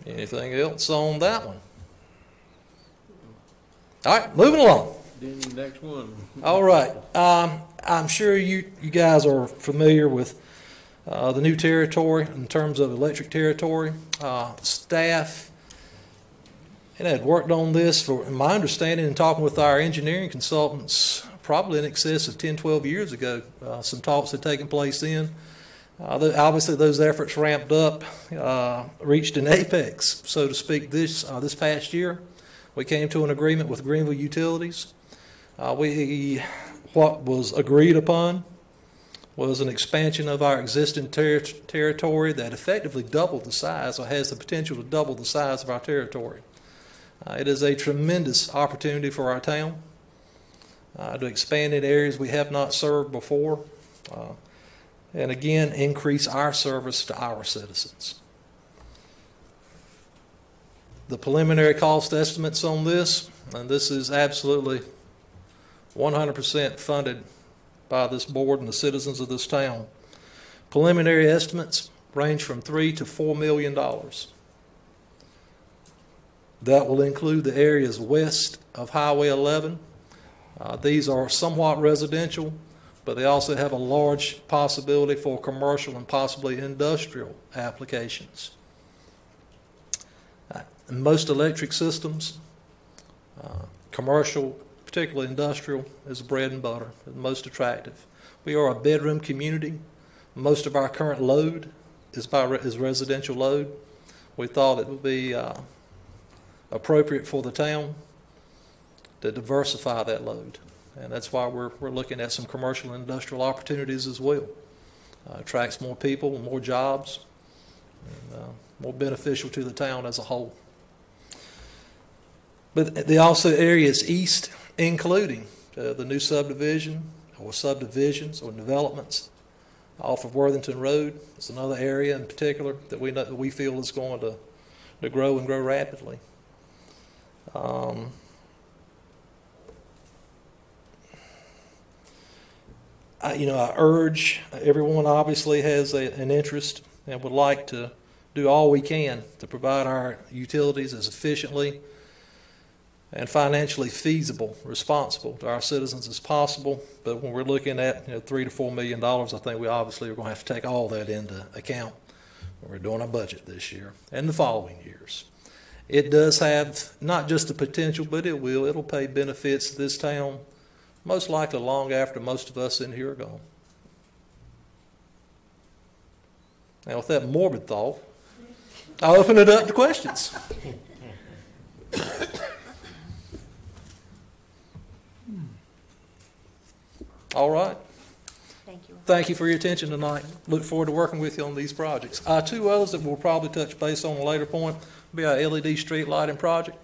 [SPEAKER 18] Anything else on that one? All right, moving along.
[SPEAKER 6] Then the next one.
[SPEAKER 18] All right. I'm sure you guys are familiar with the new territory in terms of electric territory. Staff had worked on this for, in my understanding, and talking with our engineering consultants probably in excess of 10, 12 years ago. Some talks had taken place then. Obviously, those efforts ramped up, reached an apex, so to speak, this past year. We came to an agreement with Greenville Utilities. What was agreed upon was an expansion of our existing territory that effectively doubled the size, or has the potential to double the size of our territory. It is a tremendous opportunity for our town to expand in areas we have not served before, and again, increase our service to our citizens. The preliminary cost estimates on this, and this is absolutely 100% funded by this board and the citizens of this town. Preliminary estimates range from $3 to $4 million. That will include the areas west of Highway 11. These are somewhat residential, but they also have a large possibility for commercial and possibly industrial applications. In most electric systems, commercial, particularly industrial, is bread and butter, and most attractive. We are a bedroom community. Most of our current load is residential load. We thought it would be appropriate for the town to diversify that load, and that's why we're looking at some commercial and industrial opportunities as well. Attracts more people, more jobs, and more beneficial to the town as a whole. But the also areas east, including the new subdivision or subdivisions or developments off of Worthington Road, is another area in particular that we feel is going to grow and grow rapidly. I urge everyone obviously has an interest and would like to do all we can to provide our utilities as efficiently and financially feasible, responsible to our citizens as possible. But when we're looking at $3 to $4 million, I think we obviously are going to have to take all that into account when we're doing our budget this year and the following years. It does have not just the potential, but it'll pay benefits to this town, most likely long after most of us in here are gone. Now, with that morbid thought, I'll open it up to questions. All right.
[SPEAKER 9] Thank you.
[SPEAKER 18] Thank you for your attention tonight. Look forward to working with you on these projects. Two others that we'll probably touch base on a later point will be our LED street lighting project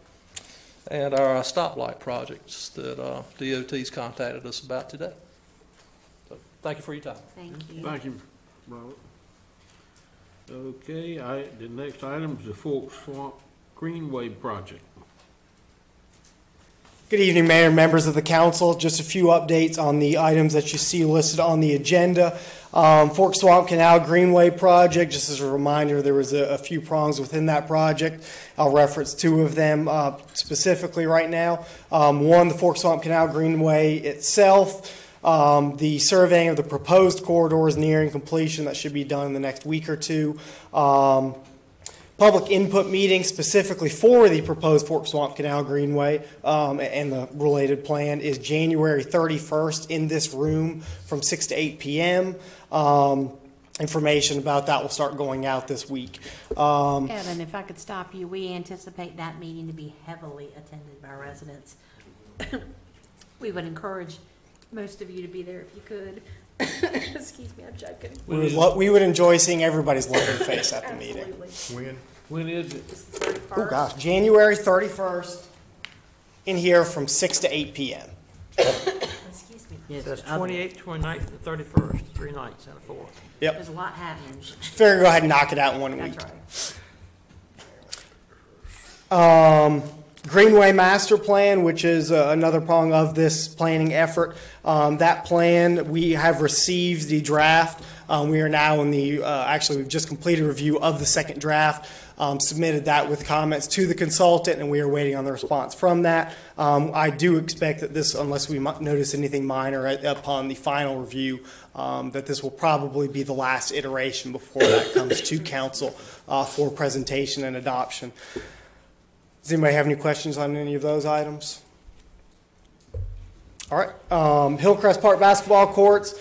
[SPEAKER 18] and our stoplight projects that DOT's contacted us about today. So, thank you for your time.
[SPEAKER 9] Thank you.
[SPEAKER 6] Thank you, Robert. Okay, the next item is the Fork Swamp Greenway project.
[SPEAKER 19] Good evening, Mayor and members of the council. Just a few updates on the items that you see listed on the agenda. Fork Swamp Canal Greenway project, just as a reminder, there was a few prongs within that project. I'll reference two of them specifically right now. One, the Fork Swamp Canal Greenway itself. The surveying of the proposed corridor is nearing completion. That should be done in the next week or two. public input meeting specifically for the proposed Fork Swamp Canal Greenway and the related plan is January 31st in this room from 6 to 8 p.m. Information about that will start going out this week.
[SPEAKER 9] Evan, if I could stop you, we anticipate that meeting to be heavily attended by residents. We would encourage most of you to be there if you could. Excuse me, I'm joking.
[SPEAKER 19] We would enjoy seeing everybody's lovely face at the meeting.
[SPEAKER 6] When is it?
[SPEAKER 19] Oh gosh, January 31st in here from 6 to 8 p.m.
[SPEAKER 9] Excuse me.
[SPEAKER 11] Yes, that's 28th, 29th, and 31st, 3 nights out of 4.
[SPEAKER 19] Yep.
[SPEAKER 9] There's a lot happening.
[SPEAKER 19] Figure go ahead and knock it out in 1 week.
[SPEAKER 9] That's right.
[SPEAKER 19] Greenway Master Plan, which is another prong of this planning effort. That plan, we have received the draft. We are now in the, actually we've just completed a review of the second draft, submitted that with comments to the consultant, and we are waiting on the response from that. I do expect that this, unless we notice anything minor upon the final review, that this will probably be the last iteration before that comes to council for presentation and adoption. Does anybody have any questions on any of those items? All right, Hillcrest Park basketball courts.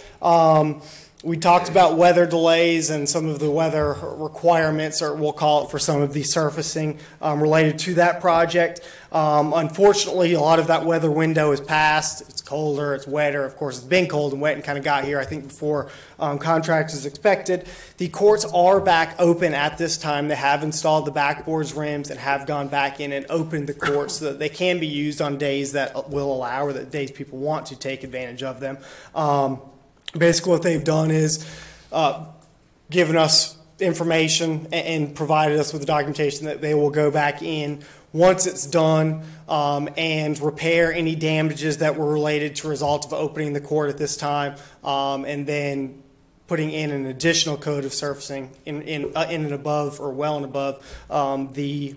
[SPEAKER 19] We talked about weather delays and some of the weather requirements, or we'll call it, for some of the surfacing related to that project. Unfortunately, a lot of that weather window is passed. It's colder, it's wetter. Of course, it's been cold and wet and kind of got here, I think, before contract is expected. The courts are back open at this time. They have installed the backboards, rims, and have gone back in and opened the courts so that they can be used on days that will allow, or that days people want to take advantage of them. Basically, what they've done is given us information and provided us with the documentation that they will go back in once it's done and repair any damages that were related to result of opening the court at this time, and then putting in an additional coat of surfacing in and above, or well and above, the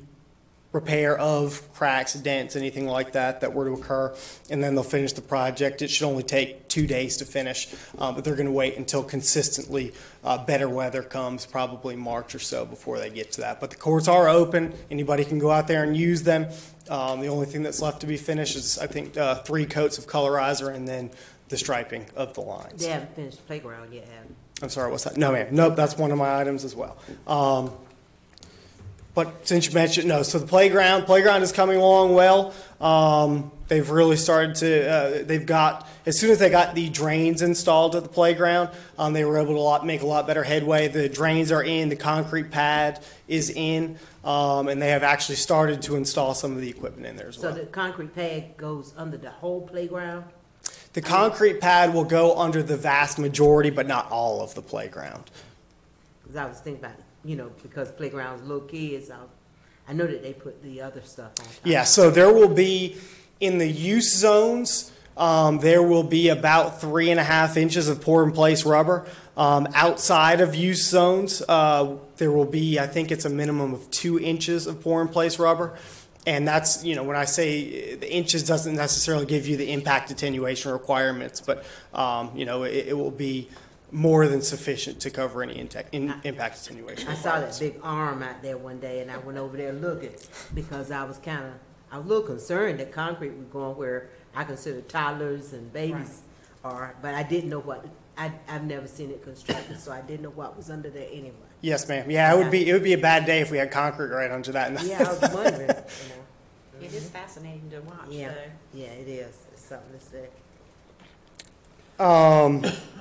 [SPEAKER 19] repair of cracks, dents, anything like that that were to occur, and then they'll finish the project. It should only take 2 days to finish, but they're going to wait until consistently better weather comes, probably March or so, before they get to that. But the courts are open. Anybody can go out there and use them. The only thing that's left to be finished is, I think, 3 coats of colorizer and then the striping of the lines.
[SPEAKER 7] They haven't finished the playground yet, have they?
[SPEAKER 19] I'm sorry, what's that? No, ma'am. Nope, that's one of my items as well. But since you mentioned, no, so the playground is coming along well. They've really started to, they've got, as soon as they got the drains installed at the playground, they were able to make a lot better headway. The drains are in, the concrete pad is in, and they have actually started to install some of the equipment in there as well.
[SPEAKER 7] So the concrete pad goes under the whole playground?
[SPEAKER 19] The concrete pad will go under the vast majority, but not all of the playground.
[SPEAKER 7] Because I was thinking about, because playgrounds, little kids, I know that they put the other stuff on top.
[SPEAKER 19] Yeah, so there will be, in the use zones, there will be about 3.5 inches of pour-in-place rubber. Outside of use zones, there will be, I think it's a minimum of 2 inches of pour-in-place rubber. And that's, when I say the inches doesn't necessarily give you the impact attenuation requirements, but, it will be more than sufficient to cover any impact attenuation.
[SPEAKER 7] I saw that big arm out there one day, and I went over there looking because I was a little concerned that concrete was going where I consider toddlers and babies are, but I didn't know what. I've never seen it constructed, so I didn't know what was under there anyway.
[SPEAKER 19] Yes, ma'am. Yeah, it would be a bad day if we had concrete right under that.
[SPEAKER 7] Yeah, I was wondering.
[SPEAKER 9] It is fascinating to watch.
[SPEAKER 7] Yeah,
[SPEAKER 9] though.
[SPEAKER 7] yeah, it is. It's something to say.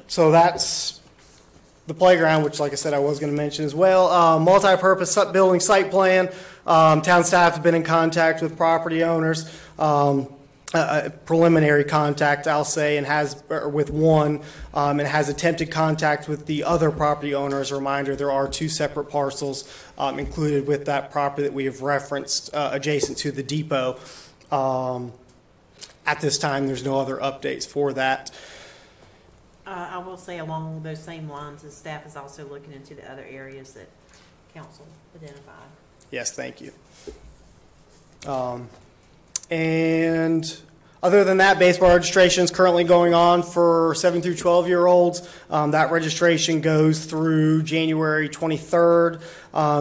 [SPEAKER 19] So that's the playground, which, like I said, I was going to mention as well. Multi-purpose building site plan. Town staff have been in contact with property owners. Preliminary contact, I'll say, with one, and has attempted contact with the other property owner. As a reminder, there are 2 separate parcels included with that property that we have referenced adjacent to the depot. At this time, there's no other updates for that.
[SPEAKER 9] I will say along those same lines, the staff is also looking into the other areas that council identified.
[SPEAKER 19] Yes, thank you. And Other than that, baseball registration is currently going on for 7 through 12-year-olds. That registration goes through January 23rd.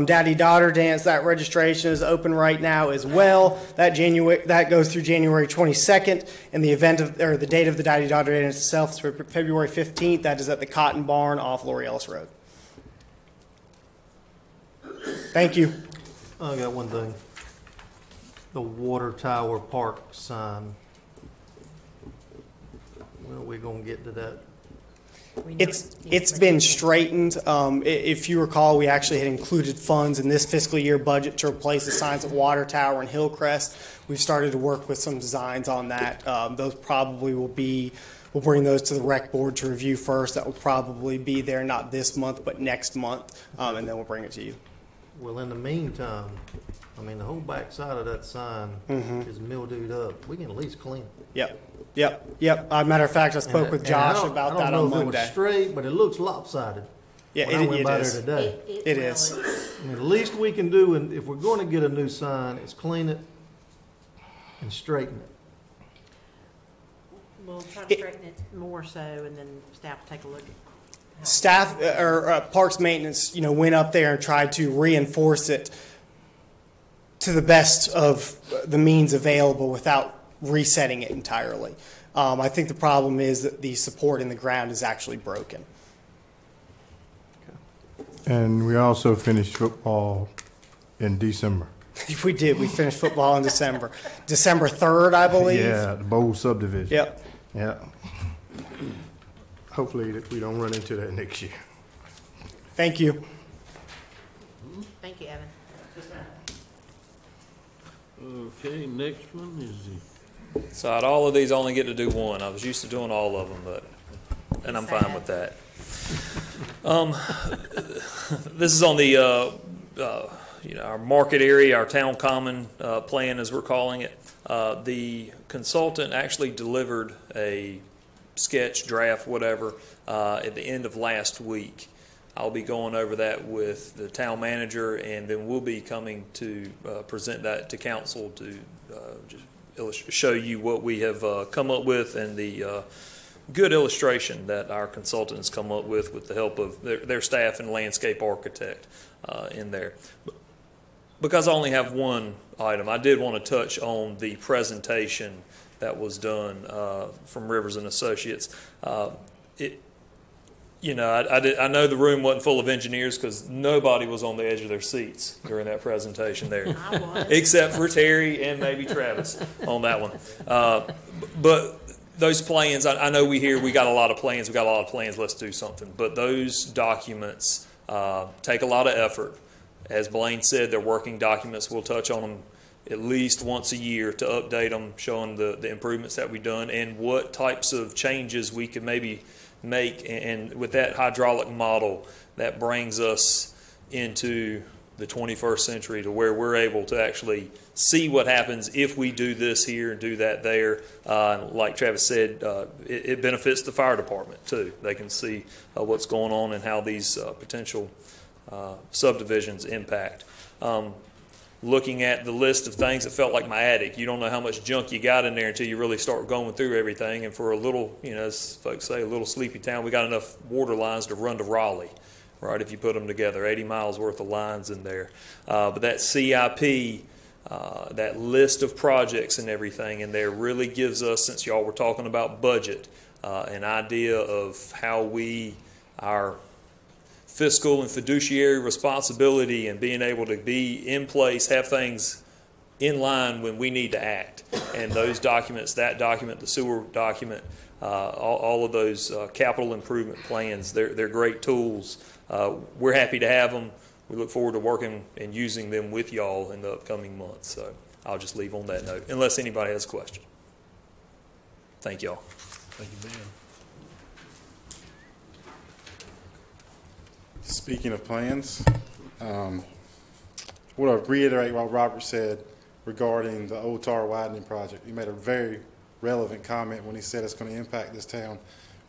[SPEAKER 19] Daddy-daughter dance, that registration is open right now as well. That goes through January 22nd, and the the date of the daddy-daughter dance itself is February 15th. That is at the Cotton Barn off Lori Ellis Road. Thank you.
[SPEAKER 5] I got one thing. The water tower park sign. When are we gonna get to that?
[SPEAKER 19] It's been straightened. If you recall, we actually had included funds in this fiscal year budget to replace the signs at Water Tower and Hillcrest. We've started to work with some designs on that. Those probably will be, we'll bring those to the rec board to review first. That will probably be there not this month, but next month, and then we'll bring it to you.
[SPEAKER 5] Well, in the meantime, I mean, the whole back side of that sign is mildewed up. We can at least clean it.
[SPEAKER 19] Yep. Matter of fact, I spoke with Josh about that on Monday.
[SPEAKER 5] I don't know if it was straight, but it looks lopsided.
[SPEAKER 19] Yeah,
[SPEAKER 5] when I went by there today.
[SPEAKER 19] It is.
[SPEAKER 5] I mean, the least we can do, and if we're going to get a new sign, is clean it and straighten it.
[SPEAKER 9] We'll try to straighten it more so, and then staff will take a look at
[SPEAKER 19] Staff or Parks Maintenance, went up there and tried to reinforce it to the best of the means available without resetting it entirely. I think the problem is that the support in the ground is actually broken.
[SPEAKER 10] And we also finished football in December.
[SPEAKER 19] We did. We finished football in December. December 3rd, I believe.
[SPEAKER 10] Yeah, the bowl subdivision.
[SPEAKER 19] Yep.
[SPEAKER 10] Yeah. Hopefully we don't run into that next year.
[SPEAKER 19] Thank you.
[SPEAKER 9] Thank you, Evan.
[SPEAKER 6] Okay, next one is
[SPEAKER 16] So out of all of these, I only get to do one. I was used to doing all of them, and I'm fine with that. This is on the our market area, our town common plan, as we're calling it. The consultant actually delivered a sketch, draft, whatever, at the end of last week. I'll be going over that with the town manager, and then we'll be coming to present that to council to just show you what we have come up with and the good illustration that our consultant has come up with the help of their staff and landscape architect in there. Because I only have one item, I did want to touch on the presentation that was done from Rivers and Associates. I know the room wasn't full of engineers because nobody was on the edge of their seats during that presentation there, except for Terry and maybe Travis on that one. But those plans, I know we got a lot of plans, let's do something. But those documents take a lot of effort. As Blaine said, they're working documents. We'll touch on them at least once a year to update them, showing the improvements that we've done and what types of changes we could maybe make. And with that hydraulic model, that brings us into the 21st century to where we're able to actually see what happens if we do this here and do that there. Like Travis said, it benefits the fire department too. They can see what's going on and how these potential subdivisions impact. Looking at the list of things, it felt like my attic. You don't know how much junk you got in there until you really start going through everything. And for a little, as folks say, a little sleepy town, we got enough water lines to run to Raleigh, right, if you put them together, 80 miles worth of lines in there. But that CIP, that list of projects and everything in there really gives us, since y'all were talking about budget, an idea of how our fiscal and fiduciary responsibility and being able to be in place, have things in line when we need to act. And those documents, that document, the sewer document, all of those capital improvement plans, they're great tools. We're happy to have them. We look forward to working and using them with y'all in the upcoming months. So I'll just leave on that note, unless anybody has a question. Thank y'all.
[SPEAKER 6] Thank you, Ben.
[SPEAKER 20] Speaking of plans, I want to reiterate what Robert said regarding the Old Tar widening project. He made a very relevant comment when he said it's going to impact this town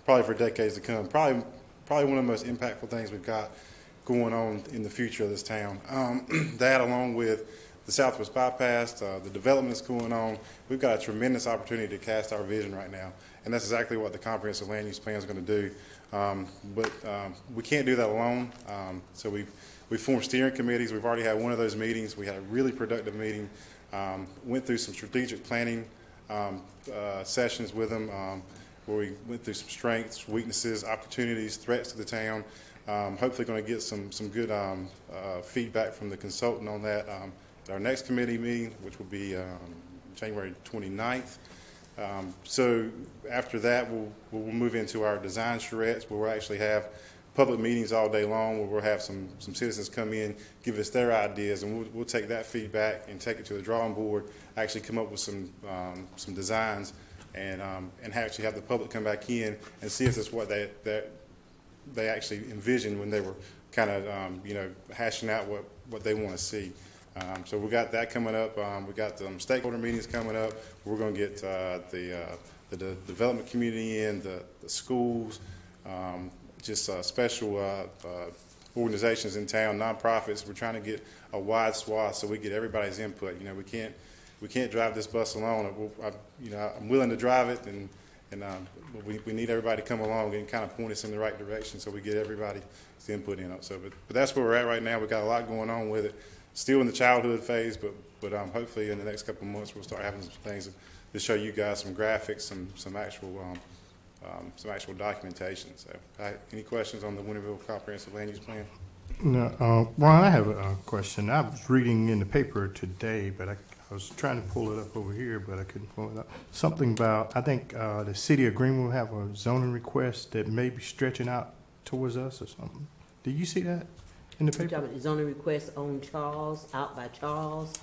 [SPEAKER 20] probably for decades to come. Probably one of the most impactful things we've got going on in the future of this town. That, along with the Southwest Bypass, the development that's going on. We've got a tremendous opportunity to cast our vision right now, and that's exactly what the comprehensive land use plan is going to do. But we can't do that alone. So we formed steering committees. We've already had one of those meetings. We had a really productive meeting. Went through some strategic planning sessions with them, where we went through some strengths, weaknesses, opportunities, threats to the town. Hopefully going to get some good feedback from the consultant on that at our next committee meeting, which will be January 29th. So after that, we'll move into our design charrettes, where we'll actually have public meetings all day long, where we'll have some citizens come in, give us their ideas, and we'll take that feedback and take it to the drawing board, actually come up with some designs, and actually have the public come back in and see if it's what they actually envisioned when they were kind of hashing out what they want to see. So we got that coming up. We got the stakeholder meetings coming up. We're going to get the development community in, the schools, just special organizations in town, nonprofits. We're trying to get a wide swath so we get everybody's input. We can't drive this bus alone. I'm willing to drive it, and we need everybody to come along and kind of point us in the right direction so we get everybody's input in. So, but that's where we're at right now. We've got a lot going on with it. Still in the childhood phase, but hopefully in the next couple of months we'll start having some things to show you guys, some graphics, some actual documentation. So, any questions on the Winterville Comprehensive Land Use Plan?
[SPEAKER 10] No, Ron, I have a question. I was reading in the paper today, but I was trying to pull it up over here, but I couldn't pull it up. Something about, I think the city of Greenville will have a zoning request that may be stretching out towards us or something. Did you see that in the paper?
[SPEAKER 7] The zoning request on Charles, out by Charles,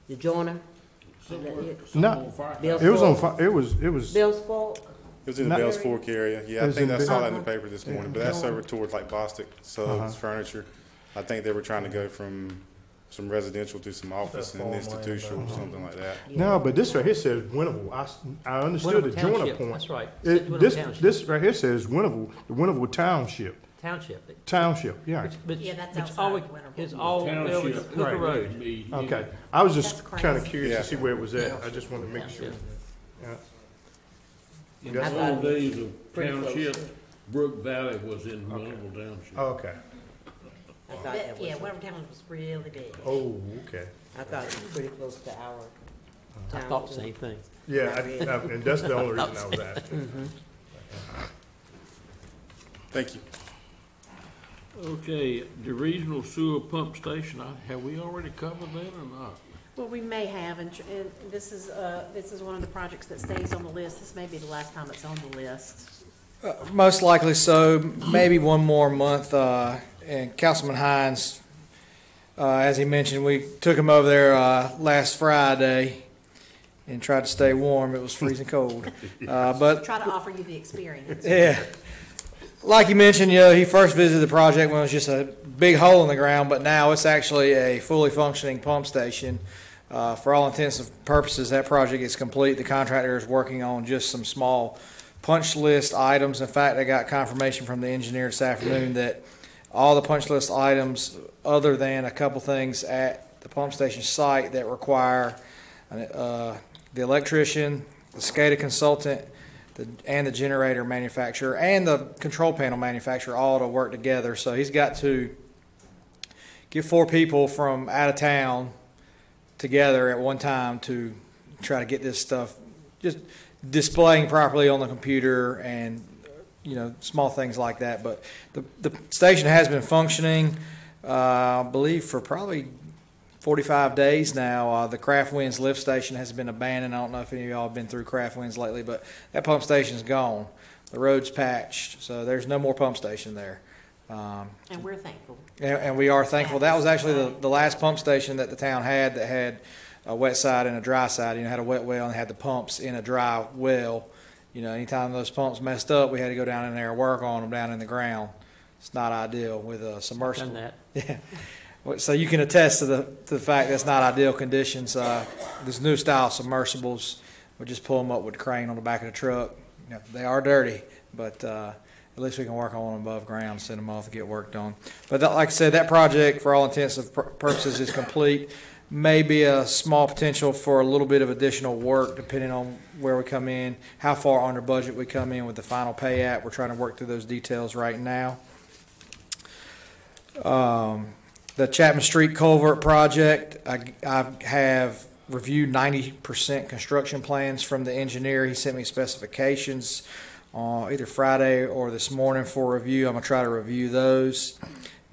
[SPEAKER 7] the joiner.
[SPEAKER 10] No, it was on fire. It was.
[SPEAKER 7] Bell's Fork.
[SPEAKER 20] It was in the Bells Fork area. Yeah, I think I saw that in the paper this morning. But that's over towards like Bostic, Subs, Furniture. I think they were trying to go from some residential to some office and institutional, something like that.
[SPEAKER 10] No, but this right here says Winterville. I understood the joiner point.
[SPEAKER 11] That's right.
[SPEAKER 10] This right here says Winterville, the Winterville Township. Township, yeah.
[SPEAKER 17] Yeah, that's
[SPEAKER 11] which
[SPEAKER 17] outside
[SPEAKER 11] always,
[SPEAKER 17] of Winterville.
[SPEAKER 11] it's all Hooker Road.
[SPEAKER 10] Okay, I was just kind of curious to see where it was at. I just wanted to make sure. Yeah.
[SPEAKER 6] In the old days of township, Brook Valley was in Winterville Township.
[SPEAKER 10] Okay.
[SPEAKER 17] Yeah, Winterville Township was really big.
[SPEAKER 10] Oh, okay.
[SPEAKER 7] I thought it was pretty close to our
[SPEAKER 11] I thought the same thing.
[SPEAKER 10] Yeah, and that's the only reason I was asking.
[SPEAKER 20] Thank you.
[SPEAKER 6] Okay, the regional sewer pump station, have we already covered that or not?
[SPEAKER 9] Well, we may have, and this is one of the projects that stays on the list. This may be the last time it's on the list.
[SPEAKER 18] Most likely so. Maybe one more month. And Councilman Hines, as he mentioned, we took him over there last Friday and tried to stay warm. It was freezing cold. But
[SPEAKER 9] try to offer you the experience.
[SPEAKER 18] Yeah. Like you mentioned, he first visited the project when it was just a big hole in the ground, but now it's actually a fully functioning pump station. For all intents and purposes, that project is complete. The contractor is working on just some small punch list items. In fact, I got confirmation from the engineer this afternoon that all the punch list items, other than a couple things at the pump station site that require the electrician, the SCADA consultant, and the generator manufacturer and the control panel manufacturer all to work together. So he's got to get 4 people from out of town together at one time to try to get this stuff just displaying properly on the computer and small things like that. But the station has been functioning, I believe, for probably 45 days now. The Craft Winds lift station has been abandoned. I don't know if any of y'all have been through Craft Winds lately, but that pump station's gone. The road's patched, so there's no more pump station there.
[SPEAKER 9] And we're thankful.
[SPEAKER 18] And we are thankful. That was actually the last pump station that the town had that had a wet side and a dry side. Had a wet well and had the pumps in a dry well. Anytime those pumps messed up, we had to go down in there and work on them down in the ground. It's not ideal with a submersible.
[SPEAKER 11] Done that.
[SPEAKER 18] Yeah. So you can attest to the fact that's not ideal conditions. This new style submersibles, we just pull them up with the crane on the back of the truck. They are dirty, but at least we can work on them above ground, send them off to get work done. But like I said, that project, for all intents and purposes, is complete.
[SPEAKER 4] maybe a small potential for a little bit of additional work depending on where we come in, how far under budget we come in with the final pay app. We're trying to work through those details right now. The Chapman Street Culvert Project, I have reviewed 90% construction plans from the engineer. He sent me specifications either Friday or this morning for review. I'm going to try to review those.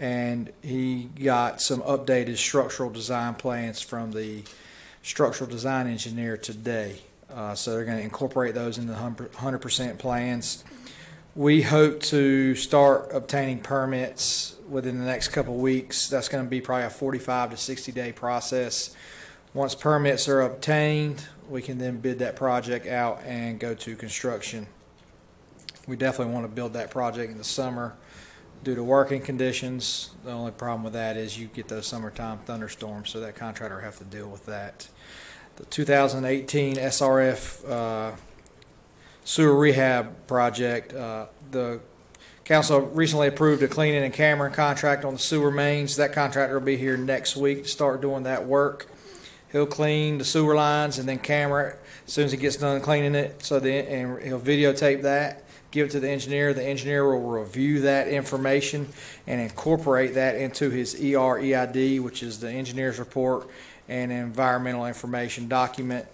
[SPEAKER 4] And he got some updated structural design plans from the structural design engineer today. So they're going to incorporate those into the 100% plans. We hope to start obtaining permits within the next couple of weeks. That's going to be probably a 45 to 60 day process. Once permits are obtained, we can then bid that project out and go to construction. We definitely want to build that project in the summer due to working conditions. The only problem with that is you get those summertime thunderstorms, so that contractor will have to deal with that. The 2018 SRF sewer rehab project, the council recently approved a cleaning and camera contract on the sewer mains. That contractor will be here next week to start doing that work. He'll clean the sewer lines and then camera it as soon as he gets done cleaning it. And he'll videotape that, give it to the engineer. The engineer will review that information and incorporate that into his EID, which is the engineer's report and environmental information document.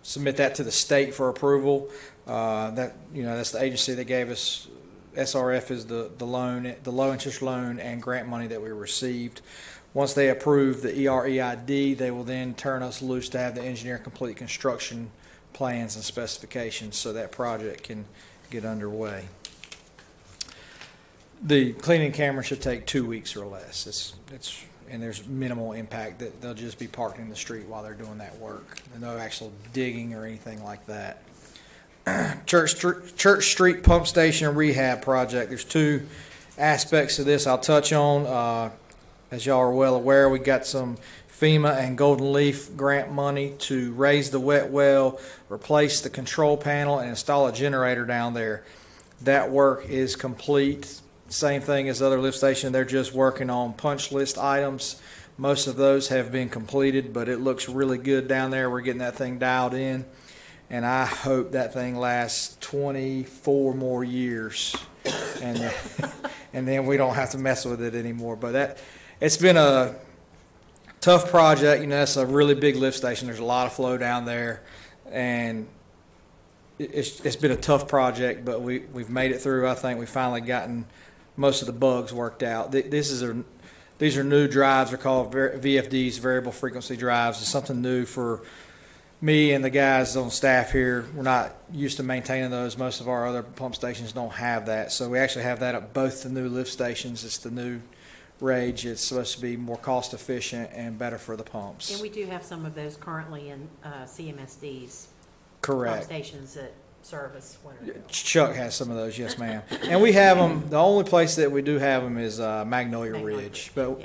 [SPEAKER 4] Submit that to the state for approval. That's the agency that gave us. SRF is the low interest loan and grant money that we received. Once they approve the EID, they will then turn us loose to have the engineer complete construction plans and specifications so that project can get underway. The cleaning camera should take 2 weeks or less. And there's minimal impact. That they'll just be parked in the street while they're doing that work. No actual digging or anything like that. Church Street Pump Station Rehab Project. There's two aspects to this I'll touch on. As y'all are well aware, we got some FEMA and Golden Leaf grant money to raise the wet well, replace the control panel, and install a generator down there. That work is complete. Same thing as other lift station. They're just working on punch list items. Most of those have been completed, but it looks really good down there. We're getting that thing dialed in, and I hope that thing lasts 24 more years, and then we don't have to mess with it anymore. But it's been a tough project. It's a really big lift station. There's a lot of flow down there, and it's been a tough project, but we've made it through. I think we've finally gotten most of the bugs worked out. These are new drives. They're called VFDs, variable frequency drives. It's something new for me and the guys on staff here. We're not used to maintaining those. Most of our other pump stations don't have that. So we actually have that at both the new lift stations. It's the new Rage. It's supposed to be more cost efficient and better for the pumps.
[SPEAKER 9] And we do have some of those currently in CMSD's
[SPEAKER 4] Correct.
[SPEAKER 9] pump stations that service Winterville.
[SPEAKER 4] Chuck has some of those, yes ma'am. And we have them, the only place that we do have them is Magnolia Ridge. But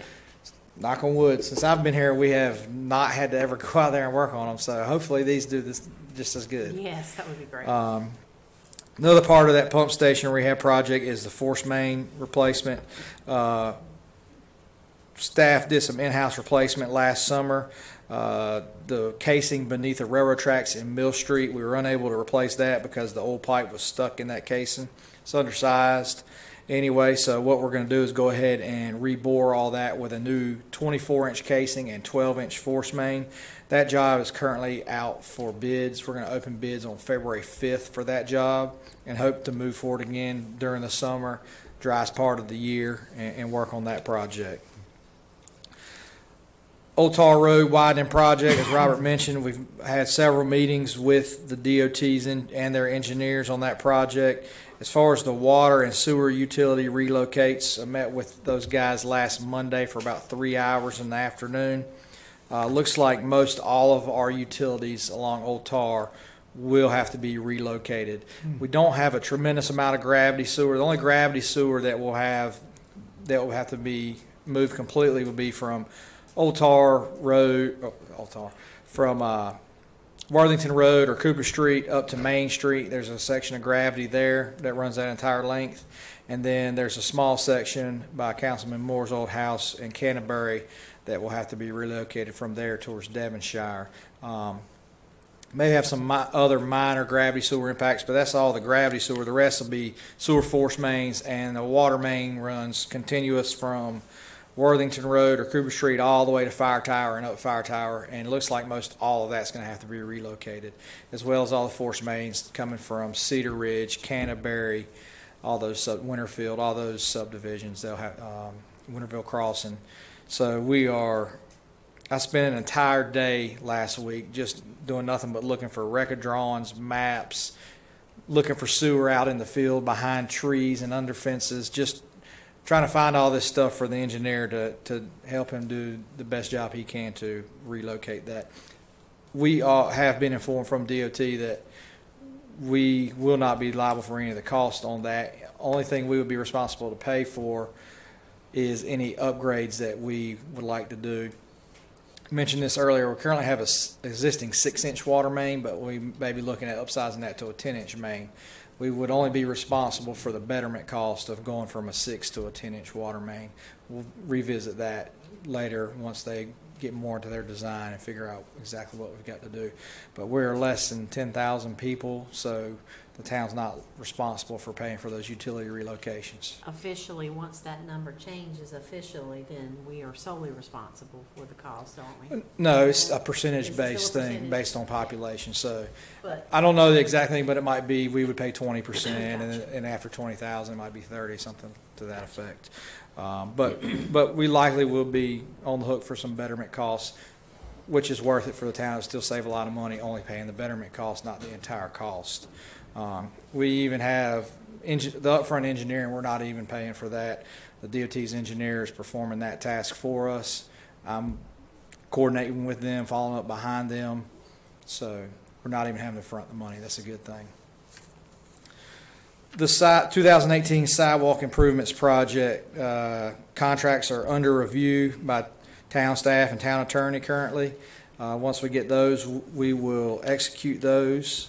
[SPEAKER 4] knock on wood, since I've been here, we have not had to ever go out there and work on them. So hopefully these do this just as good.
[SPEAKER 9] Yes, that would be great.
[SPEAKER 4] Another part of that pump station rehab project is the force main replacement. Staff did some in-house replacement last summer. The casing beneath the railroad tracks in Mill Street, we were unable to replace that because the old pipe was stuck in that casing. It's undersized anyway, so what we're going to do is go ahead and rebore all that with a new 24-inch casing and 12-inch force main. That job is currently out for bids. We're going to open bids on February 5th for that job and hope to move forward again during the summer, driest part of the year, and work on that project. Old Tar Road widening project, as Robert mentioned, we've had several meetings with the DOTs and their engineers on that project. As far as the water and sewer utility relocates, I met with those guys last Monday for about 3 hours in the afternoon. Looks like most all of our utilities along Old Tar will have to be relocated. We don't have a tremendous amount of gravity sewer. The only gravity sewer that will have to be moved completely will be from Old Tar Road, from Worthington Road or Cooper Street up to Main Street. There's a section of gravity there that runs that entire length. And then there's a small section by Councilman Moore's old house in Canterbury that will have to be relocated from there towards Devonshire. May have some other minor gravity sewer impacts, but that's all the gravity sewer. The rest will be sewer force mains, and the water main runs continuous from Worthington Road or Cooper Street all the way to Fire Tower and up Fire Tower, and it looks like most all of that's going to have to be relocated, as well as all the force mains coming from Cedar Ridge, Canterbury, all those Winterfield, all those subdivisions. They'll have Winterville Crossing. So I spent an entire day last week just doing nothing but looking for record drawings, maps, looking for sewer out in the field behind trees and under fences, just trying to find all this stuff for the engineer to help him do the best job he can to relocate that. We have been informed from DOT that we will not be liable for any of the cost on that. Only thing we would be responsible to pay for is any upgrades that we would like to do. I mentioned this earlier, we currently have an existing 6-inch water main, but we may be looking at upsizing that to a 10-inch main. We would only be responsible for the betterment cost of going from a 6 to a 10-inch water main. We'll revisit that later once they get more into their design and figure out exactly what we've got to do. But we're less than 10,000 people, so the town's not responsible for paying for those utility relocations.
[SPEAKER 9] Officially, once that number changes officially, then we are solely responsible for the cost, aren't we?
[SPEAKER 4] No, it's a percentage-based thing based on population. So I don't know the exact thing, but it might be we would pay 20%, and after 20,000, it might be 30, something to that effect. But we likely will be on the hook for some betterment costs, which is worth it for the town to still save a lot of money only paying the betterment cost, not the entire cost. We even have the upfront engineering. We're not even paying for that. The DOT's engineer is performing that task for us. I'm coordinating with them, following up behind them. So we're not even having to front the money. That's a good thing. The 2018 sidewalk improvements project contracts are under review by town staff and town attorney currently. Once we get those, we will execute those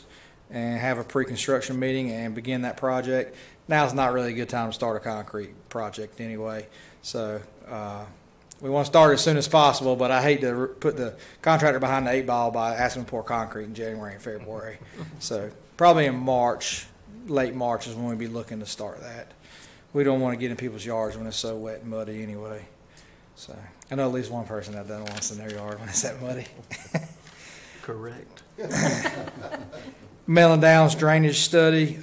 [SPEAKER 4] and have a pre-construction meeting and begin that project. Now is not really a good time to start a concrete project anyway. So we want to start as soon as possible, but I hate to put the contractor behind the 8 ball by asking them to pour concrete in January and February. So probably in March, late March is when we'll be looking to start that. We don't want to get in people's yards when it's so wet and muddy anyway. So I know at least one person that done it once in their yard when it's that muddy.
[SPEAKER 5] Correct.
[SPEAKER 4] Mellon Downs drainage study.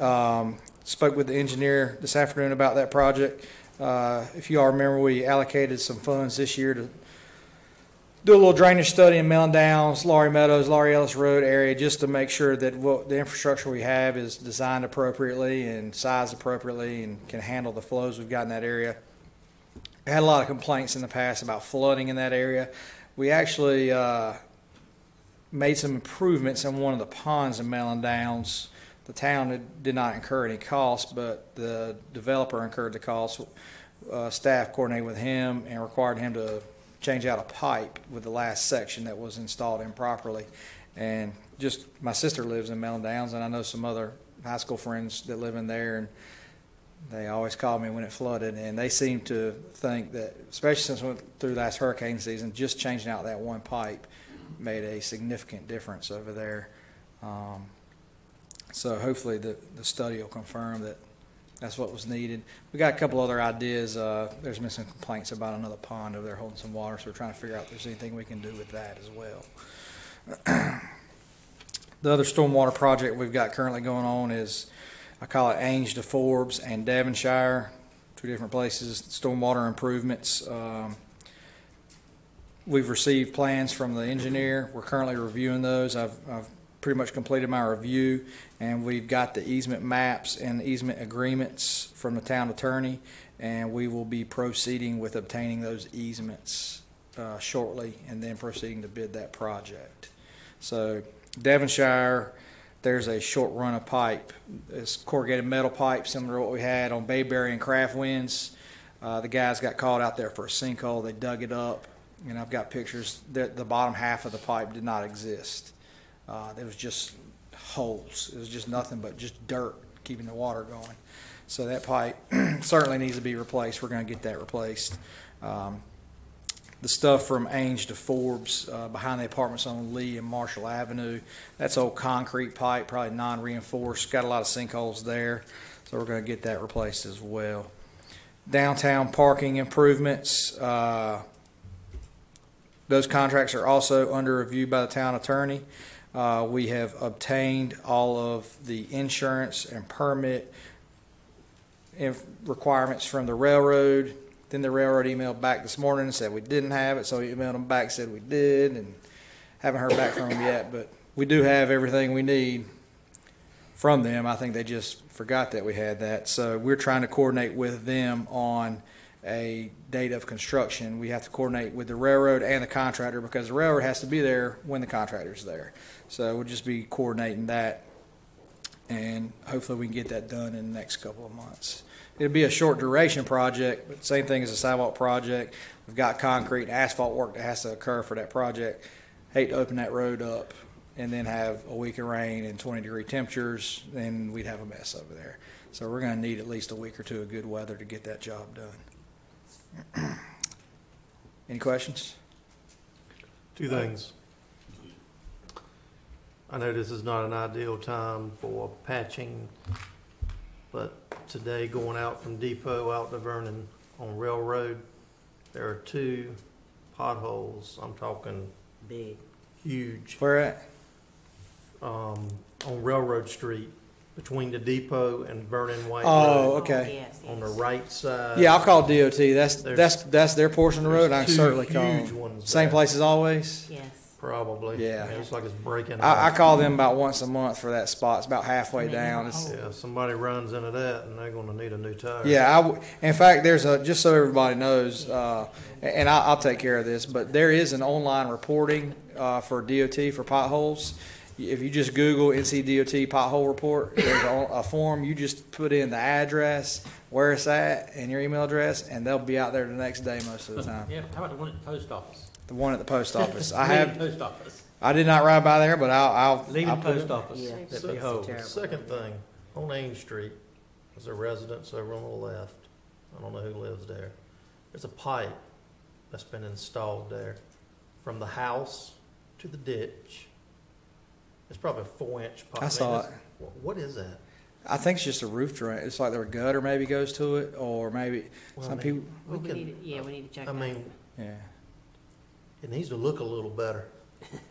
[SPEAKER 4] Spoke with the engineer this afternoon about that project. If you all remember, we allocated some funds this year to do a little drainage study in Mellon Downs, Laurie Meadows, Laurie Ellis Road area, just to make sure that the infrastructure we have is designed appropriately and sized appropriately and can handle the flows we've got in that area. I had a lot of complaints in the past about flooding in that area. We actually made some improvements in one of the ponds in Mellon Downs. The town did not incur any costs, but the developer incurred the costs. Staff coordinated with him and required him to change out a pipe with the last section that was installed improperly. And just my sister lives in Mellon Downs, and I know some other high school friends that live in there, and they always call me when it flooded, and they seem to think that, especially since we went through last hurricane season, just changing out that one pipe made a significant difference over there. So hopefully the study will confirm that that's what was needed. We got a couple other ideas. There's been some complaints about another pond over there holding some water, so we're trying to figure out if there's anything we can do with that as well. The other stormwater project we've got currently going on is, I call it Ainge to Forbes and Devonshire, 2 different places, stormwater improvements. We've received plans from the engineer. We're currently reviewing those. I've pretty much completed my review, and we've got the easement maps and easement agreements from the town attorney, and we will be proceeding with obtaining those easements shortly and then proceeding to bid that project. So Devonshire, there's a short run of pipe. It's corrugated metal pipe similar to what we had on Bayberry and Craft Winds. The guys got caught out there for a sinkhole. They dug it up, and I've got pictures that the bottom half of the pipe did not exist. There was just holes. It was just nothing but just dirt keeping the water going. So that pipe certainly needs to be replaced. We're going to get that replaced. the stuff from Ainge to Forbes behind the apartments on Lee and Marshall Avenue. That's old concrete pipe, probably non-reinforced. Got a lot of sinkholes there, so we're going to get that replaced as well. Downtown parking improvements. Those contracts are also under review by the town attorney. We have obtained all of the insurance and permit requirements from the railroad. Then the railroad emailed back this morning and said we didn't have it, so we emailed them back, said we did, and haven't heard back from them yet. But we do have everything we need from them. I think they just forgot that we had that. So we're trying to coordinate with them on a date of construction. We have to coordinate with the railroad and the contractor because the railroad has to be there when the contractor's there. So we'll just be coordinating that, and hopefully we can get that done in the next couple of months. It'll be a short duration project, but same thing as a sidewalk project. We've got concrete and asphalt work that has to occur for that project. Hate to open that road up and then have a week of rain and 20-degree temperatures, then we'd have a mess over there. So we're going to need at least a week or two of good weather to get that job done. Any questions?
[SPEAKER 5] Two things. I know this is not an ideal time for patching, but today going out from Depot out to Vernon on Railroad, there are 2 potholes. I'm talking
[SPEAKER 7] big,
[SPEAKER 5] huge.
[SPEAKER 4] Where at?
[SPEAKER 5] On Railroad Street between the Depot and Vernon White
[SPEAKER 4] Oh,
[SPEAKER 5] Road.
[SPEAKER 4] okay.
[SPEAKER 7] yes,
[SPEAKER 5] On the right side.
[SPEAKER 4] Yeah, I'll call DOT. That's their portion of the road. I can
[SPEAKER 5] two
[SPEAKER 4] certainly call
[SPEAKER 5] huge
[SPEAKER 4] them.
[SPEAKER 5] ones
[SPEAKER 4] Same
[SPEAKER 5] there.
[SPEAKER 4] place as always.
[SPEAKER 7] Yes.
[SPEAKER 5] Probably.
[SPEAKER 4] Yeah.
[SPEAKER 5] I mean, it looks like it's breaking.
[SPEAKER 4] I call them about once a month for that spot. It's about halfway down.
[SPEAKER 5] Yeah, if somebody runs into that, and they're going to need a new tire.
[SPEAKER 4] Yeah, in fact, there's just so everybody knows, and I'll take care of this, but there is an online reporting for DOT for potholes. If you just Google NCDOT pothole report, there's a form. You just put in the address, where it's at, and your email address, and they'll be out there the next day most of the time.
[SPEAKER 11] Yeah, how about the one at the post office?
[SPEAKER 4] The one at the post office.
[SPEAKER 11] Post office.
[SPEAKER 4] I did not ride by there, but I'll
[SPEAKER 11] Leave
[SPEAKER 4] I'll
[SPEAKER 11] the
[SPEAKER 4] put
[SPEAKER 11] post
[SPEAKER 4] it-
[SPEAKER 11] office.
[SPEAKER 7] Yeah.
[SPEAKER 11] That
[SPEAKER 5] So-
[SPEAKER 11] behold.
[SPEAKER 5] Second thing, on Ames Street, there's a residence over on the left. I don't know who lives there. There's a pipe that's been installed there from the house to the ditch. It's probably a 4-inch pipe.
[SPEAKER 4] I saw
[SPEAKER 5] it's- What is that?
[SPEAKER 4] I think it's just a roof drain. It's like their gutter maybe goes to it, or maybe
[SPEAKER 5] Well,
[SPEAKER 4] some
[SPEAKER 5] I mean,
[SPEAKER 4] people.
[SPEAKER 9] We
[SPEAKER 5] can-
[SPEAKER 9] need to, we need to check
[SPEAKER 5] I
[SPEAKER 9] that.
[SPEAKER 5] mean,
[SPEAKER 4] Yeah.
[SPEAKER 5] it needs to look a little better.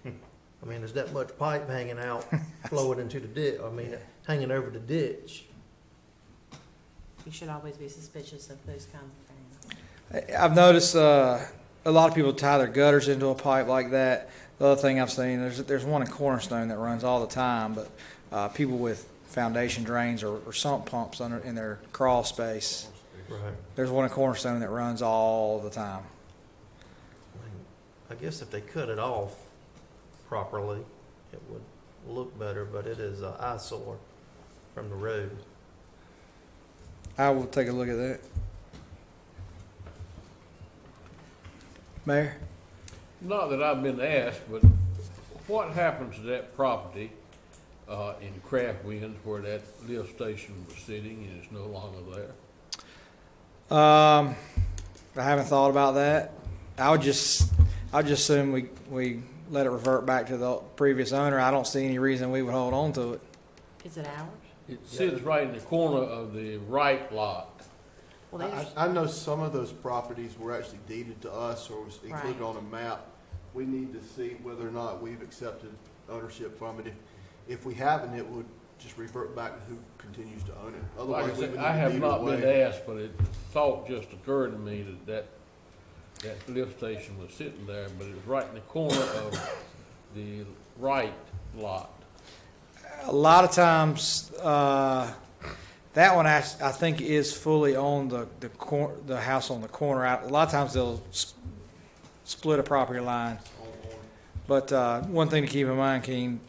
[SPEAKER 5] I mean, there's that much pipe hanging out, flowing into the ditch. I mean, hanging over the ditch.
[SPEAKER 9] You should always be suspicious of those kinds of things.
[SPEAKER 4] I've noticed a lot of people tie their gutters into a pipe like that. The other thing I've seen, there's one in Cornerstone that runs all the time, but people with foundation drains or sump pumps in their crawl space.
[SPEAKER 5] Right.
[SPEAKER 4] There's one in Cornerstone that runs all the time.
[SPEAKER 5] I mean, I guess if they cut it off properly, it would look better, but it is an eyesore from the road.
[SPEAKER 4] I will take a look at that. Mayor?
[SPEAKER 6] Not that I've been asked, but what happens to that property in Craft Winds where that lift station was sitting and it's no longer there?
[SPEAKER 4] I haven't thought about that. I would just assume we let it revert back to the previous owner. I don't see any reason we would hold on to it.
[SPEAKER 9] Is it ours?
[SPEAKER 6] It sits right in the corner of the right lot.
[SPEAKER 9] Well, there's,
[SPEAKER 21] I know some of those properties were actually deeded to us or was included
[SPEAKER 9] Right.
[SPEAKER 21] on a map. We need to see whether or not we've accepted ownership from it. If we haven't, it would just revert back to who continues to own it.
[SPEAKER 6] Like I
[SPEAKER 21] Otherwise, we
[SPEAKER 6] said,
[SPEAKER 21] would
[SPEAKER 6] I
[SPEAKER 21] need to
[SPEAKER 6] have
[SPEAKER 21] deed it
[SPEAKER 6] not been
[SPEAKER 21] away.
[SPEAKER 6] asked, but it thought just occurred to me that lift station was sitting there, but it was right in the corner of the right lot.
[SPEAKER 4] A lot of times, that one I think is fully on the house on the corner. A lot of times they'll split a property line. But one thing to keep in mind, Keen,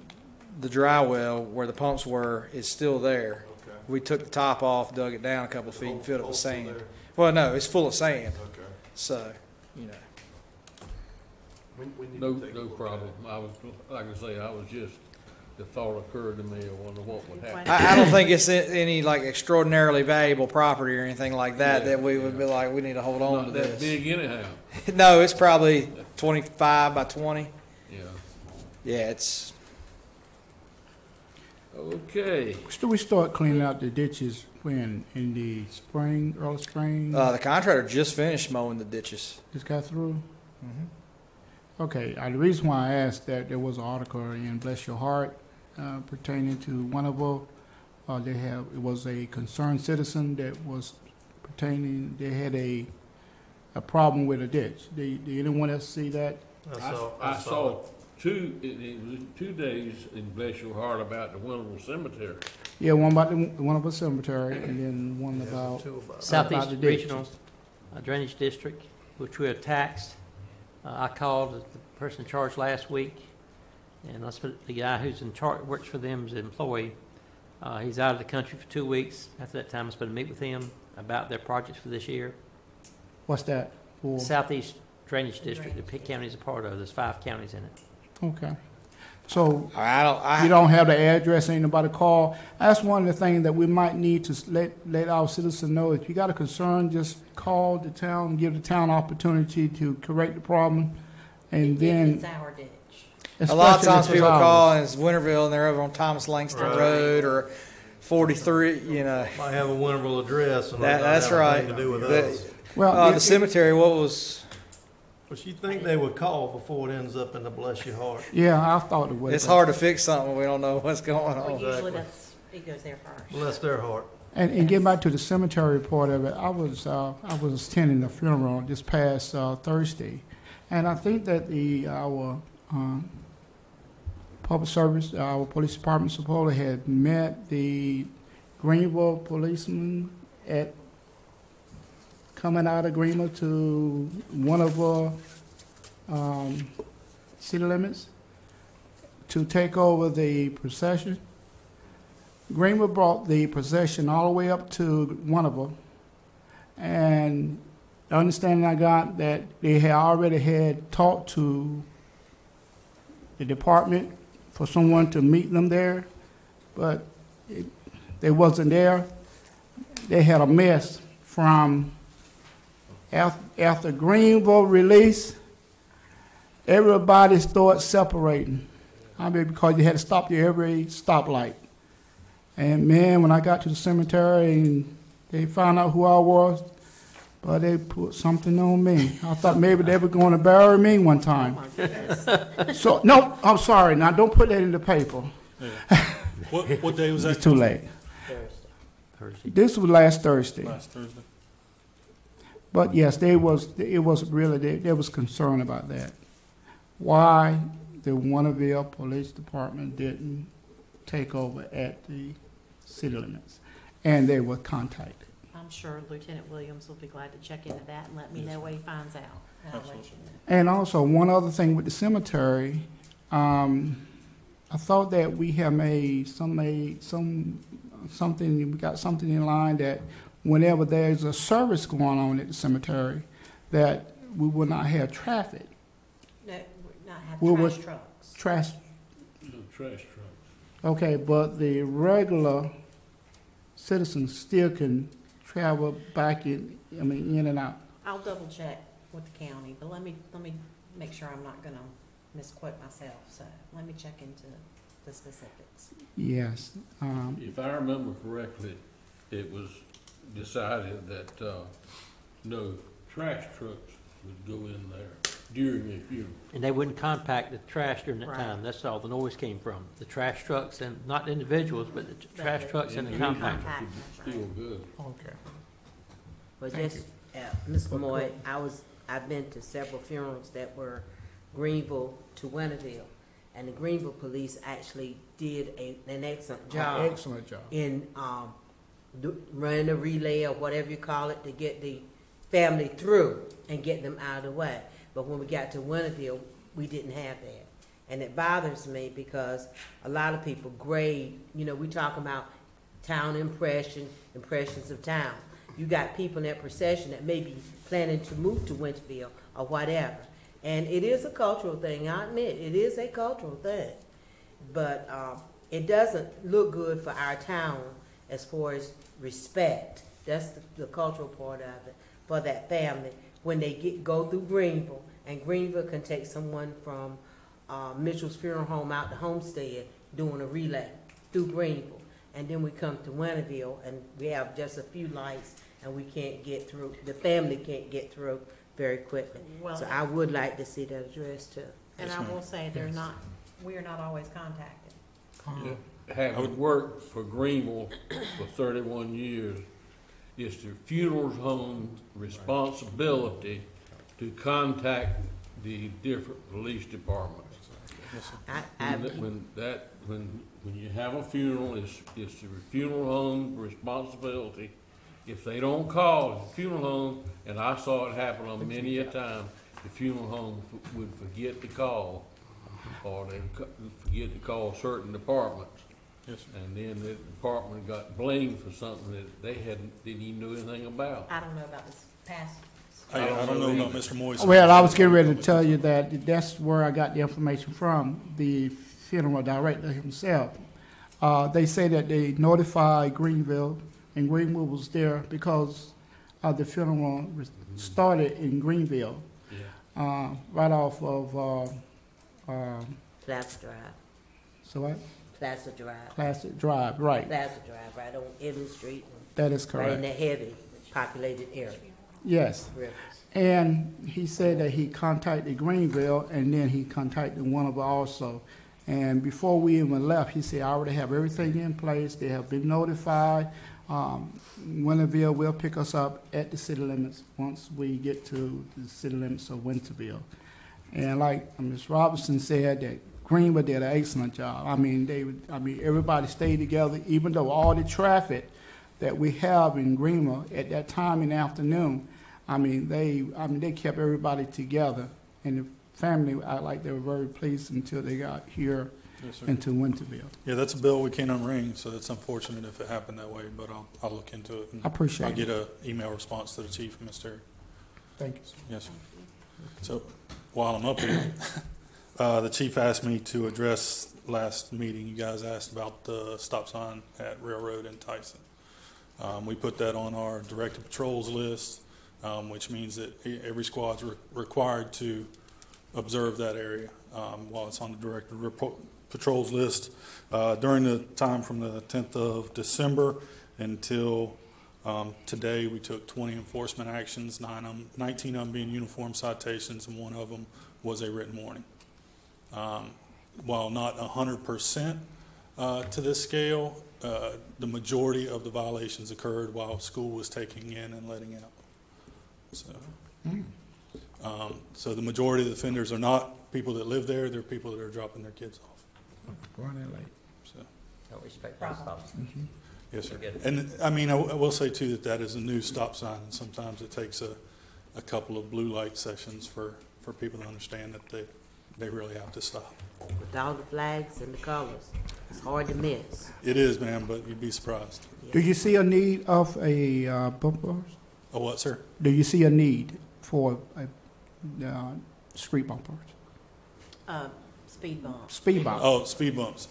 [SPEAKER 4] the dry well where the pumps were is still there.
[SPEAKER 21] Okay.
[SPEAKER 4] We took the top off, dug it down a couple feet, and filled it with
[SPEAKER 21] Hole's still
[SPEAKER 4] sand.
[SPEAKER 21] there?
[SPEAKER 4] Well, no, it's full of sand.
[SPEAKER 21] Okay.
[SPEAKER 4] So, you know.
[SPEAKER 21] We need
[SPEAKER 6] No,
[SPEAKER 21] to take a
[SPEAKER 6] no
[SPEAKER 21] look at
[SPEAKER 6] problem.
[SPEAKER 21] it.
[SPEAKER 6] I was, like I say, I was just the thought occurred to me, I wonder what would happen.
[SPEAKER 4] I don't think it's any like extraordinarily valuable property or anything like that that we would be like, we need to hold on to
[SPEAKER 6] Not that
[SPEAKER 4] this.
[SPEAKER 6] big anyhow.
[SPEAKER 4] No, it's probably 25 by 20.
[SPEAKER 6] Yeah.
[SPEAKER 4] Yeah, it's.
[SPEAKER 6] Okay.
[SPEAKER 8] Should we start cleaning out the ditches when, in the spring, early spring?
[SPEAKER 4] The contractor just finished mowing the ditches.
[SPEAKER 8] Just got through?
[SPEAKER 4] Mm-hmm.
[SPEAKER 8] Okay, the reason why I asked that, there was an article in Bless Your Heart pertaining to Winterville. It was a concerned citizen that was pertaining, they had a problem with a ditch. Did anyone else see that?
[SPEAKER 6] I saw it was 2 days in Bless Your Heart about the Winterville Cemetery.
[SPEAKER 8] Yeah, one about the Winterville Cemetery, and then one about
[SPEAKER 11] Southeast
[SPEAKER 8] the ditches.
[SPEAKER 11] Regional Drainage District, which we are taxed. I called the person in charge last week, and the guy who's in charge works for them as an employee. He's out of the country for 2 weeks. After that time, I'm supposed to meet with him about their projects for this year.
[SPEAKER 8] What's that for?
[SPEAKER 11] Southeast Drainage District, that Pitt County is a part of. There's 5 counties in it.
[SPEAKER 8] Okay. So
[SPEAKER 4] I
[SPEAKER 8] you don't have the address, ain't nobody call. That's one of the things that we might need to let our citizens know. If you got a concern, just call the town, give the town opportunity to correct the problem, and then.
[SPEAKER 7] It's our ditch.
[SPEAKER 4] A lot of times
[SPEAKER 8] Especially if it's
[SPEAKER 4] people
[SPEAKER 8] ours.
[SPEAKER 4] call and it's Winterville and they're over on Thomas Langston Road or 43, you know.
[SPEAKER 5] Might have a Winterville address and
[SPEAKER 4] That's
[SPEAKER 5] have
[SPEAKER 4] right.
[SPEAKER 5] anything to do with
[SPEAKER 4] The-
[SPEAKER 5] us.
[SPEAKER 8] Well,
[SPEAKER 4] the cemetery, what was,
[SPEAKER 5] But you think they would call before it ends up in the Bless Your Heart?
[SPEAKER 8] Yeah, I thought it was.
[SPEAKER 4] it's hard to fix something when we don't know what's going
[SPEAKER 7] Well,
[SPEAKER 4] on.
[SPEAKER 7] usually it goes there first.
[SPEAKER 5] Bless their heart.
[SPEAKER 8] And getting back to the cemetery part of it, I was attending the funeral this past Thursday, and I think that our public service, our police department supposedly had met the Greenville policeman at coming out of Greenville to one of our city limits to take over the procession. Greenville brought the procession all the way up to Winterville, and the understanding I got that they had already had talked to the department for someone to meet them there, but they wasn't there. They had a mess from after Greenville release. Everybody started separating. I mean, because you had to stop at every stoplight. And man, when I got to the cemetery and they found out who I was, but they put something on me. I thought maybe they were going to bury me one time.
[SPEAKER 7] Oh, my goodness.
[SPEAKER 8] So, no, I'm sorry. Now, don't put that in the paper.
[SPEAKER 2] What day was that?
[SPEAKER 8] It's too late.
[SPEAKER 11] Thursday.
[SPEAKER 8] This was last Thursday.
[SPEAKER 2] Last Thursday.
[SPEAKER 8] But yes, they was concerned about that. Why the Winterville Police Department didn't take over at the city limits, and they were contacted.
[SPEAKER 9] I'm sure Lieutenant Williams will be glad to check into that and let me know what he finds out. And I'll let you know.
[SPEAKER 8] And also, one other thing with the cemetery, I thought that we have we got something in line that whenever there's a service going on at the cemetery, that we will not have traffic.
[SPEAKER 7] That would not have
[SPEAKER 8] We
[SPEAKER 7] trash
[SPEAKER 8] would-
[SPEAKER 7] trucks.
[SPEAKER 8] Trash.
[SPEAKER 6] No trash trucks.
[SPEAKER 8] Okay, but the regular citizens still can travel back in and out.
[SPEAKER 7] I'll double check with the county, but let me make sure I'm not gonna misquote myself, so let me check into the specifics.
[SPEAKER 8] Yes.
[SPEAKER 6] If I remember correctly, it was decided that no trash trucks would go in there during a funeral.
[SPEAKER 11] And they wouldn't compact the trash during that
[SPEAKER 7] Right.
[SPEAKER 11] time. That's all the noise came from. The trash trucks and not the individuals, but the trash trucks and the compactors.
[SPEAKER 6] Still good.
[SPEAKER 8] Okay.
[SPEAKER 7] But
[SPEAKER 8] Thank
[SPEAKER 7] just, Ms. Moy, I've been to several funerals that were Greenville to Winterville, and the Greenville police actually did an excellent job.
[SPEAKER 8] Excellent job.
[SPEAKER 7] In running a relay or whatever you call it to get the family through and get them out of the way. But when we got to Winterville, we didn't have that. And it bothers me because a lot of people grade, we talk about town impressions of town. You got people in that procession that may be planning to move to Winterville or whatever. And it is a cultural thing, I admit, it is a cultural thing. but it doesn't look good for our town as far as respect. That's the cultural part of it for that family. When they go through Greenville, and Greenville can take someone from Mitchell's Funeral Home out to Homestead doing a relay through Greenville. And then we come to Winterville, and we have just a few lights, and we can't get through, the family can't get through very quickly.
[SPEAKER 9] Well,
[SPEAKER 7] So I would like to see that addressed too.
[SPEAKER 9] And I will say, we are not always contacted.
[SPEAKER 6] Having worked for Greenville for 31 years, it's the funeral home's responsibility to contact the different police departments. When you have a funeral, it's the funeral home's responsibility. If they don't call the funeral home, and I saw it happen on many a time, the funeral home would forget to call, or they'd forget to call certain departments.
[SPEAKER 2] Yes, sir.
[SPEAKER 6] And then the department got blamed for something that they didn't even know anything about.
[SPEAKER 9] I don't know about this past.
[SPEAKER 2] I don't know about Mr. Moyes.
[SPEAKER 8] Well, I was getting ready to tell you that that's where I got the information from, the funeral director himself. They say that they notified Greenville, and Greenville was there because the funeral started in Greenville, right off of
[SPEAKER 7] Plaza Drive.
[SPEAKER 8] So what?
[SPEAKER 7] Plaza Drive.
[SPEAKER 8] Classic Drive, right.
[SPEAKER 7] Plaza Drive, right on Evans Street.
[SPEAKER 8] That is
[SPEAKER 7] Right in
[SPEAKER 8] correct.
[SPEAKER 7] the heavy populated area.
[SPEAKER 8] Yes.
[SPEAKER 7] Rivers.
[SPEAKER 8] And he said that he contacted Greenville, and then he contacted Winterville also. And before we even left, he said, I already have everything in place. They have been notified. Winterville will pick us up at the city limits once we get to the city limits of Winterville. And like Ms. Robinson said, that Greenville did an excellent job. Everybody stayed together, even though all the traffic that we have in Greenville at that time in the afternoon, they kept everybody together, and the family act like they were very pleased until they got here into Winterville.
[SPEAKER 2] Yeah, that's a bell we can't unring, so it's unfortunate if it happened that way, but I'll look into it. And
[SPEAKER 8] I appreciate
[SPEAKER 2] I'll get
[SPEAKER 8] it.
[SPEAKER 2] an email response to the chief and Mr.
[SPEAKER 8] Thank you.
[SPEAKER 2] Yes, sir. So while I'm up here, the chief asked me to address last meeting. You guys asked about the stop sign at Railroad and Tyson. We put that on our directed patrols list, which means that every squad's required to observe that area while it's on the directed patrols list. During the time from the 10th of December until today, we took 20 enforcement actions, 19 of them being uniform citations, and one of them was a written warning. While not 100% to this scale, the majority of the violations occurred while school was taking in and letting out. So the majority of the offenders are not people that live there, they're people that are dropping their kids off.
[SPEAKER 8] Running late.
[SPEAKER 2] So.
[SPEAKER 3] Don't respect those stops.
[SPEAKER 2] Yes, sir. And I will say too that is a new stop sign, and sometimes it takes a couple of blue light sessions for people to understand that they really have to stop.
[SPEAKER 7] With all the flags and the colors, it's hard to miss.
[SPEAKER 2] It is, ma'am, but you'd be surprised.
[SPEAKER 8] Do you see a need of a bumper?
[SPEAKER 2] A what, sir?
[SPEAKER 8] Do you see a need for street bumpers?
[SPEAKER 9] Speed bumps.
[SPEAKER 8] Speed bumps.
[SPEAKER 2] Oh, speed bumps.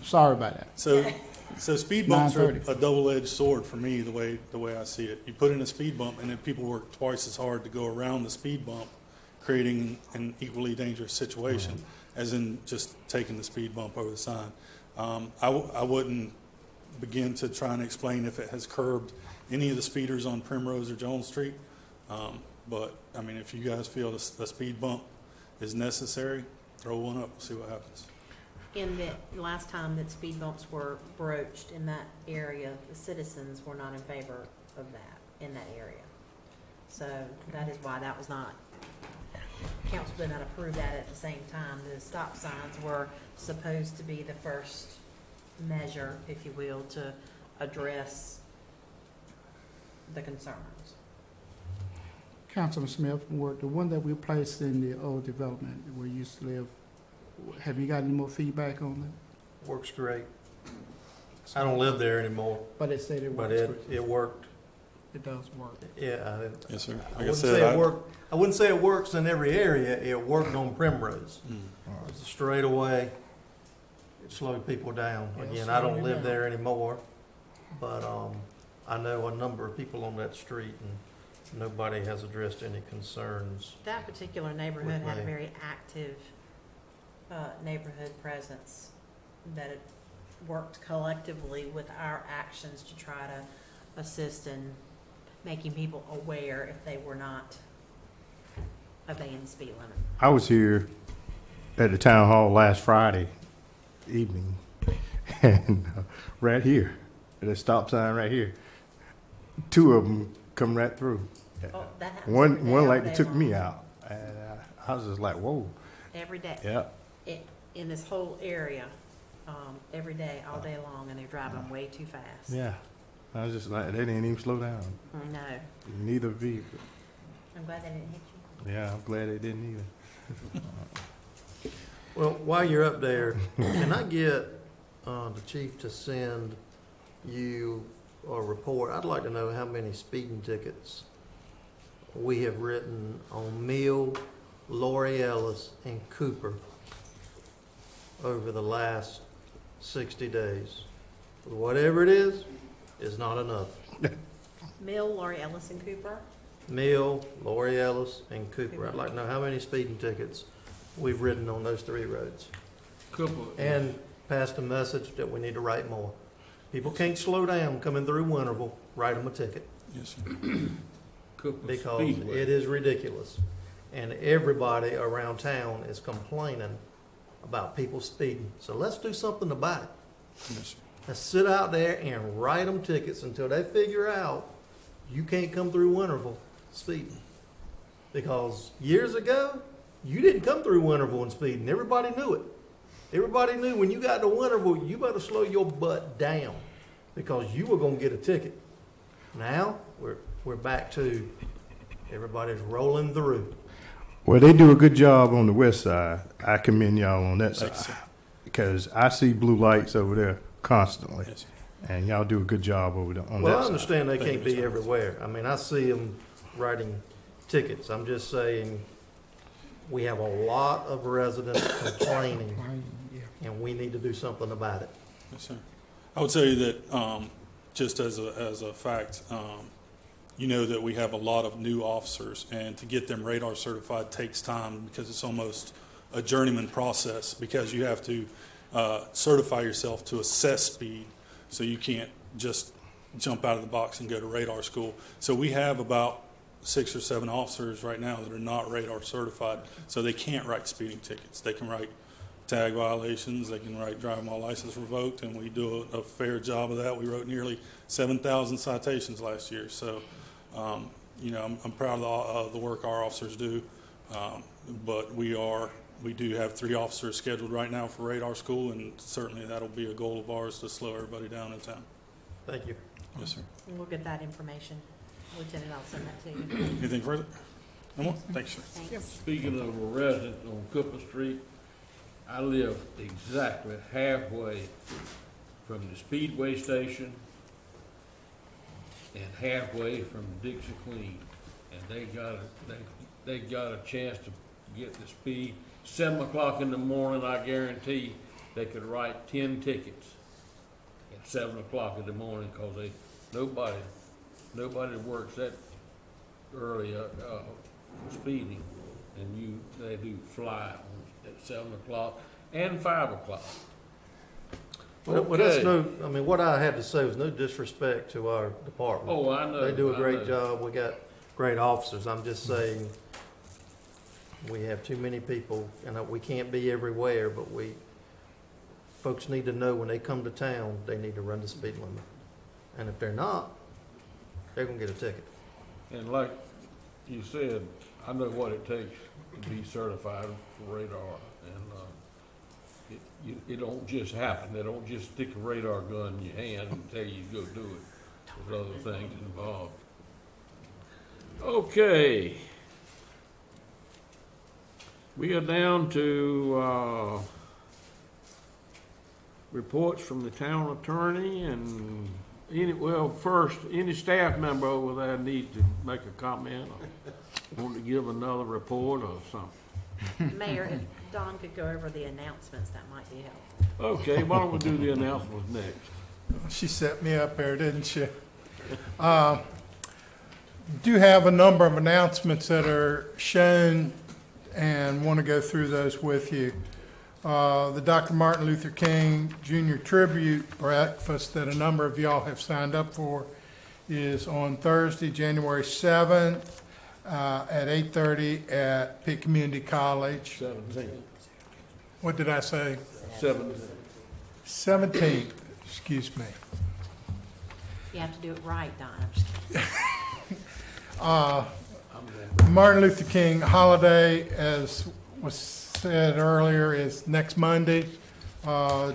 [SPEAKER 8] Sorry about that.
[SPEAKER 2] So speed bumps are
[SPEAKER 8] 9:30.
[SPEAKER 2] a double-edged sword for me, the way I see it. You put in a speed bump, and then people work twice as hard to go around the speed bump, creating an equally dangerous situation, as in just taking the speed bump over the sign. I wouldn't begin to try and explain if it has curbed any of the speeders on Primrose or Jones Street, but if you guys feel a speed bump is necessary, throw one up, see what happens.
[SPEAKER 9] In the last time that speed bumps were broached in that area, the citizens were not in favor of that in that area. So that is why that was not, council did not approve that at the same time. The stop signs were supposed to be the first measure, if you will, to address the concerns.
[SPEAKER 8] Councilman Smith, the one that we placed in the old development where you used to live, have you got any more feedback on it?
[SPEAKER 5] Works great. I don't live there anymore.
[SPEAKER 8] But it said it works.
[SPEAKER 5] But it worked.
[SPEAKER 8] It does work.
[SPEAKER 5] Yeah.
[SPEAKER 2] Yes, sir.
[SPEAKER 5] I wouldn't say it works in every area. It worked on Primrose. It's a straightaway. it slowed people down.
[SPEAKER 4] It'll
[SPEAKER 5] Again,
[SPEAKER 4] slow
[SPEAKER 5] I don't
[SPEAKER 4] you
[SPEAKER 5] live
[SPEAKER 4] down.
[SPEAKER 5] there anymore, but, I know a number of people on that street, and nobody has addressed any concerns.
[SPEAKER 9] That particular neighborhood
[SPEAKER 5] With
[SPEAKER 9] had a
[SPEAKER 5] me.
[SPEAKER 9] very active neighborhood presence that had worked collectively with our actions to try to assist in making people aware if they were not obeying the speed limit.
[SPEAKER 10] I was here at the town hall last Friday evening, and right here, at the stop sign right here, two of them come right through.
[SPEAKER 9] Oh, that happens every
[SPEAKER 10] One
[SPEAKER 9] day, all
[SPEAKER 10] like
[SPEAKER 9] day
[SPEAKER 10] they took
[SPEAKER 9] long.
[SPEAKER 10] me out, and I was just like, whoa.
[SPEAKER 9] Every day.
[SPEAKER 10] Yeah.
[SPEAKER 9] In this whole area, every day, all day long, and they're driving way too fast.
[SPEAKER 10] Yeah. I was just like, they didn't even slow down.
[SPEAKER 9] No.
[SPEAKER 10] Neither vehicle.
[SPEAKER 9] I'm glad they didn't hit you.
[SPEAKER 10] Yeah, I'm glad they didn't either.
[SPEAKER 5] Well, while you're up there, can I get the chief to send you a report? I'd like to know how many speeding tickets we have written on Mill, Lori Ellis, and Cooper over the last 60 days. Whatever it is not enough.
[SPEAKER 9] Mill, Laurie Ellis, and Cooper.
[SPEAKER 5] Mill, Lori Ellis, and Cooper. I'd like to know how many speeding tickets we've written on those three roads.
[SPEAKER 6] Couple.
[SPEAKER 5] And passed a message that we need to write more. People can't slow down coming through Winterville, write them a ticket.
[SPEAKER 2] Yes, sir.
[SPEAKER 5] Because
[SPEAKER 6] Speedway.
[SPEAKER 5] it is ridiculous. And everybody around town is complaining about people speeding. So let's do something about it.
[SPEAKER 2] Yes, sir.
[SPEAKER 5] Let's sit out there and write them tickets until they figure out you can't come through Winterville speeding. Because years ago, you didn't come through Winterville and speeding. Everybody knew it. Everybody knew when you got to Winterville, you better slow your butt down because you were going to get a ticket. Now, we're back to everybody's rolling through.
[SPEAKER 10] Well, they do a good job on the west side. I commend y'all on that
[SPEAKER 2] Thanks,
[SPEAKER 10] side.
[SPEAKER 2] sir.
[SPEAKER 10] Because I see blue lights over there constantly.
[SPEAKER 2] Yes, sir.
[SPEAKER 10] And y'all do a good job over there on
[SPEAKER 5] Well,
[SPEAKER 10] that
[SPEAKER 5] I
[SPEAKER 10] side.
[SPEAKER 5] understand they
[SPEAKER 2] Thank
[SPEAKER 5] can't
[SPEAKER 2] you,
[SPEAKER 5] be
[SPEAKER 2] Mr.
[SPEAKER 5] everywhere. I mean, I see them writing tickets. I'm just saying, we have a lot of residents complaining, and we need to do something about it.
[SPEAKER 2] Yes, sir. I would say that, just as a fact, you know that we have a lot of new officers, and to get them radar certified takes time because it's almost a journeyman process because you have to certify yourself to assess speed, so you can't just jump out of the box and go to radar school. So we have about 6 or 7 officers right now that are not radar certified, so they can't write speeding tickets. They can write tag violations, they can write driving while license revoked, and we do a fair job of that. We wrote nearly 7,000 citations last year, so you know, I'm proud of the work our officers do, but we do have 3 officers scheduled right now for radar school, and certainly that'll be a goal of ours to slow everybody down in town.
[SPEAKER 5] Thank you.
[SPEAKER 2] Yes, sir.
[SPEAKER 9] And we'll get that information. Lieutenant, I'll send that to you.
[SPEAKER 2] Anything further? No more? Thanks, sir.
[SPEAKER 9] Thanks.
[SPEAKER 6] Speaking of a resident on Cooper Street, I live exactly halfway from the Speedway station and halfway from Dixie Queen. And they got a chance to get the speed. 7 o'clock in the morning, I guarantee they could write 10 tickets at 7 o'clock in the morning because nobody works that early for speeding, and they do fly at 7 o'clock and 5 o'clock.
[SPEAKER 5] Well, that's I mean, what I had to say was no disrespect to our department.
[SPEAKER 6] Oh, I know.
[SPEAKER 5] They do a
[SPEAKER 6] I
[SPEAKER 5] great
[SPEAKER 6] know.
[SPEAKER 5] job. We got great officers. I'm just saying, we have too many people, and we can't be everywhere, but folks need to know when they come to town, they need to run the speed limit. And if they're not, they're gonna get a ticket.
[SPEAKER 6] And like you said, I know what it takes to be certified for radar, and it don't just happen. They don't just stick a radar gun in your hand and tell you to go do it. There's other things involved. Okay. We are down to reports from the town attorney and first, any staff member over there need to make a comment or want to give another report or something.
[SPEAKER 9] Mayor, if Don could go over the announcements, that might be helpful.
[SPEAKER 6] Okay, why don't we do the announcements next?
[SPEAKER 1] She set me up there, didn't she? Do have a number of announcements that are shown and want to go through those with you. The Dr. Martin Luther King Jr. Tribute Breakfast that a number of y'all have signed up for is on Thursday, January 7th at 8:30 at Pitt Community College.
[SPEAKER 6] 17th.
[SPEAKER 1] What did I say?
[SPEAKER 6] 17th.
[SPEAKER 1] Excuse me.
[SPEAKER 9] You have to do it right, Don. I'm just kidding.
[SPEAKER 1] Martin Luther King holiday, as was said earlier, is next Monday,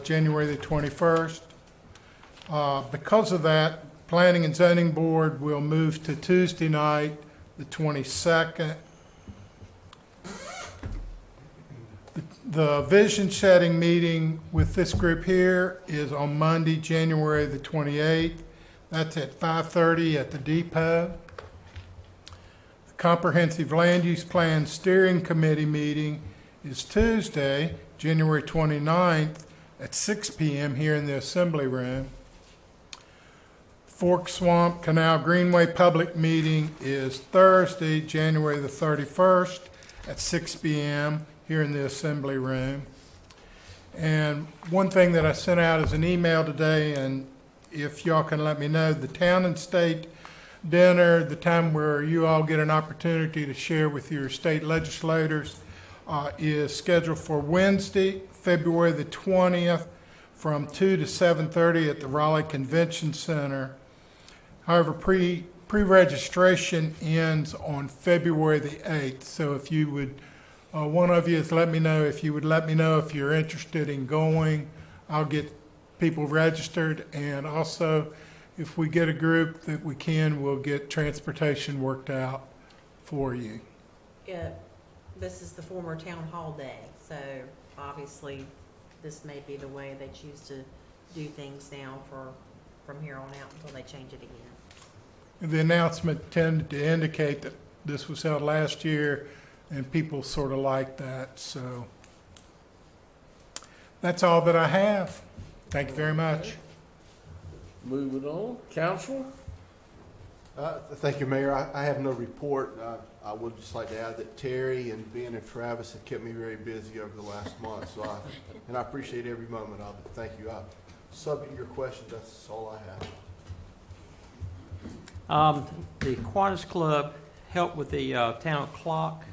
[SPEAKER 1] January the 21st. Because of that, Planning and Zoning Board will move to Tuesday night, the 22nd. The vision setting meeting with this group here is on Monday, January the 28th. That's at 5:30 at the depot. The Comprehensive Land Use Plan Steering Committee meeting is Tuesday, January 29th at 6 p.m. here in the Assembly Room. Fork Swamp Canal Greenway public meeting is Thursday, January the 31st at 6 p.m. here in the Assembly Room. And one thing that I sent out as an email today, and if y'all can let me know, the Town and State Dinner, the time where you all get an opportunity to share with your state legislators, is scheduled for Wednesday, February the 20th from 2 to 7:30 at the Raleigh Convention Center. However, pre-registration ends on February the 8th, so if you would, one of you has let me know if you would let me know if you're interested in going. I'll get people registered, and also if we get a group that we can, we'll get transportation worked out for you.
[SPEAKER 9] Yeah, this is the former town hall day, so obviously this may be the way they choose to do things now from here on out until they change it again.
[SPEAKER 1] The announcement tended to indicate that this was held last year, and people sort of like that, so that's all that I have. Thank you very much.
[SPEAKER 6] Moving on, council?
[SPEAKER 21] Thank you, Mayor. I have no report. I would just like to add that Terry and Ben and Travis have kept me very busy over the last month, so I appreciate every moment of it. Thank you. Subject to your questions, that's all I have.
[SPEAKER 11] The Kiwanis Club helped with the town clock,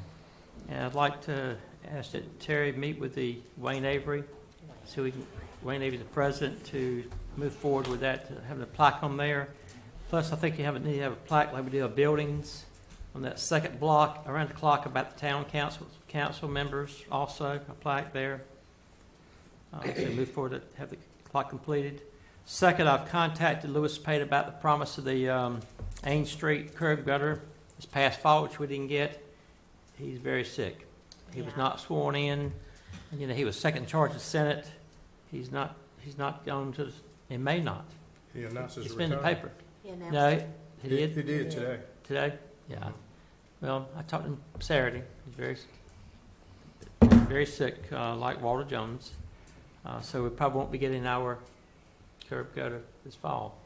[SPEAKER 11] and I'd like to ask that Terry meet with the Wayne Avery, so we can, Wayne Avery, the president, to move forward with that, to having a plaque on there. Plus, I think you need to have a plaque like we do of buildings on that second block around the clock about the town council members, also a plaque there. So move forward to have the clock completed. Second, I've contacted Lewis Pate about the promise of the Ain Street curb gutter this past fall, which we didn't get. He's very sick. He was not sworn in. And, he was second in charge of the Senate. He's not gone to, and may not.
[SPEAKER 20] He announced his
[SPEAKER 11] It's been in the paper.
[SPEAKER 9] He announced
[SPEAKER 11] No,
[SPEAKER 9] it.
[SPEAKER 11] he did?
[SPEAKER 20] He did today.
[SPEAKER 11] Today? Yeah. Well, I talked to him Saturday. He's very sick, like Walter Jones. So we probably won't be getting our curb gutter this fall.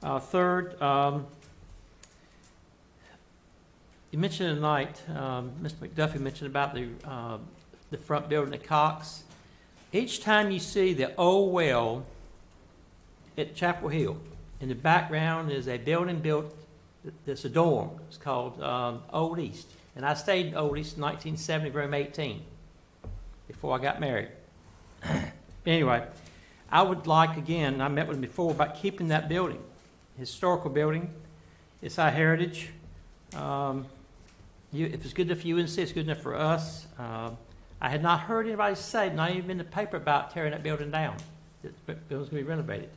[SPEAKER 11] Third, you mentioned tonight, Mr. McDuffie mentioned about the front building at Cox. Each time you see the old well at Chapel Hill, in the background is a building built that's a dorm. It's called Old East. And I stayed in Old East in 1970, room 18, before I got married. Anyway, I would like, again, I met with him before, about keeping that building, historical building. It's our heritage. If it's good enough for UNC, it's good enough for us. I had not heard anybody say, not even in the paper, about tearing that building down. The building's going to be renovated.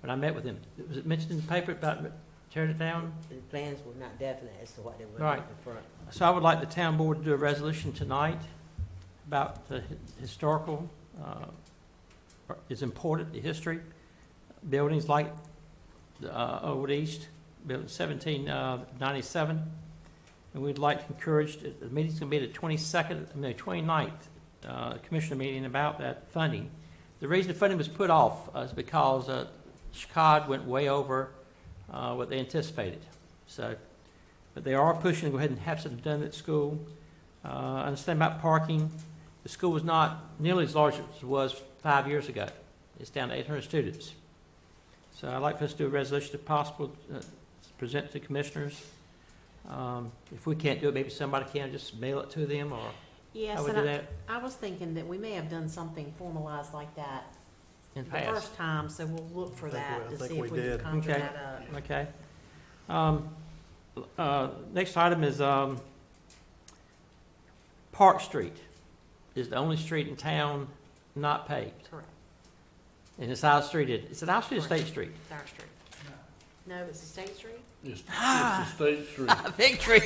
[SPEAKER 11] When I met with him, was it mentioned in the paper about tearing it down?
[SPEAKER 7] The plans were not definite as to what they were
[SPEAKER 11] Right.
[SPEAKER 7] in front.
[SPEAKER 11] So I would like the town board to do a resolution tonight about the historical, is important, the history. Buildings like Old East, built in 1797. And we'd like to encourage, the meeting's going to be the 29th commissioner meeting about that funding. The reason the funding was put off is because CHCOD went way over what they anticipated. So, but they are pushing to go ahead and have something done at school. I understand about parking. The school was not nearly as large as it was 5 years ago. It's down to 800 students. So I'd like for us to do a resolution if possible, present to commissioners. If we can't do it, maybe somebody can just mail it to them, or
[SPEAKER 9] Yes,
[SPEAKER 11] how we
[SPEAKER 9] and
[SPEAKER 11] do that
[SPEAKER 9] I was thinking that we may have done something formalized like that
[SPEAKER 11] in
[SPEAKER 9] the
[SPEAKER 11] past.
[SPEAKER 9] first time, so we'll look for that
[SPEAKER 5] I
[SPEAKER 9] to
[SPEAKER 5] think
[SPEAKER 9] see
[SPEAKER 5] we
[SPEAKER 9] if we can
[SPEAKER 5] did.
[SPEAKER 9] conjure
[SPEAKER 11] Okay.
[SPEAKER 9] that up.
[SPEAKER 11] Okay. Next item is Park Street is the only street in town not paved.
[SPEAKER 9] Correct.
[SPEAKER 11] And it's our street. It's an our street or
[SPEAKER 9] Correct.
[SPEAKER 11] State Street?
[SPEAKER 9] It's our street. No, it's a State Street?
[SPEAKER 6] It's a state street.
[SPEAKER 11] Victory.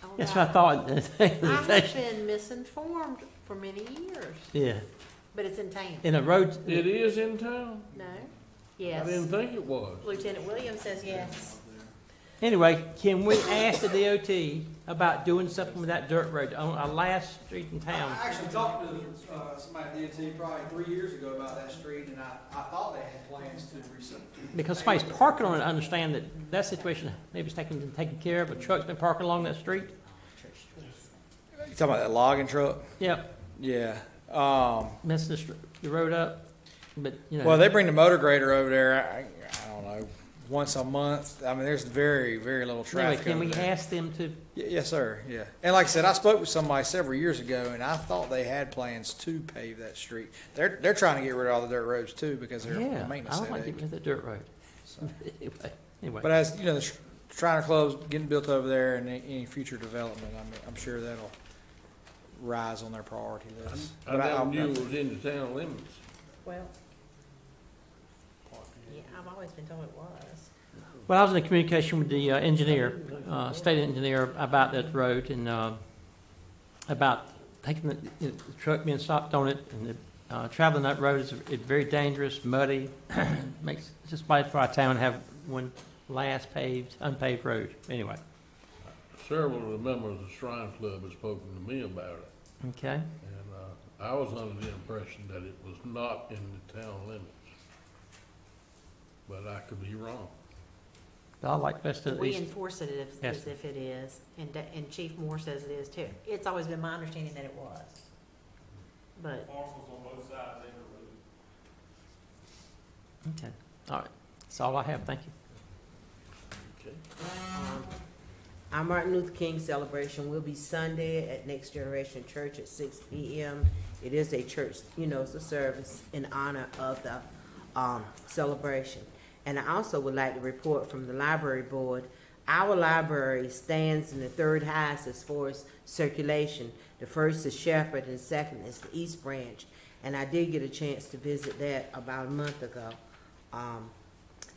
[SPEAKER 9] Oh,
[SPEAKER 11] That's
[SPEAKER 9] no.
[SPEAKER 11] what I thought.
[SPEAKER 9] I have been misinformed for many years,
[SPEAKER 11] Yeah.
[SPEAKER 9] but it's in town.
[SPEAKER 11] In a road.
[SPEAKER 6] It is in town?
[SPEAKER 9] No?
[SPEAKER 6] I
[SPEAKER 9] Yes.
[SPEAKER 6] didn't think it was.
[SPEAKER 9] Lieutenant Williams says yes.
[SPEAKER 11] Anyway, can we ask the DOT about doing something with that dirt road on our last street in town?
[SPEAKER 4] I actually talked to somebody at DOT probably 3 years ago about that street, and I thought they had plans to
[SPEAKER 11] Because somebody's parking on it, I understand that situation maybe is taken care of. A truck's been parking along that street.
[SPEAKER 4] You talking about that logging truck?
[SPEAKER 11] Yep.
[SPEAKER 4] Yeah.
[SPEAKER 11] Messing the road up. But, you know.
[SPEAKER 4] Well, they bring the motor grader over there, I don't know, once a month. I mean, there's very, very little
[SPEAKER 11] Anyway,
[SPEAKER 4] traffic
[SPEAKER 11] can we
[SPEAKER 4] over there.
[SPEAKER 11] ask them to?
[SPEAKER 4] Yes, sir, yeah. And like I said, I spoke with somebody several years ago, and I thought they had plans to pave that street. They're trying to get rid of all the dirt roads too, because they're
[SPEAKER 11] Yeah,
[SPEAKER 4] a
[SPEAKER 11] I
[SPEAKER 4] maintenance
[SPEAKER 11] don't like
[SPEAKER 4] headache.
[SPEAKER 11] getting rid of the dirt road. Anyway.
[SPEAKER 4] But as, you know, the Shriner Club's getting built over there, and any future development, I'm sure that'll rise on their priority list.
[SPEAKER 6] I never knew it was in the town limits.
[SPEAKER 9] Well, yeah, I've always been told it was.
[SPEAKER 11] Well, I was in communication with the engineer, state engineer, about that road and about taking the truck being stopped on it, and traveling that road is very dangerous, muddy. Makes it's just bad for our town to have one last unpaved road. Anyway.
[SPEAKER 6] Several of the members of the Shrine Club have spoken to me about it.
[SPEAKER 11] Okay.
[SPEAKER 6] And I was under the impression that it was not in the town limits. But I could be wrong.
[SPEAKER 11] I'd like us to at
[SPEAKER 9] We
[SPEAKER 11] least.
[SPEAKER 9] enforce it as if it is, and Chief Moore says it is too. It's always been my understanding that it was. But,
[SPEAKER 2] Parcels on both sides of the road.
[SPEAKER 11] Okay. All right. That's all I have. Thank you.
[SPEAKER 7] Our Martin Luther King celebration will be Sunday at Next Generation Church at 6 p.m. It is a church, it's a service in honor of the celebration. And I also would like to report from the library board, our library stands in the third highest as far as circulation. The first is Shepherd and second is the East Branch. And I did get a chance to visit that about a month ago.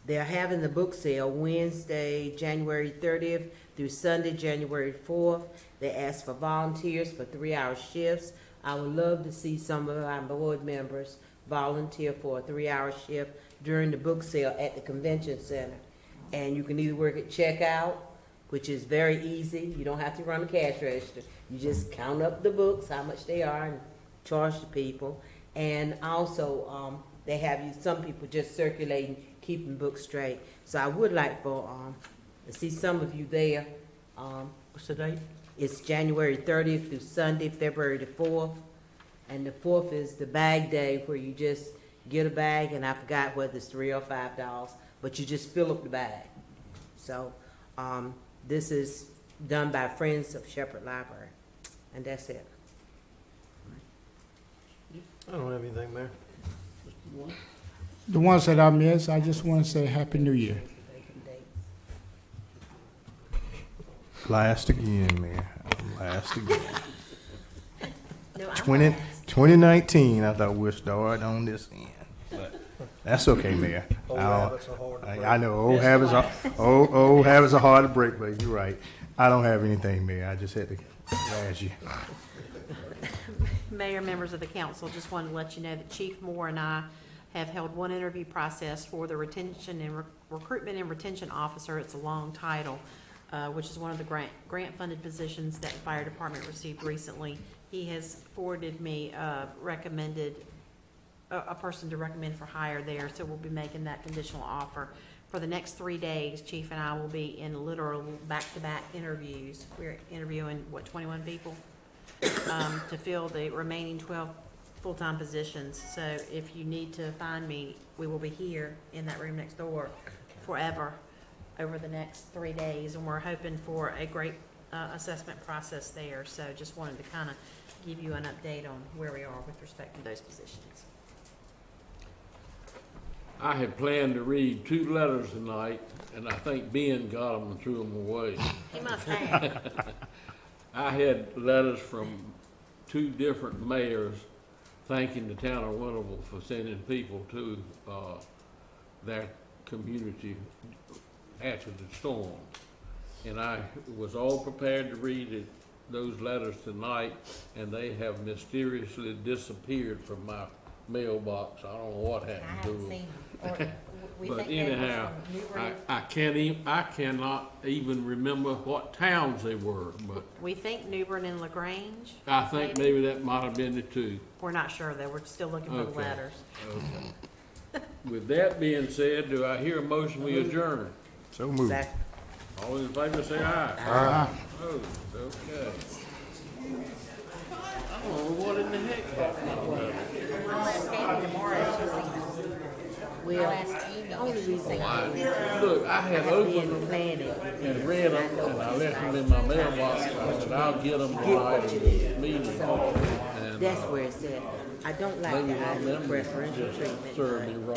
[SPEAKER 7] They're having the book sale Wednesday, January 30th through Sunday, January 4th. They asked for volunteers for 3-hour shifts. I would love to see some of our board members volunteer for a 3-hour shift during the book sale at the convention center. And you can either work at checkout, which is very easy. You don't have to run a cash register. You just count up the books, how much they are, and charge the people. And also, they have some people just circulating, keeping books straight. So I would like for to see some of you there.
[SPEAKER 11] What's the date?
[SPEAKER 7] It's January 30th through Sunday, February the 4th. And the 4th is the bag day where you just get a bag, and I forgot whether it's $3 or $5, but you just fill up the bag. So this is done by Friends of Shepherd Library. And that's it.
[SPEAKER 5] I don't have anything, Mayor.
[SPEAKER 8] The ones that I missed, I just want to say Happy New Year.
[SPEAKER 10] Last again, man. Last again.
[SPEAKER 9] no,
[SPEAKER 10] 2019, I thought we'd start on this end. But that's okay, Mayor.
[SPEAKER 5] Old habits are hard to break.
[SPEAKER 10] I know old habits are hard to break, but you're right. I don't have anything, Mayor. I just had to ask you.
[SPEAKER 9] Mayor, members of the council, just wanted to let you know that Chief Moore and I have held one interview process for the retention and recruitment and retention officer. It's a long title, which is one of the grant-funded positions that the fire department received recently. He has forwarded me a recommended a person to recommend for hire there, so we'll be making that conditional offer. For the next 3 days, Chief and I will be in literal back-to-back interviews. We're interviewing, 21 people to fill the remaining 12 full-time positions. So if you need to find me, we will be here in that room next door forever over the next 3 days, and we're hoping for a great assessment process there. So just wanted to kind of give you an update on where we are with respect to those positions.
[SPEAKER 6] I had planned to read 2 letters tonight, and I think Ben got them and threw them away.
[SPEAKER 9] He must have.
[SPEAKER 6] I had letters from 2 different mayors thanking the town of Winterville for sending people to their community after the storm. And I was all prepared to read those letters tonight, and they have mysteriously disappeared from my mailbox. I don't know what happened to them. But anyhow, I cannot even remember what towns they were, but
[SPEAKER 9] We think New Bern and LaGrange.
[SPEAKER 6] I think maybe that might have been the 2.
[SPEAKER 9] We're not sure though. We're still looking for the
[SPEAKER 6] Okay.
[SPEAKER 9] letters.
[SPEAKER 6] Okay. With that being said, do I hear a motion we adjourn?
[SPEAKER 10] So moved.
[SPEAKER 6] All in favor, say aye.
[SPEAKER 10] Aye.
[SPEAKER 6] Opposed? Okay. Oh, what in the heck happened?
[SPEAKER 7] I'll ask Amy tomorrow. Well, the only reason
[SPEAKER 6] Look, I had opened them and read them, and I left them in my mailbox. I said, I'll get them tonight at the meeting. And
[SPEAKER 7] that's where it's at. I don't like
[SPEAKER 6] maybe
[SPEAKER 7] the
[SPEAKER 6] my
[SPEAKER 7] idea of
[SPEAKER 6] memory
[SPEAKER 7] preferential
[SPEAKER 6] just
[SPEAKER 7] treatment.
[SPEAKER 6] served me
[SPEAKER 7] but
[SPEAKER 6] wrong.